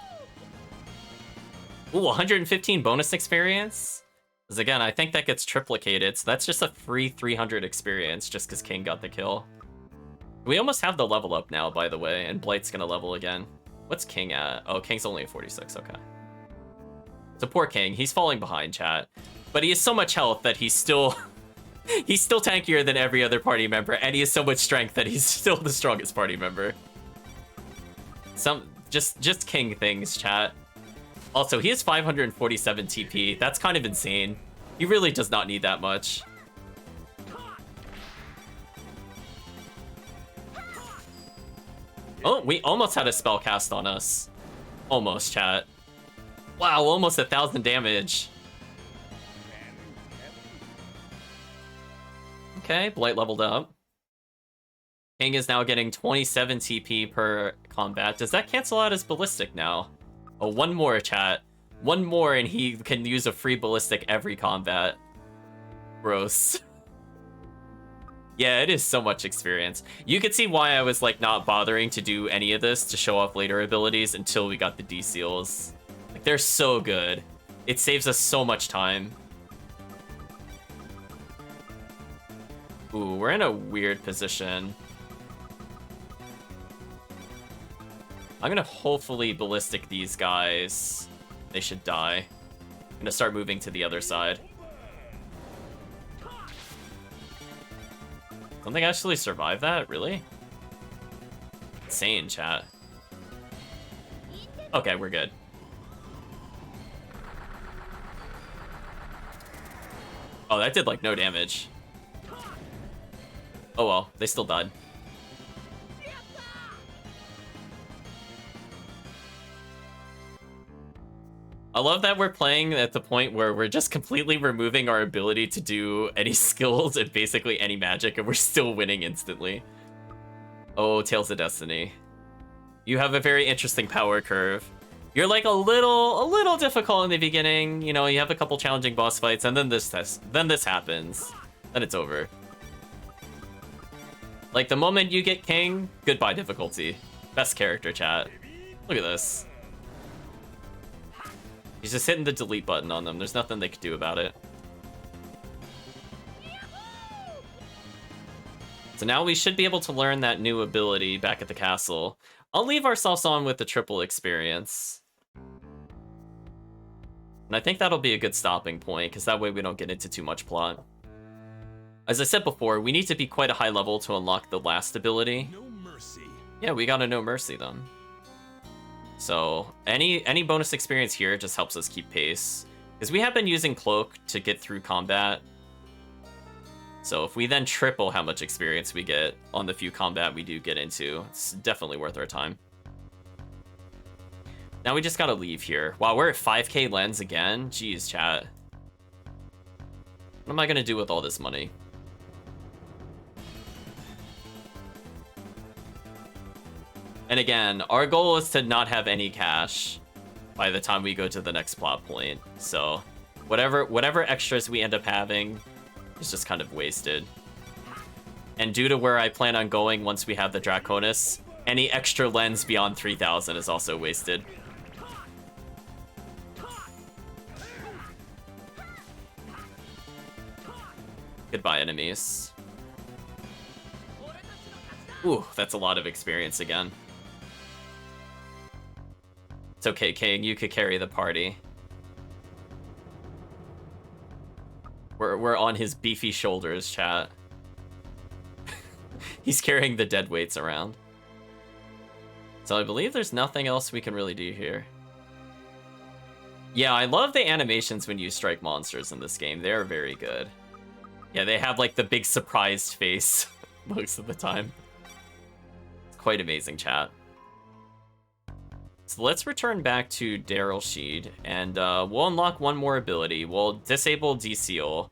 Ooh, 115 bonus experience? Because again, I think that gets triplicated, so that's just a free 300 experience just because King got the kill. We almost have the level up now, by the way, and Blight's gonna level again. What's King at? Oh, King's only at 46, okay. So poor King, he's falling behind, chat. But he has so much health that he's still... he's still tankier than every other party member, and he has so much strength that he's still the strongest party member. Just King things, chat. Also, he has 547 TP. That's kind of insane. He really does not need that much. Oh, we almost had a spell cast on us. Almost, chat. Wow, almost 1,000 damage. Okay, Blight leveled up. King is now getting 27 TP per combat. Does that cancel out his ballistic now? Oh, one more, chat. One more and he can use a free ballistic every combat. Gross. Yeah, it is so much experience. You could see why I was like not bothering to do any of this to show off later abilities until we got the D seals. Like, they're so good. It saves us so much time. Ooh, we're in a weird position. I'm gonna hopefully ballistic these guys. They should die. I'm gonna start moving to the other side. Something actually survived that? Really? Insane, chat. Okay, we're good. Oh, that did like no damage. Oh well, they still died. I love that we're playing at the point where we're just completely removing our ability to do any skills and basically any magic, and we're still winning instantly. Oh, Tales of Destiny. You have a very interesting power curve. You're like a little difficult in the beginning. You know, you have a couple challenging boss fights, and then this happens. Then it's over. Like, the moment you get King, goodbye difficulty. Best character, chat. Look at this. He's just hitting the delete button on them. There's nothing they could do about it. So now we should be able to learn that new ability back at the castle. I'll leave ourselves on with the triple experience. And I think that'll be a good stopping point, because that way we don't get into too much plot. As I said before, we need to be quite a high level to unlock the last ability. No mercy. Yeah, we got a No Mercy then. So any bonus experience here just helps us keep pace. Because we have been using Cloak to get through combat. So if we then triple how much experience we get on the few combat we do get into, it's definitely worth our time. Now we just gotta leave here. Wow, we're at 5k lens again? Jeez, chat. What am I gonna do with all this money? And again, our goal is to not have any cash by the time we go to the next plot point. So whatever extras we end up having is just kind of wasted. And due to where I plan on going once we have the Draconis, any extra lens beyond 3,000 is also wasted. Goodbye, enemies. Ooh, that's a lot of experience again. It's okay, King, you could carry the party. We're on his beefy shoulders, chat. He's carrying the dead weights around. So I believe there's nothing else we can really do here. Yeah, I love the animations when you strike monsters in this game. They're very good. Yeah, they have like the big surprised face most of the time. It's quite amazing, chat. So let's return back to Daryl Sheed, and we'll unlock one more ability. We'll disable D-Seal.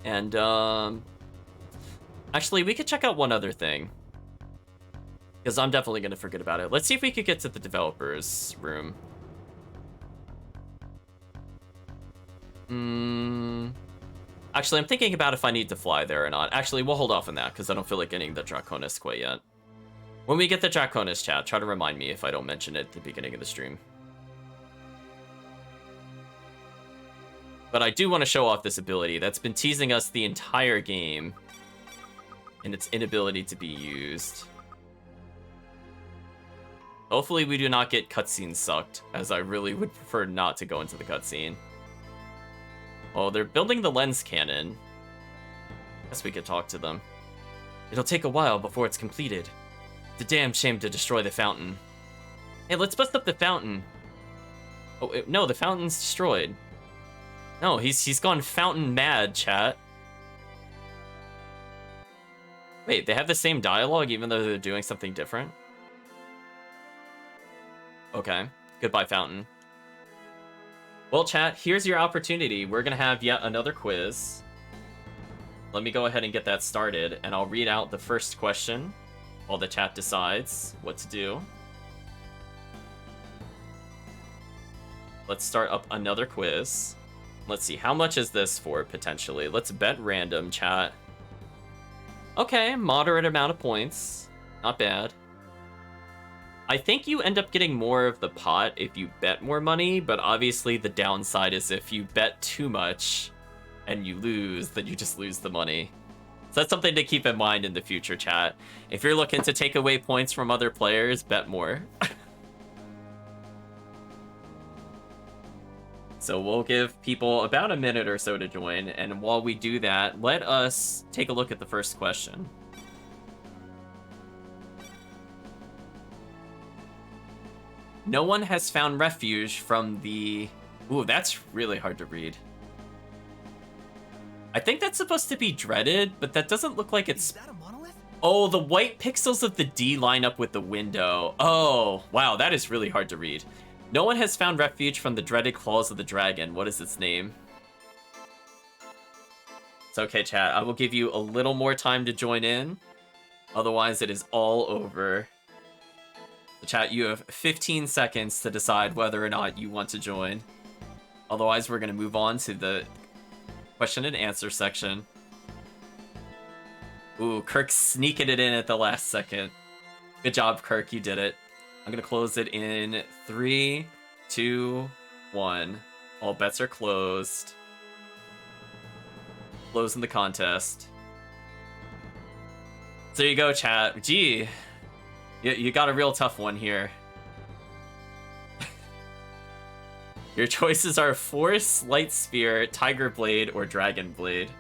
And, actually, we could check out one other thing. Because I'm definitely going to forget about it. Let's see if we could get to the developer's room. Actually, I'm thinking about if I need to fly there or not. Actually, we'll hold off on that, because I don't feel like getting the Draconis quite yet. When we get the Draconis, chat, try to remind me if I don't mention it at the beginning of the stream. But I do want to show off this ability that's been teasing us the entire game, and its inability to be used. Hopefully we do not get cutscene sucked, as I really would prefer not to go into the cutscene. Oh, they're building the lens cannon. Guess we could talk to them. It'll take a while before it's completed. It's a damn shame to destroy the fountain. Hey, let's bust up the fountain. Oh, no, the fountain's destroyed. No, he's gone fountain mad, chat. Wait, they have the same dialogue even though they're doing something different? Okay. Goodbye, fountain. Well, chat, here's your opportunity. We're gonna have yet another quiz. Let me go ahead and get that started, and I'll read out the first question while the chat decides what to do. Let's start up another quiz. Let's see, how much is this for, potentially? Let's bet random, chat. Okay, moderate amount of points. Not bad. I think you end up getting more of the pot if you bet more money, but obviously the downside is if you bet too much and you lose, then you just lose the money. So that's something to keep in mind in the future, chat. If you're looking to take away points from other players, bet more. So we'll give people about a minute or so to join, and while we do that, let us take a look at the first question. No one has found refuge from the... Ooh, that's really hard to read. I think that's supposed to be dreaded, but that doesn't look like it's... Is that a monolith? Oh, the white pixels of the D line up with the window. Oh, wow, that is really hard to read. No one has found refuge from the dreaded claws of the dragon. What is its name? It's okay, chat. I will give you a little more time to join in. Otherwise, it is all over. The chat, you have 15 seconds to decide whether or not you want to join. Otherwise, we're going to move on to the question and answer section. Ooh, Kirk sneaking it in at the last second. Good job, Kirk. You did it. I'm going to close it in 3, 2, 1. All bets are closed. Closing the contest. So there you go, chat. Gee, you got a real tough one here. Your choices are Force, Light Spear, Tiger Blade, or Dragon Blade.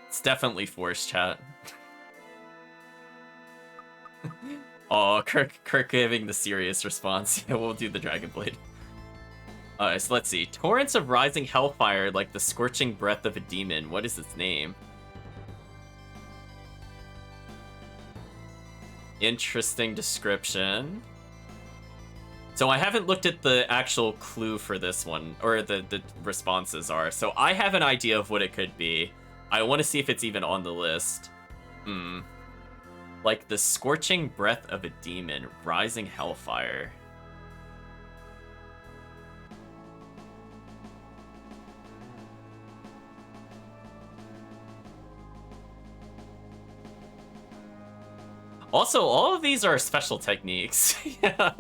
It's definitely Force, chat. Oh, Kirk giving the serious response. Yeah, we'll do the Dragon Blade. So let's see. Torrents of rising hellfire like the scorching breath of a demon. What is its name? Interesting description. So I haven't looked at the actual clue for this one, or the responses are. So I have an idea of what it could be. I want to see if it's even on the list. Like the scorching breath of a demon, rising hellfire. Also, all of these are special techniques. Yeah,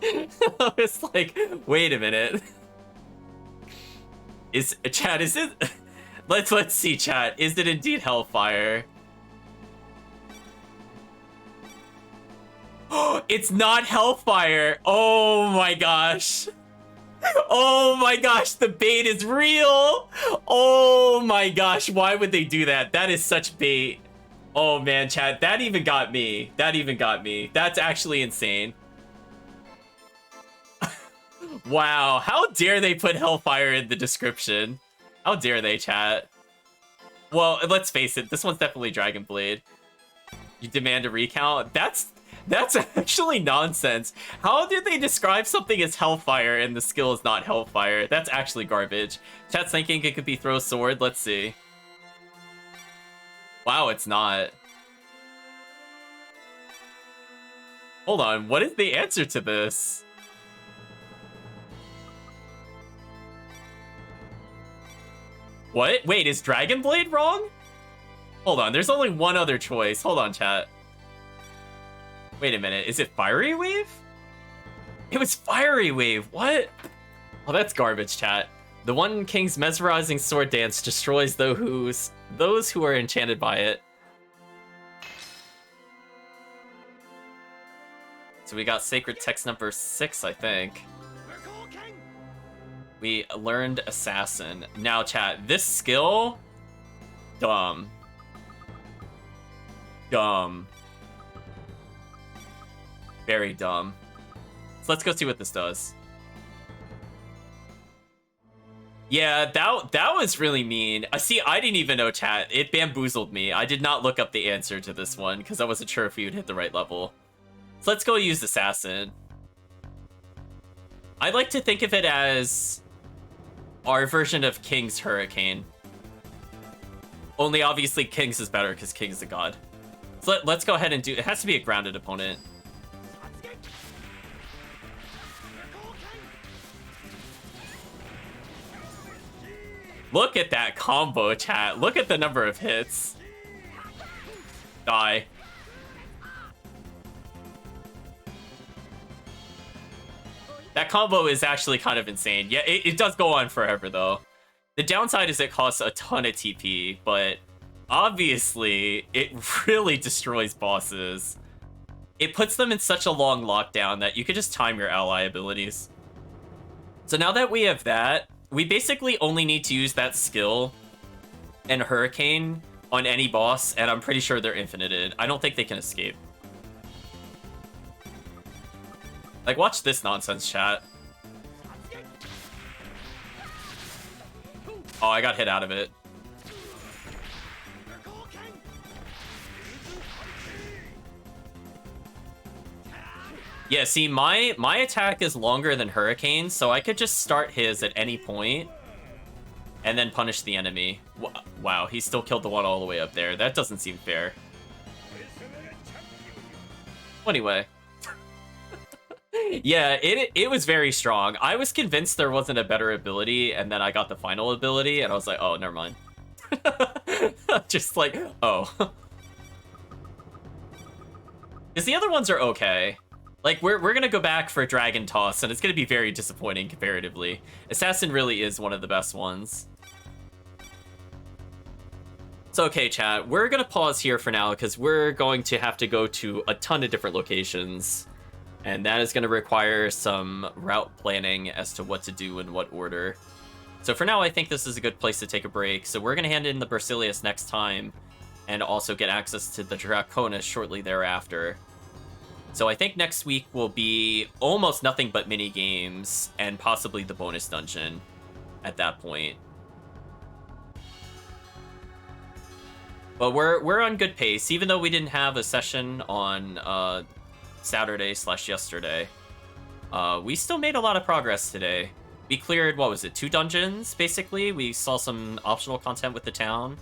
it's like, wait a minute. Is it? Let's see, chat. Is it indeed Hellfire? Oh, it's not Hellfire. Oh my gosh. Oh my gosh, the bait is real. Oh my gosh, why would they do that? That is such bait. Oh man, chat, that even got me. That's actually insane. Wow, how dare they put Hellfire in the description? How dare they, chat? Well, let's face it, this one's definitely Dragon Blade. You demand a recount? That's actually nonsense. How did they describe something as Hellfire and the skill is not Hellfire? That's actually garbage. Chat's thinking it could be Throw Sword. Let's see. Wow, it's not. Hold on, what is the answer to this? What? Wait, is Dragon Blade wrong? Hold on, there's only one other choice. Hold on, chat. Wait a minute, is it Fiery Wave? It was Fiery Wave, what? Oh, that's garbage, chat. The One King's mesmerizing sword dance destroys those who are enchanted by it. So we got sacred text number 6, I think. We learned Assassin. Now, chat, this skill... Dumb. Dumb. Very dumb. So let's go see what this does. Yeah, that was really mean. See, I didn't even know, chat. It bamboozled me. I did not look up the answer to this one because I wasn't sure if we would hit the right level. So let's go use Assassin. I like to think of it as our version of King's Hurricane. Only obviously King's is better because King's a god. So let's go ahead and do... It has to be a grounded opponent. Look at that combo, chat. Look at the number of hits. Die. That combo is actually kind of insane. Yeah, it does go on forever, though. The downside is it costs a ton of TP, but obviously, it really destroys bosses. It puts them in such a long lockdown that you could just time your ally abilities. So now that we have that, we basically only need to use that skill and Hurricane on any boss, and I'm pretty sure they're infinited. I don't think they can escape. Like, watch this nonsense, chat. Oh, I got hit out of it. Yeah, see, my attack is longer than Hurricane, so I could just start his at any point and then punish the enemy. Wow, he still killed the one all the way up there. That doesn't seem fair. Anyway. Yeah, it was very strong. I was convinced there wasn't a better ability, and then I got the final ability, and I was like, oh, never mind. Just like, oh. Because the other ones are okay. Like, we're gonna go back for Dragon Toss, and it's gonna be very disappointing comparatively. Assassin really is one of the best ones. So, okay, chat, we're gonna pause here for now, because we're going to have to go to a ton of different locations. And that is going to require some route planning as to what to do in what order. So for now, I think this is a good place to take a break. So we're going to hand in the Bersilius next time and also get access to the Draconis shortly thereafter. So I think next week will be almost nothing but mini games and possibly the bonus dungeon at that point. But we're on good pace, even though we didn't have a session on Saturday/yesterday. We still made a lot of progress today. We cleared, what was it, 2 dungeons, basically. We saw some optional content with the town.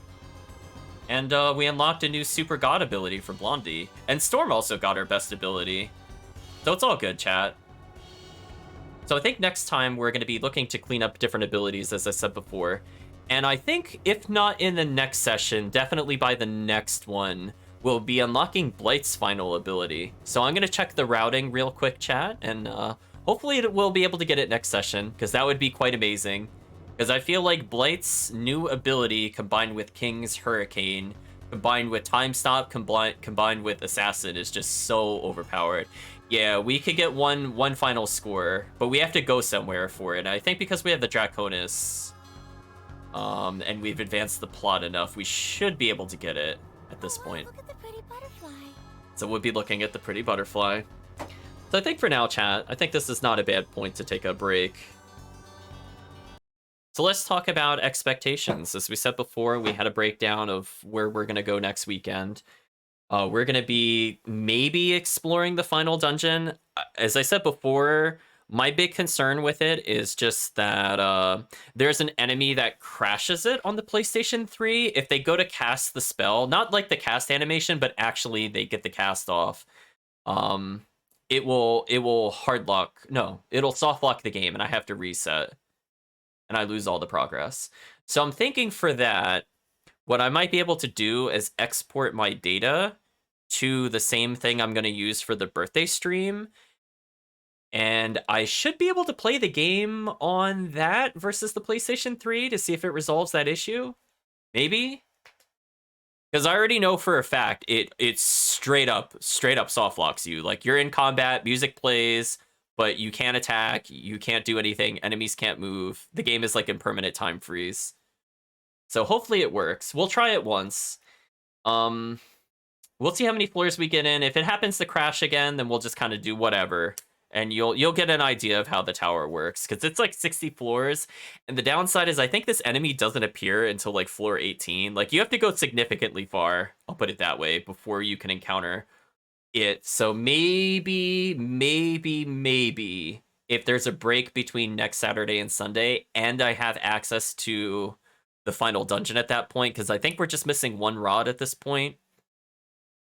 And we unlocked a new super god ability for Blondie. And Storm also got her best ability. So it's all good, chat. So I think next time we're going to be looking to clean up different abilities, as I said before. And I think, if not in the next session, definitely by the next one, we'll be unlocking Blight's final ability. So I'm going to check the routing real quick, chat, and hopefully we'll be able to get it next session, because that would be quite amazing. Because I feel like Blight's new ability, combined with King's Hurricane, combined with Time Stop, combined with Assassin, is just so overpowered. Yeah, we could get one final score, but we have to go somewhere for it. And I think because we have the Draconis, and we've advanced the plot enough, we should be able to get it at this point. Look at the pretty butterfly. So we'll be looking at the pretty butterfly. So I think for now, chat, I think this is not a bad point to take a break. So let's talk about expectations. As we said before, we had a breakdown of where we're going to go next weekend. We're going to be maybe exploring the final dungeon. As I said before, my big concern with it is just that there's an enemy that crashes it on the PlayStation 3. If they go to cast the spell, not like the cast animation, but actually they get the cast off, um, it will hard lock. No, it'll soft lock the game, and I have to reset, and I lose all the progress. So I'm thinking for that, what I might be able to do is export my data to the same thing I'm going to use for the birthday stream. And I should be able to play the game on that versus the PlayStation 3 to see if it resolves that issue. Maybe. Because I already know for a fact it straight up soft locks you. Like, you're in combat, music plays, but you can't attack, you can't do anything, enemies can't move. The game is like in permanent time freeze. So hopefully it works. We'll try it once. We'll see how many floors we get in. If it happens to crash again, then we'll just kind of do whatever. And you'll get an idea of how the tower works, because it's like 60 floors. And the downside is I think this enemy doesn't appear until like floor 18. Like, you have to go significantly far, I'll put it that way, before you can encounter it. So maybe, if there's a break between next Saturday and Sunday, and I have access to the final dungeon at that point, because I think we're just missing one rod at this point,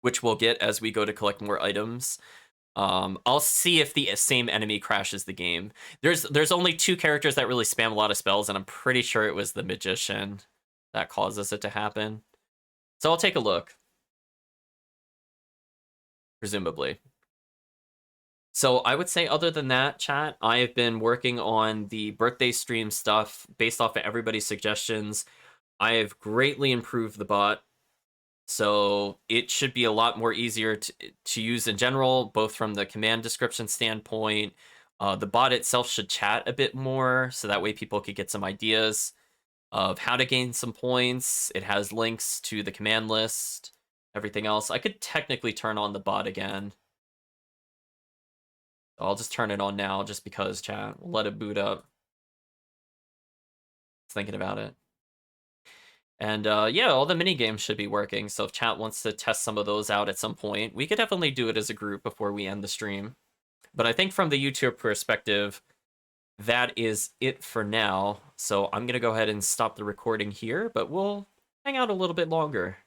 which we'll get as we go to collect more items. I'll see if the same enemy crashes the game. There's only two characters that really spam a lot of spells, and I'm pretty sure it was the magician that causes it to happen. So I'll take a look. Presumably. So I would say, other than that, chat, I have been working on the birthday stream stuff based off of everybody's suggestions. I have greatly improved the bot, so it should be a lot more easier to use in general, both from the command description standpoint. The bot itself should chat a bit more, so that way people could get some ideas of how to gain some points. It has links to the command list, everything else. I could technically turn on the bot again. I'll just turn it on now just because, chat. We'll let it boot up. Thinking about it. And yeah, all the mini games should be working. So if chat wants to test some of those out at some point, we could definitely do it as a group before we end the stream. But I think from the YouTube perspective, that is it for now. So I'm going to go ahead and stop the recording here, but we'll hang out a little bit longer.